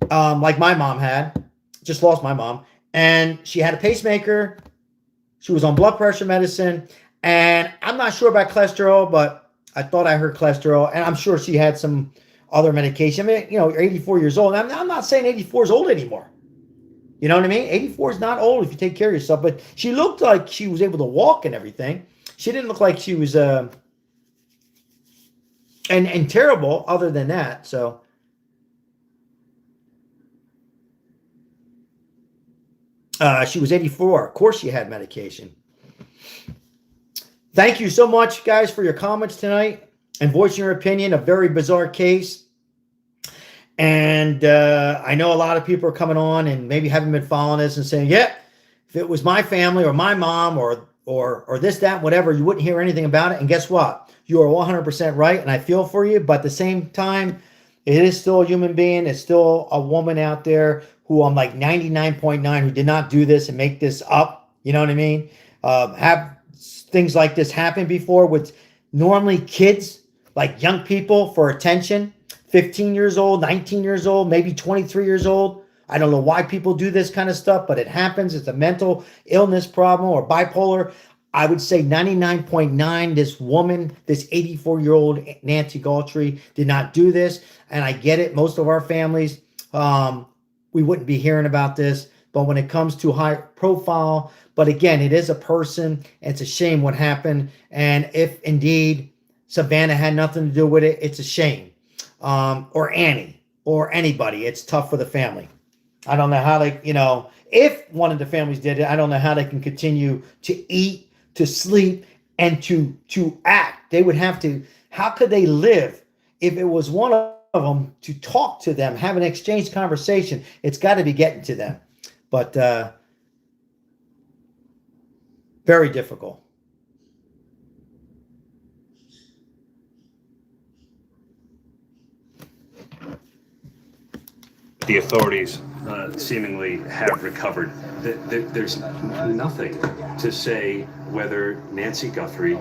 like my mom had. Just lost my mom. And she had a pacemaker. She was on blood pressure medicine. And I'm not sure about cholesterol, but I thought I heard cholesterol. And I'm sure she had some other medication. I mean, you're 84 years old. I'm not saying 84 is old anymore. You know what I mean? 84 is not old if you take care of yourself. But she looked like she was able to walk and everything. She didn't look like she was and terrible other than that. So she was 84. Of course she had medication. Thank you so much, guys, for your comments tonight and voicing your opinion. A very bizarre case. And I know a lot of people are coming on and maybe haven't been following this and saying, yeah, if it was my family or my mom or this, that, whatever, you wouldn't hear anything about it. And guess what? You are 100% right. And I feel for you. But at the same time, it is still a human being. It's still a woman out there who I'm like 99.9 who did not do this and make this up. You know what I mean? Have things like this happen before with normally kids, like young people for attention, 15 years old, 19 years old, maybe 23 years old. I don't know why people do this kind of stuff, but it happens. It's a mental illness problem or bipolar. I would say 99.9, this woman, this 84-year-old Nancy Guthrie did not do this. And I get it. Most of our families, we wouldn't be hearing about this. But when it comes to high profile, but again, it is a person. It's a shame what happened. And if indeed Savannah had nothing to do with it, it's a shame. Or Annie or anybody. It's tough for the family. I don't know how they, if one of the families did it, I don't know how they can continue to eat, to sleep, and to act. They would have to, how could they live if it was one of them to talk to them, have an exchange conversation? It's got to be getting to them. But very difficult. The authorities seemingly have recovered. There's nothing to say whether Nancy Guthrie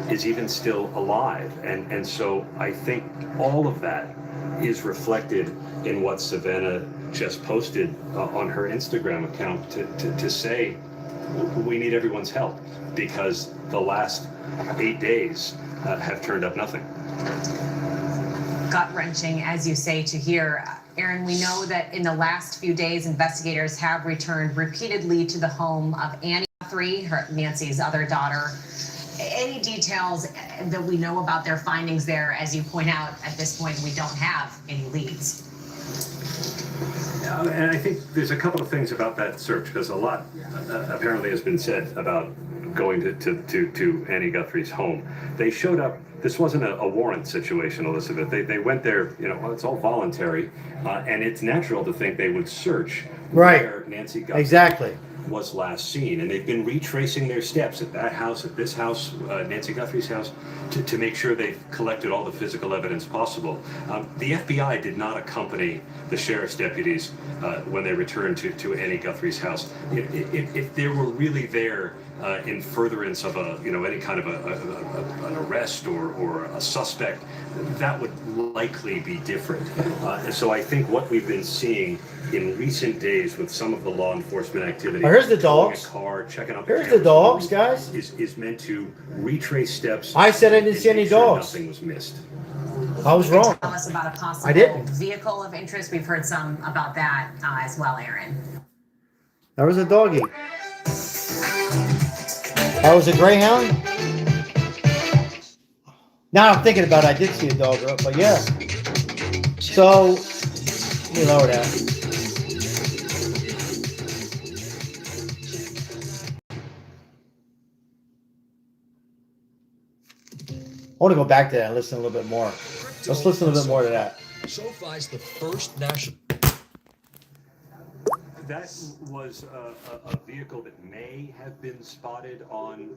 is even still alive. And so I think all of that is reflected in what Savannah just posted on her Instagram account to say we need everyone's help because the last 8 days have turned up nothing. Gut-wrenching, as you say, to hear. Aaron, we know that in the last few days, investigators have returned repeatedly to the home of Annie Guthrie, Nancy's other daughter. Any details that we know about their findings there? As you point out, at this point, we don't have any leads. And I think there's a couple of things about that search, because a lot apparently has been said about going to Annie Guthrie's home. They showed up. This wasn't a warrant situation, Elizabeth. They went there, it's all voluntary, and it's natural to think they would search where Nancy Guthrie was last seen. And they've been retracing their steps at that house, at this house, Nancy Guthrie's house, to make sure they've collected all the physical evidence possible. The FBI did not accompany the sheriff's deputies when they returned to Annie Guthrie's house. If they were really there in furtherance of any kind of an arrest or a suspect, that would likely be different. And so I think what we've been seeing in recent days with some of the law enforcement activity, here's the dogs. A car, checking up Here's the dogs, guys. Is meant to retrace steps. I said I didn't see any dogs. Nothing was missed. I was wrong. Tell us about a possible vehicle of interest. We've heard some about that as well, Aaron. There was a doggy. That was a greyhound? Now I'm thinking about it, I did see a dog, but yeah. So, let me lower that. I want to go back to that and listen a little bit more. Let's listen a little bit more to that. SoFi's the first national. That was a vehicle that may have been spotted on,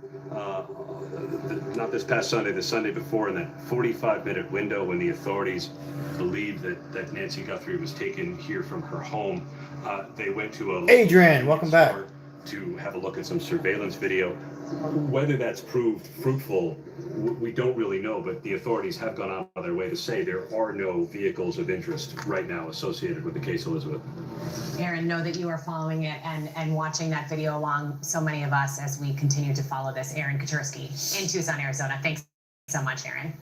not this past Sunday, the Sunday before, in that 45-minute window when the authorities believed that Nancy Guthrie was taken here from her home. They went to a Adrian, welcome back. To have a look at some surveillance video. Whether that's proved fruitful, we don't really know, but the authorities have gone out of their way to say there are no vehicles of interest right now associated with the case, Elizabeth. Aaron, know that you are following it and watching that video along so many of us as we continue to follow this. Aaron Kaczorski in Tucson, Arizona. Thanks so much, Aaron.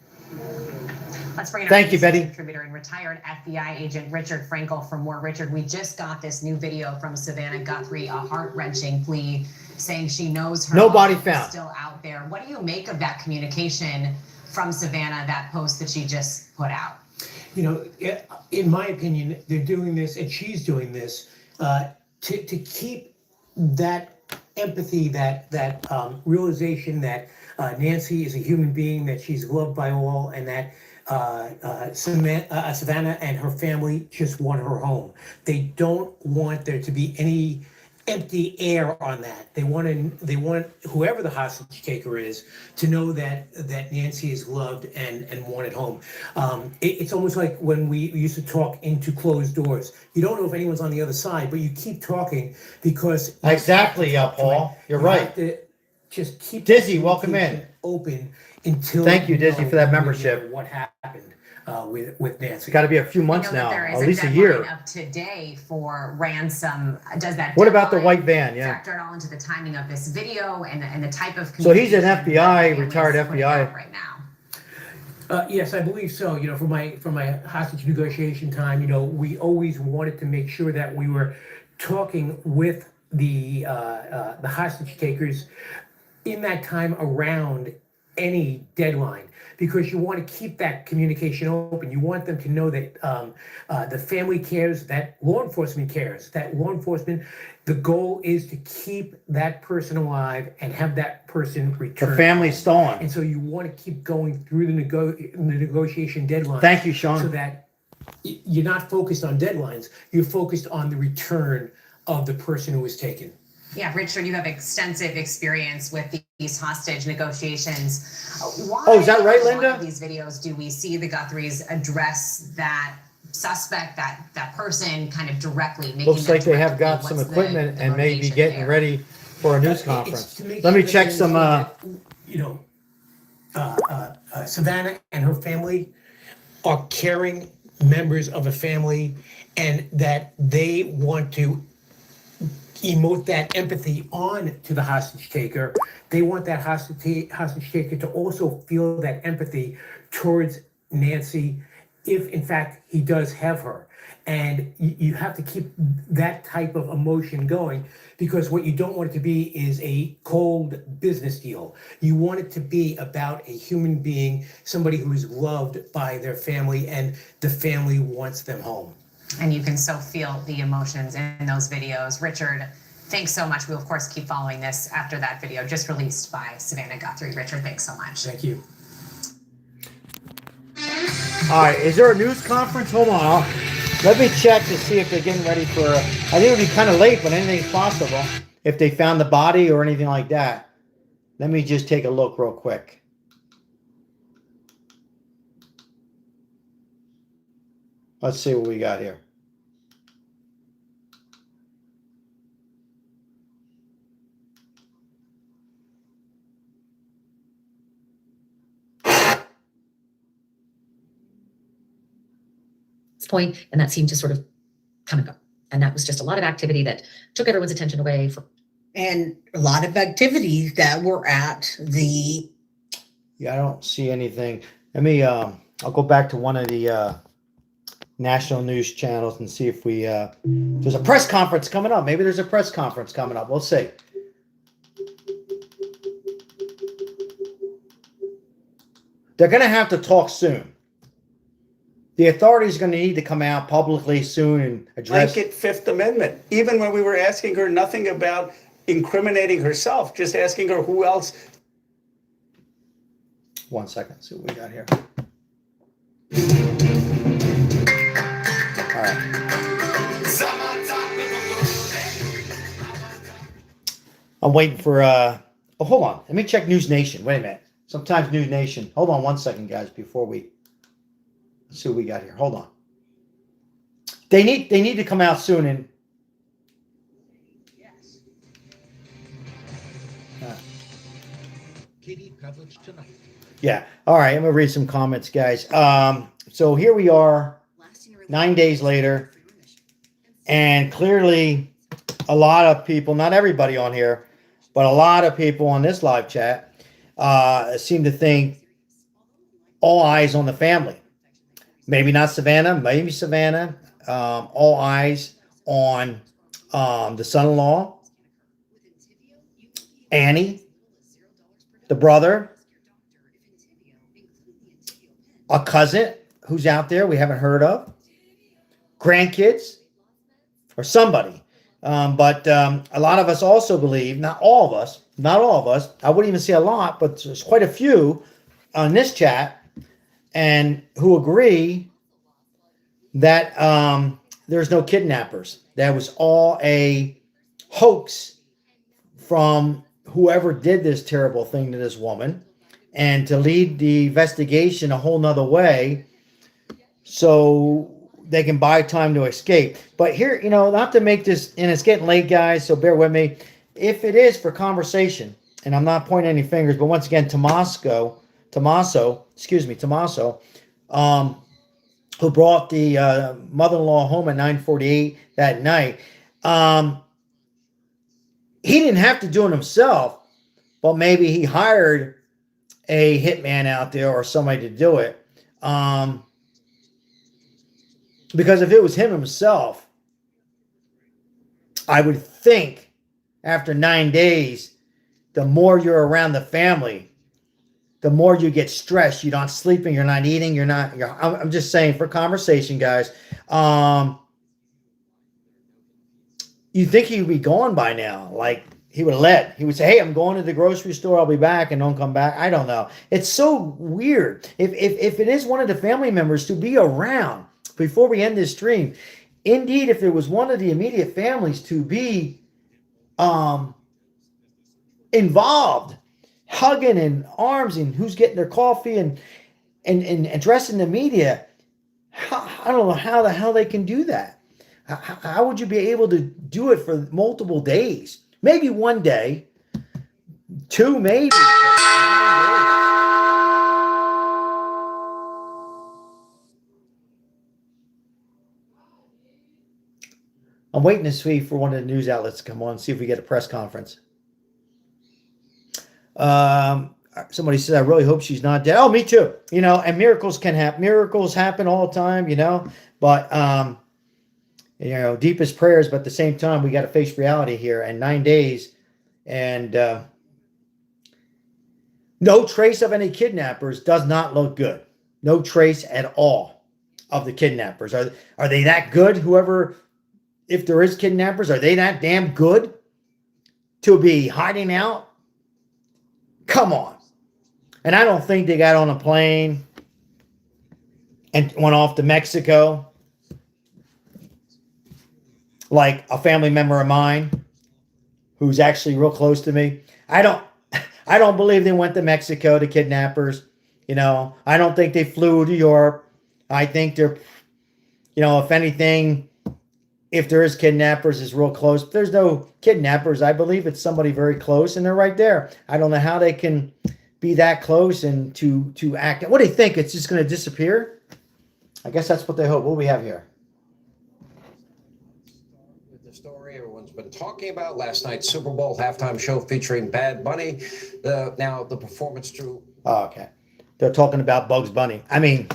Let's bring in our contributor and retired FBI agent Richard Frankel for more. Richard, we just got this new video from Savannah Guthrie, a heart-wrenching plea saying she knows her nobody mom found is still out there. What do you make of that communication from Savannah, that post that she just put out? In my opinion, they're doing this, and she's doing this to keep that empathy, that realization that Nancy is a human being, that she's loved by all, and that Savannah and her family just want her home. They don't want there to be any empty air on that. They want whoever the hostage taker is to know that Nancy is loved and wanted home. It's almost like when we used to talk into closed doors. You don't know if anyone's on the other side, but you keep talking because exactly, Paul. You're right. Just keep Dizzy, welcome in. Open until thank you, Dizzy, for that membership. What happened? with Nancy. It's got to be a few I months know that now, there is at least a deadline year. of today for ransom. Does that What about the deadline white van? Yeah. factor at all into the timing of this video and the type of So he's an communication FBI, that the retired family is putting out FBI. right now? Yes, I believe so. For my hostage negotiation time, we always wanted to make sure that we were talking with the hostage takers in that time around any deadline, because you want to keep that communication open. You want them to know that the family cares, that law enforcement cares, that law enforcement, the goal is to keep that person alive and have that person return. The family's stolen. And so you want to keep going through the negotiation deadline. Thank you, Sean. So that you're not focused on deadlines, you're focused on the return of the person who was taken. Yeah, Richard, you have extensive experience with these hostage negotiations. Why, Oh, is that right, in one Linda? of these videos, do we see the Guthries address that suspect, that person, kind of directly? Looks like they have got some equipment and may be getting ready for a news conference. Let me check some. Savannah and her family are caring members of a family, and that they want to emote that empathy on to the hostage taker. They want that hostage taker to also feel that empathy towards Nancy, if in fact he does have her. And you have to keep that type of emotion going, because what you don't want it to be is a cold business deal. You want it to be about a human being, somebody who is loved by their family, and the family wants them home. And you can so feel the emotions in those videos. Richard, thanks so much. We'll, of course, keep following this after that video just released by Savannah Guthrie. Richard, thanks so much. Thank you. All right, is there a news conference? Hold on. Let me check to see if they're getting ready for. I think it would be kind of late, but anything's possible. If they found the body or anything like that. Let me just take a look real quick. Let's see what we got here. Point, and that seemed to sort of come and go. And that was just a lot of activity that took everyone's attention away from. And a lot of activities that were at the. Yeah, I don't see anything. Let me, I'll go back to one of the national news channels and see if we, there's a press conference coming up. Maybe there's a press conference coming up. We'll see. They're going to have to talk soon. The authorities are going to need to come out publicly soon and address. Blanket Fifth Amendment. Even when we were asking her nothing about incriminating herself, just asking her who else. 1 second. See what we got here. All right. I'm waiting for. Oh, hold on. Let me check News Nation. Wait a minute. Sometimes News Nation. Hold on 1 second, guys, before we. Let's see what we got here. Hold on. They need to come out soon and. Kitty published tonight. Yeah. All right. I'm gonna read some comments, guys. So here we are, 9 days later, and clearly, a lot of people, not everybody on here, but a lot of people on this live chat, seem to think all eyes on the family. Maybe not Savannah, maybe Savannah. All eyes on the son-in-law, Annie, the brother, a cousin who's out there we haven't heard of, grandkids, or somebody. But a lot of us also believe, not all of us, I wouldn't even say a lot, but there's quite a few on this chat, and who agree that there's no kidnappers. That was all a hoax from whoever did this terrible thing to this woman, and to lead the investigation a whole nother way so they can buy time to escape. But here, not to make this, and it's getting late, guys, so bear with me. If it is for conversation, and I'm not pointing any fingers, but once again, Tommaso, who brought the mother-in-law home at 9:48 that night. He didn't have to do it himself, but maybe he hired a hitman out there or somebody to do it. Because if it was him himself, I would think after 9 days, the more you're around the family, the more you get stressed. You're not sleeping, you're not eating, I'm just saying for conversation, guys. You think he would be gone by now. Like, he would say, hey, I'm going to the grocery store, I'll be back, and don't come back. I don't know. It's so weird. If it is one of the family members, to be around before we end this stream. Indeed, if it was one of the immediate families, to be involved, hugging and arms, and who's getting their coffee and addressing the media. I don't know how the hell they can do that. How would you be able to do it for multiple days? Maybe one day, two maybe. I'm waiting to see for one of the news outlets to come on and see if we get a press conference. Somebody said, I really hope she's not dead. Oh, me too. And miracles can happen. Miracles happen all the time, but, deepest prayers, but at the same time, we got to face reality here. And 9 days and, no trace of any kidnappers does not look good. No trace at all of the kidnappers. Are they that good? Whoever, if there is kidnappers, are they that damn good to be hiding out? Come on. And I don't think they got on a plane and went off to Mexico like a family member of mine who's actually real close to me. I don't believe they went to Mexico, the kidnappers. I don't think they flew to Europe. I think they're, if anything, if there is kidnappers, is real close. If there's no kidnappers, I believe it's somebody very close, and they're right there. I don't know how they can be that close and to act. What do you think? It's just going to disappear? I guess that's what they hope. What do we have here? The story everyone's been talking about, last night's Super Bowl halftime show featuring Bad Bunny. Now the performance drew. Oh, okay. They're talking about Bugs Bunny. I mean,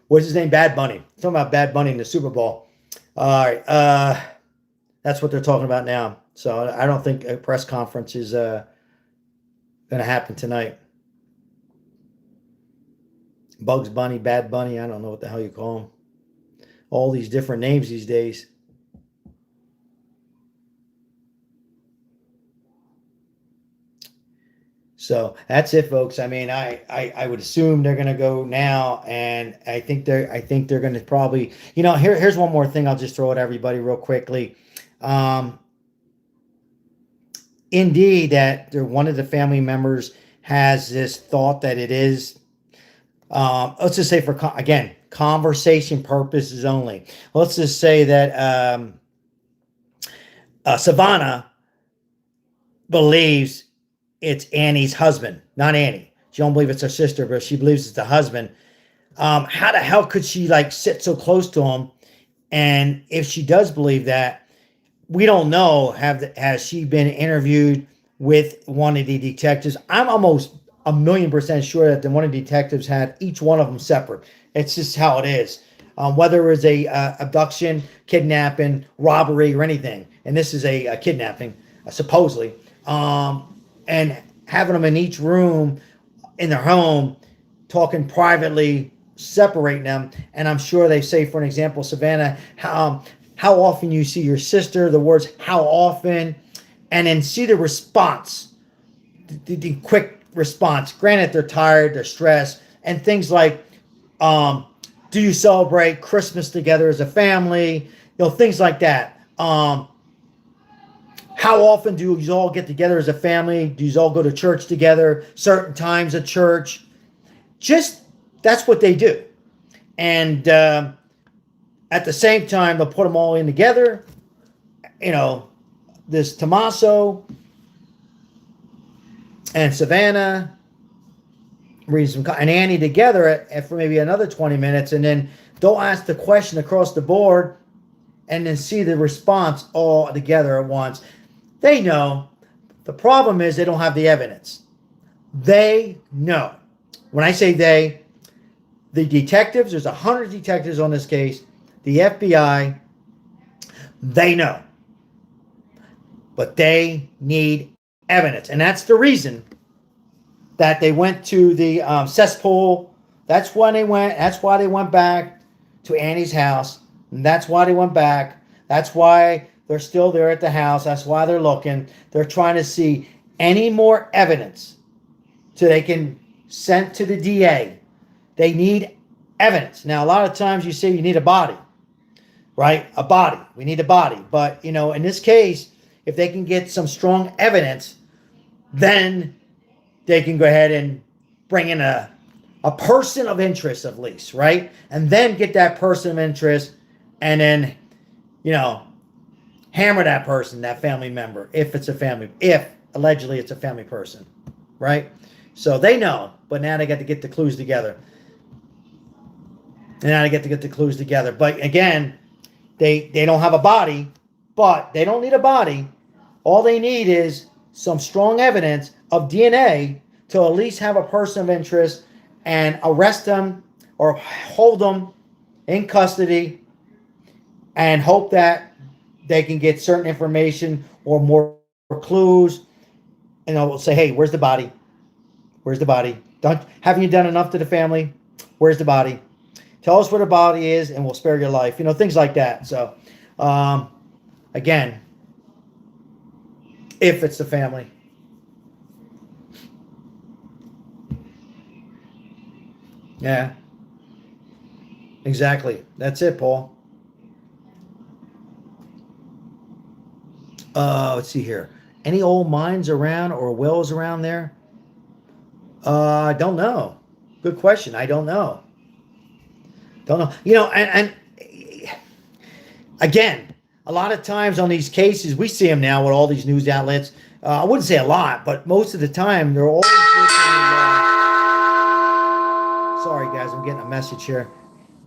what's his name? Bad Bunny. Talking about Bad Bunny in the Super Bowl. All right. That's what they're talking about now. So I don't think a press conference is going to happen tonight. Bugs Bunny, Bad Bunny. I don't know what the hell you call them. All these different names these days. So that's it, folks. I mean, I would assume they're going to go now, and I think they're going to probably, here's one more thing. I'll just throw at everybody real quickly. Indeed, that one of the family members has this thought that it is, let's just say for, again, conversation purposes only. Let's just say that Savannah believes it's Annie's husband, not Annie. She don't believe it's her sister, but she believes it's the husband. How the hell could she sit so close to him? And if she does believe that, we don't know. Has she been interviewed with one of the detectives? I'm almost 1,000,000% sure that one of the detectives had each one of them separate. It's just how it is. Whether it was a abduction, kidnapping, robbery, or anything, and this is a kidnapping, supposedly. And having them in each room in their home, talking privately, separating them. And I'm sure they say, for an example, Savannah, how often you see your sister, the words how often, and then see the response, the quick response. Granted, they're tired, they're stressed, and things like, do you celebrate Christmas together as a family? Things like that. How often do you all get together as a family? Do you all go to church together? Certain times at church? Just, that's what they do. And at the same time, they'll put them all in together. This Tommaso and Savannah read some and Annie together for maybe another 20 minutes, and then they'll ask the question across the board and then see the response all together at once. They know. The problem is they don't have the evidence. They know. When I say they, the detectives, there's 100 detectives on this case, the FBI, they know. But they need evidence. And that's the reason that they went to the cesspool. That's when they went. That's why they went back to Annie's house. And that's why they went back. That's why they're still there at the house. That's why they're looking. They're trying to see any more evidence so they can send to the DA. They need evidence. Now, a lot of times you say you need a body, right? A body. We need a body. But, you know, in this case, if they can get some strong evidence, then they can go ahead and bring in a person of interest at least, right? And then get that person of interest and then, you know, hammer that person, that family member, if allegedly it's a family person, right? So they know, but now they got to get the clues together. And now they get to get the clues together. But again, they don't have a body, but they don't need a body. All they need is some strong evidence of DNA to at least have a person of interest and arrest them or hold them in custody and hope that they can get certain information or more clues. And they'll say, hey, where's the body? Where's the body? Haven't you done enough to the family? Where's the body? Tell us where the body is and we'll spare your life. You know, things like that. So, again, if it's the family. Yeah. Exactly. That's it, Paul. Let's see here. Any old mines around or wells around there? I don't know. Good question. I don't know. Don't know. You know, and again, a lot of times on these cases, we see them now with all these news outlets. I wouldn't say a lot, but most of the time, they're always sorry, guys, I'm getting a message here.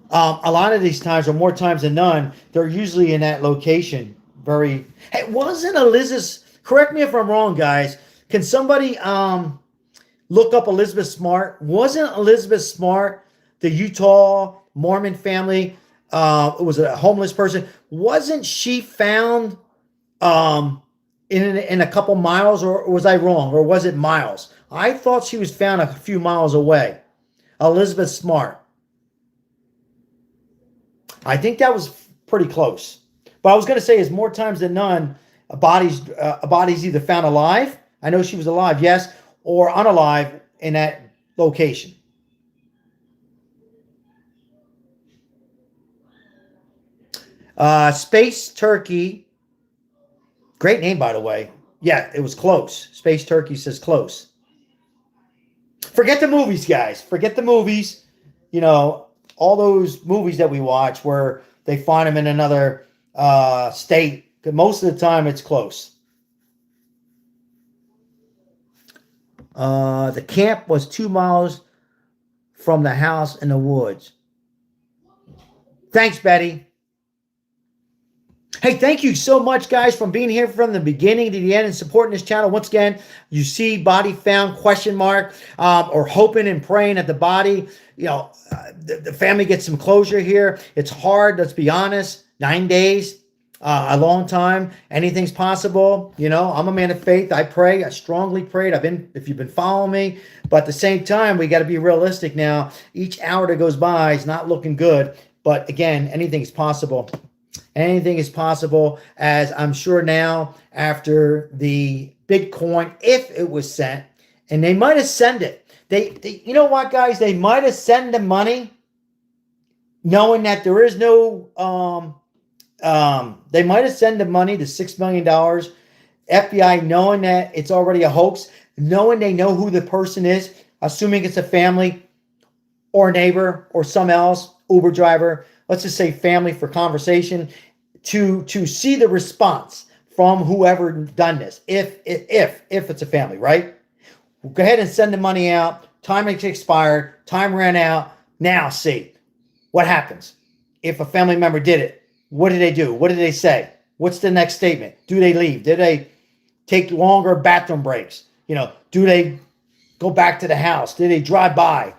A lot of these times, or more times than none, they're usually in that location. Hey, wasn't Elizabeth, correct me if I'm wrong, guys. Can somebody look up Elizabeth Smart? Wasn't Elizabeth Smart the Utah Mormon family? It was a homeless person. Wasn't she found in a couple miles, or was I wrong? Or was it miles? I thought she was found a few miles away. Elizabeth Smart. I think that was pretty close. But I was going to say, is more times than none, a body's either found alive. I know she was alive, yes, or unalive in that location. Space Turkey. Great name, by the way. Yeah, it was close. Space Turkey says close. Forget the movies, guys. Forget the movies. You know, all those movies that we watch where they find them in another state. Most of the time, it's close. The camp was 2 miles from the house in the woods. Thanks, Betty. Hey, thank you so much, guys, for being here from the beginning to the end and supporting this channel. Once again, you see body found, question mark, or hoping and praying that the body, you know, the family gets some closure here. It's hard, let's be honest. 9 days, a long time. Anything's possible. You know, I'm a man of faith. I pray. I strongly prayed. If you've been following me. But at the same time, we got to be realistic now. Each hour that goes by is not looking good. But again, anything's possible. Anything is possible, as I'm sure now after the Bitcoin, if it was sent, and they might have sent it. They you know what, guys? They might have sent the money knowing that there is no, they might have sent the money, the $6 million, FBI knowing that it's already a hoax, knowing they know who the person is, assuming it's a family or neighbor or some else, Uber driver, let's just say family for conversation, to see the response from whoever done this, if it's a family, right? We'll go ahead and send the money out, time has expired, time ran out. Now see what happens. If a family member did it, what did they do? What did they say? What's the next statement? Do they leave? Did they take longer bathroom breaks? Do they go back to the house? Did they drive by?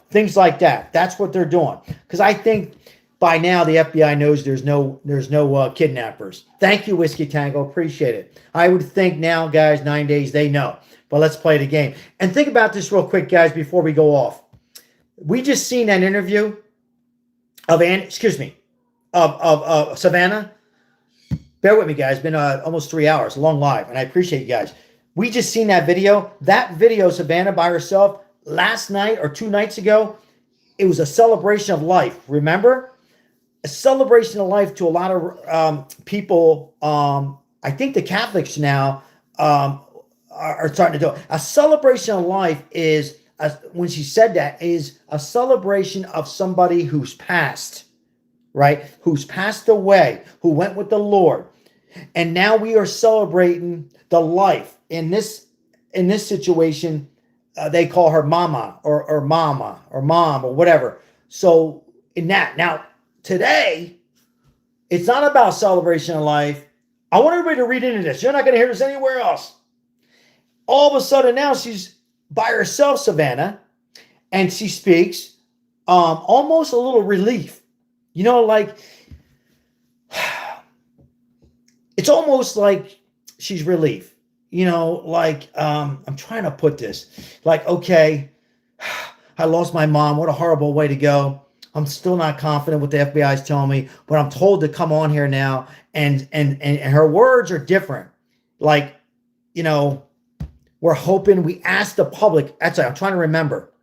Things like that. That's what they're doing. Because I think by now the FBI knows there's no kidnappers. Thank you, Whiskey Tango. Appreciate it. I would think now, guys, 9 days, they know. But let's play the game. And think about this real quick, guys, before we go off. We just seen that interview of Savannah. Bear with me, guys. It's been almost 3 hours, a long live, and I appreciate you guys. We just seen that video. That video, Savannah by herself, last night or 2 nights ago, it was a celebration of life. Remember? A celebration of life to a lot of people. I think the Catholics now are starting to do it. A celebration of life is, when she said that, is a celebration of somebody who's passed, right? Who's passed away, who went with the Lord. And now we are celebrating the life. In this situation, they call her mama or mama or mom or whatever. So in that, now today, it's not about celebration of life. I want everybody to read into this. You're not going to hear this anywhere else. All of a sudden now she's by herself, Savannah, and she speaks almost a little relief. Like it's almost like she's relief. I'm trying to put this. Like, okay, I lost my mom. What a horrible way to go. I'm still not confident what the FBI is telling me, but I'm told to come on here now. And her words are different. Like, we're hoping, we ask the public. That's I'm trying to remember.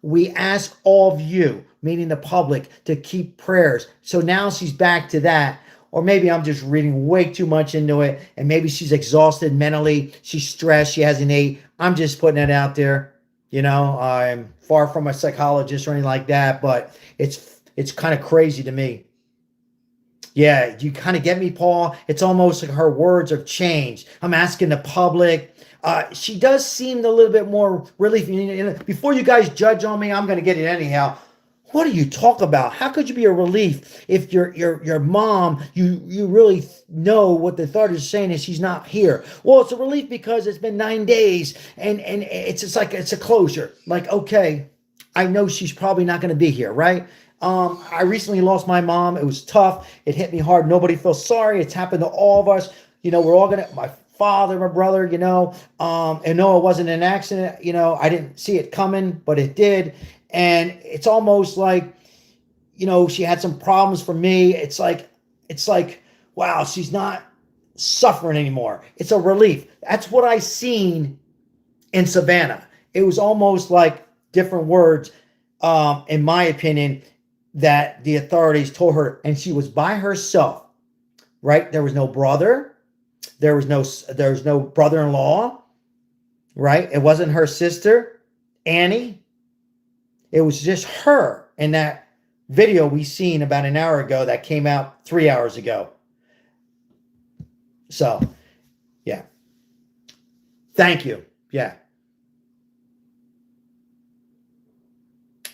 We ask all of you, meaning the public, to keep prayers. So now she's back to that. Or maybe I'm just reading way too much into it, and maybe she's exhausted mentally. She's stressed. She hasn't ate. I'm just putting it out there. I'm far from a psychologist or anything like that, but it's kind of crazy to me. Yeah, you kind of get me, Paul? It's almost like her words have changed. I'm asking the public. She does seem a little bit more relief. Before you guys judge on me, I'm going to get it anyhow. What do you talk about? How could you be a relief if your mom, you really know what the authorities are saying is she's not here? Well, it's a relief because it's been 9 days and it's just like it's a closure. Like, okay, I know she's probably not going to be here, right? I recently lost my mom. It was tough. It hit me hard. Nobody feels sorry. It's happened to all of us. We're all my father, my brother, and no, it wasn't an accident. I didn't see it coming, but it did. And it's almost like, she had some problems for me. It's like, wow, she's not suffering anymore. It's a relief. That's what I seen in Savannah. It was almost like different words, in my opinion, that the authorities told her, and she was by herself, right? There was no brother. There was no brother-in-law, right? It wasn't her sister, Annie. It was just her in that video we seen about an hour ago that came out 3 hours ago. So, yeah. Thank you. Yeah.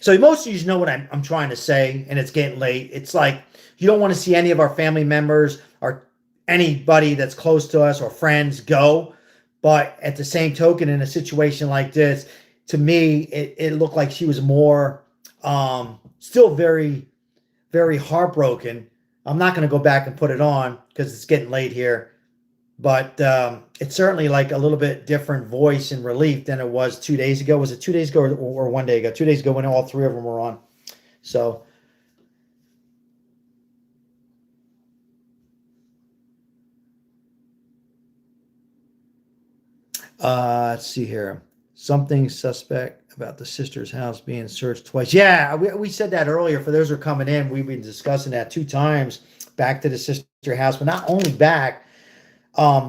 So most of you know what I'm trying to say, and it's getting late. It's like you don't want to see any of our family members or anybody that's close to us or friends go. But at the same token, in a situation like this, to me, it looked like she was more, still very, very heartbroken. I'm not going to go back and put it on because it's getting late here. But it's certainly like a little bit different voice and relief than it was 2 days ago. Was it 2 days ago or 1 day ago? 2 days ago when all three of them were on. So. Let's see here. Something suspect about the sister's house being searched twice. Yeah, we said that earlier. For those who are coming in, we've been discussing that 2 times back to the sister house. But not only back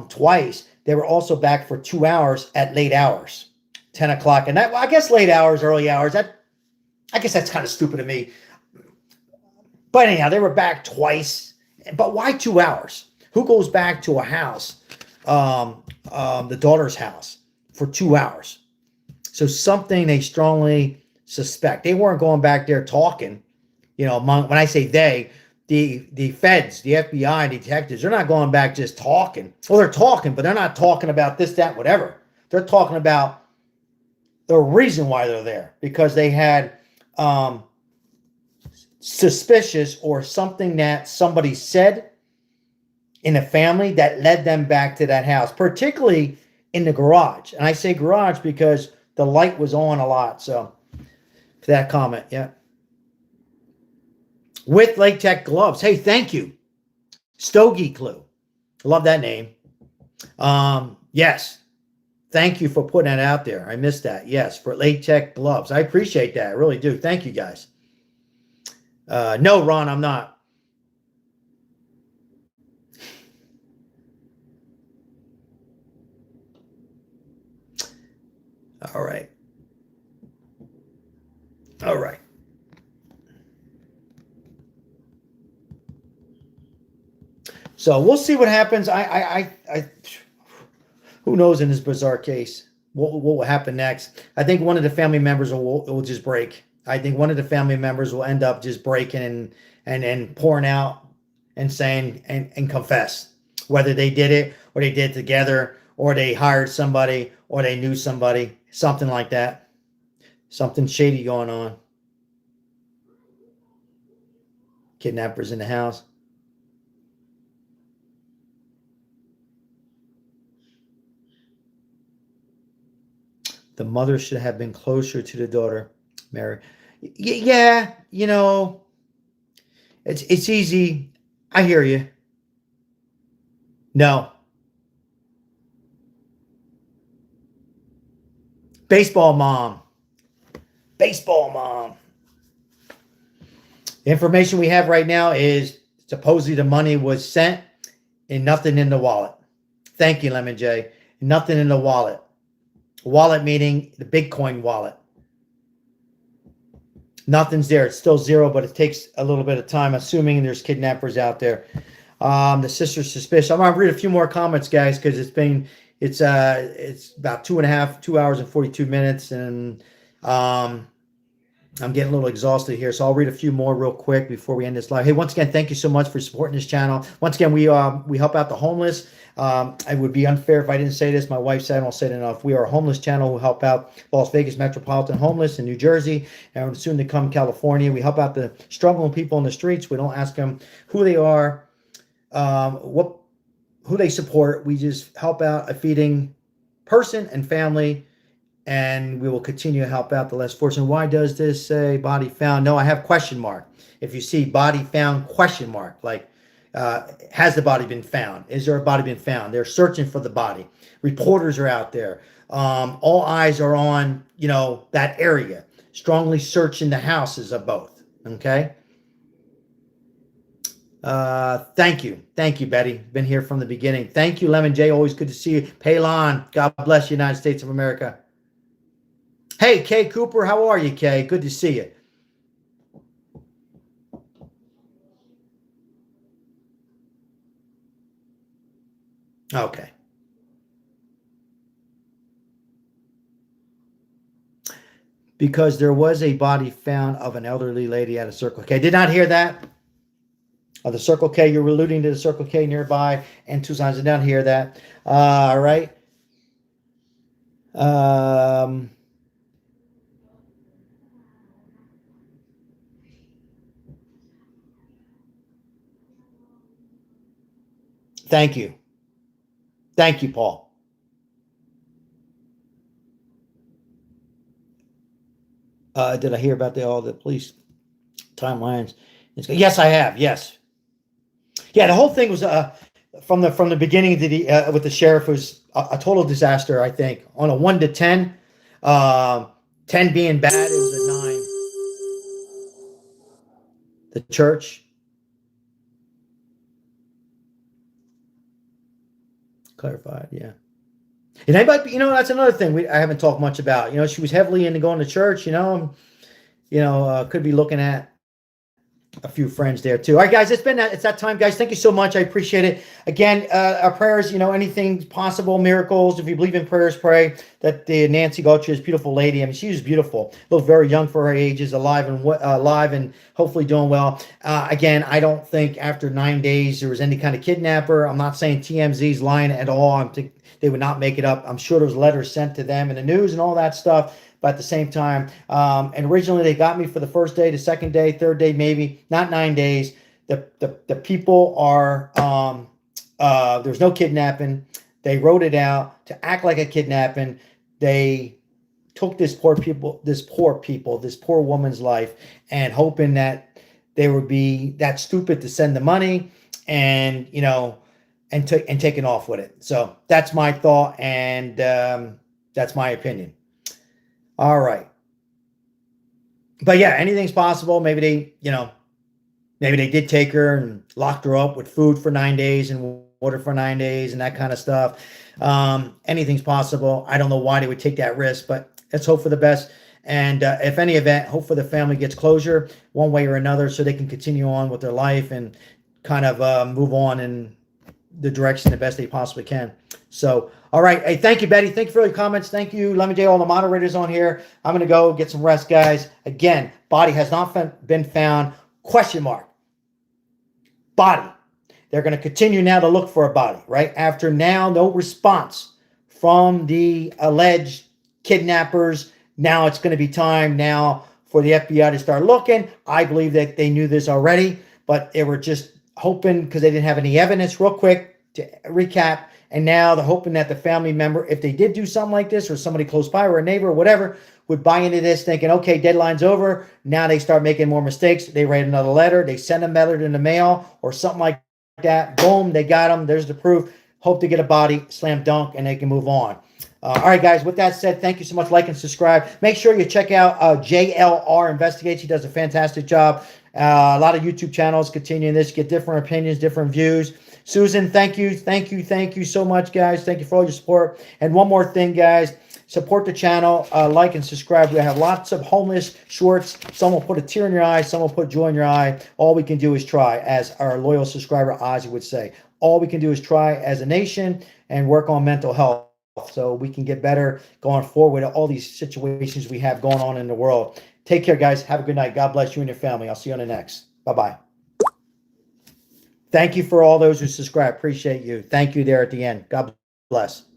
twice, they were also back for 2 hours at late hours, 10 o'clock. And that, I guess late hours, early hours, I guess that's kind of stupid of me. But anyhow, they were back twice. But why 2 hours? Who goes back to a house, the daughter's house, for 2 hours? So something they strongly suspect. They weren't going back there talking, when I say they, the feds, the FBI, detectives, they're not going back just talking. Well, they're talking, but they're not talking about this, that, whatever. They're talking about the reason why they're there, because they had suspicious or something that somebody said in a family that led them back to that house, particularly in the garage. And I say garage because the light was on a lot. So for that comment, yeah. With Lake Tech gloves. Hey, thank you. Stogie Clue. Love that name. Yes. Thank you for putting that out there. I missed that. Yes, for Lake Tech gloves. I appreciate that. I really do. Thank you, guys. No, Ron, I'm not. All right. All right. So we'll see what happens. Who knows in this bizarre case what will happen next? I think one of the family members will just break. I think one of the family members will end up just breaking and pouring out and saying and confess whether they did it or they did it together or they hired somebody or they knew somebody, something like that. Something shady going on. Kidnappers in the house. The mother should have been closer to the daughter, Mary. Yeah, it's easy. I hear you. No. Baseball mom. Baseball mom. The information we have right now is supposedly the money was sent and nothing in the wallet. Thank you, Lemon J. Nothing in the wallet. Wallet meaning the Bitcoin wallet. Nothing's there. It's still zero, but it takes a little bit of time, assuming there's kidnappers out there. The sister's suspicious. I'm gonna read a few more comments, guys, because it's about 2 hours and 42 minutes, and I'm getting a little exhausted here, so I'll read a few more real quick before we end this live. Hey, once again, thank you so much for supporting this channel. Once again, we help out the homeless. It would be unfair if I didn't say this. My wife said, I don't say it enough. We are a homeless channel who help out Las Vegas metropolitan homeless in New Jersey and soon to come California. We help out the struggling people in the streets. We don't ask them who they are, who they support. We just help out a feeding person and family, and we will continue to help out the less fortunate. Why does this say body found? No, I have question mark. If you see body found question mark, like has the body been found? Is there a body been found? They're searching for the body. Reporters are out there. All eyes are on, that area. Strongly searching the houses of both. Okay. Thank you, Betty. Been here from the beginning. Thank you, Lemon J. Always good to see you. Palon, God bless the United States of America. Hey, Kay Cooper, how are you, Kay? Good to see you. Okay. Because there was a body found of an elderly lady at a Circle K. Did not hear that. The Circle K, you're alluding to the Circle K nearby and Tucson. Did not hear that. All right. Thank you. Thank you, Paul. Did I hear about all the police timelines? Yes, I have. Yes. Yeah, the whole thing was from the beginning with the sheriff was a total disaster. I think on a 1 to 10, 10 being bad, it was a 9. The church clarified, yeah. And anybody, that's another thing I haven't talked much about. She was heavily into going to church. Could be looking at a few friends there too. All right, guys, it's that time, guys. Thank you so much. I appreciate it. Again, our prayers, anything possible, miracles. If you believe in prayers, pray that the Nancy Guthrie, this beautiful lady. I mean, she was beautiful. Looked very young for her ages, alive and hopefully doing well. Again, I don't think after 9 days there was any kind of kidnapper. I'm not saying TMZ's lying at all. They would not make it up. I'm sure there was letters sent to them in the news and all that stuff. But at the same time, and originally they got me for the first day, the second day, third day, maybe not 9 days. The people are there's no kidnapping. They wrote it out to act like a kidnapping. They took this poor woman's life, and hoping that they would be that stupid to send the money and taking off with it. So that's my thought, and that's my opinion. All right. But yeah, anything's possible. Maybe they did take her and locked her up with food for 9 days and water for 9 days and that kind of stuff. Anything's possible. I don't know why they would take that risk, but let's hope for the best. And if any event, hope for the family gets closure one way or another so they can continue on with their life and kind of move on in the direction the best they possibly can. So, all right. Hey, thank you, Betty. Thank you for all your comments. Thank you, Lemon J, all the moderators on here. I'm going to go get some rest, guys. Again, body has not been found. Question mark. Body. They're going to continue now to look for a body, right? After now, no response from the alleged kidnappers. Now it's going to be time now for the FBI to start looking. I believe that they knew this already, but they were just hoping because they didn't have any evidence. Real quick to recap. And now they're hoping that the family member, if they did do something like this, or somebody close by or a neighbor or whatever, would buy into this thinking, okay, deadline's over. Now they start making more mistakes. They write another letter. They send a letter in the mail or something like that. Boom, they got them. There's the proof. Hope to get a body, slam dunk, and they can move on. All right, guys, with that said, thank you so much. Like and subscribe. Make sure you check out JLR Investigates. He does a fantastic job. A lot of YouTube channels continuing this, get different opinions, different views. Susan, thank you so much, guys. Thank you for all your support. And one more thing, guys, support the channel, like and subscribe. We have lots of homeless shorts. Some will put a tear in your eye, some will put joy in your eye. All we can do is try, as our loyal subscriber Ozzy would say. All we can do is try as a nation and work on mental health so we can get better going forward with all these situations we have going on in the world. Take care, guys. Have a good night. God bless you and your family. I'll see you on the next. Bye-bye. Thank you for all those who subscribe. Appreciate you. Thank you there at the end. God bless.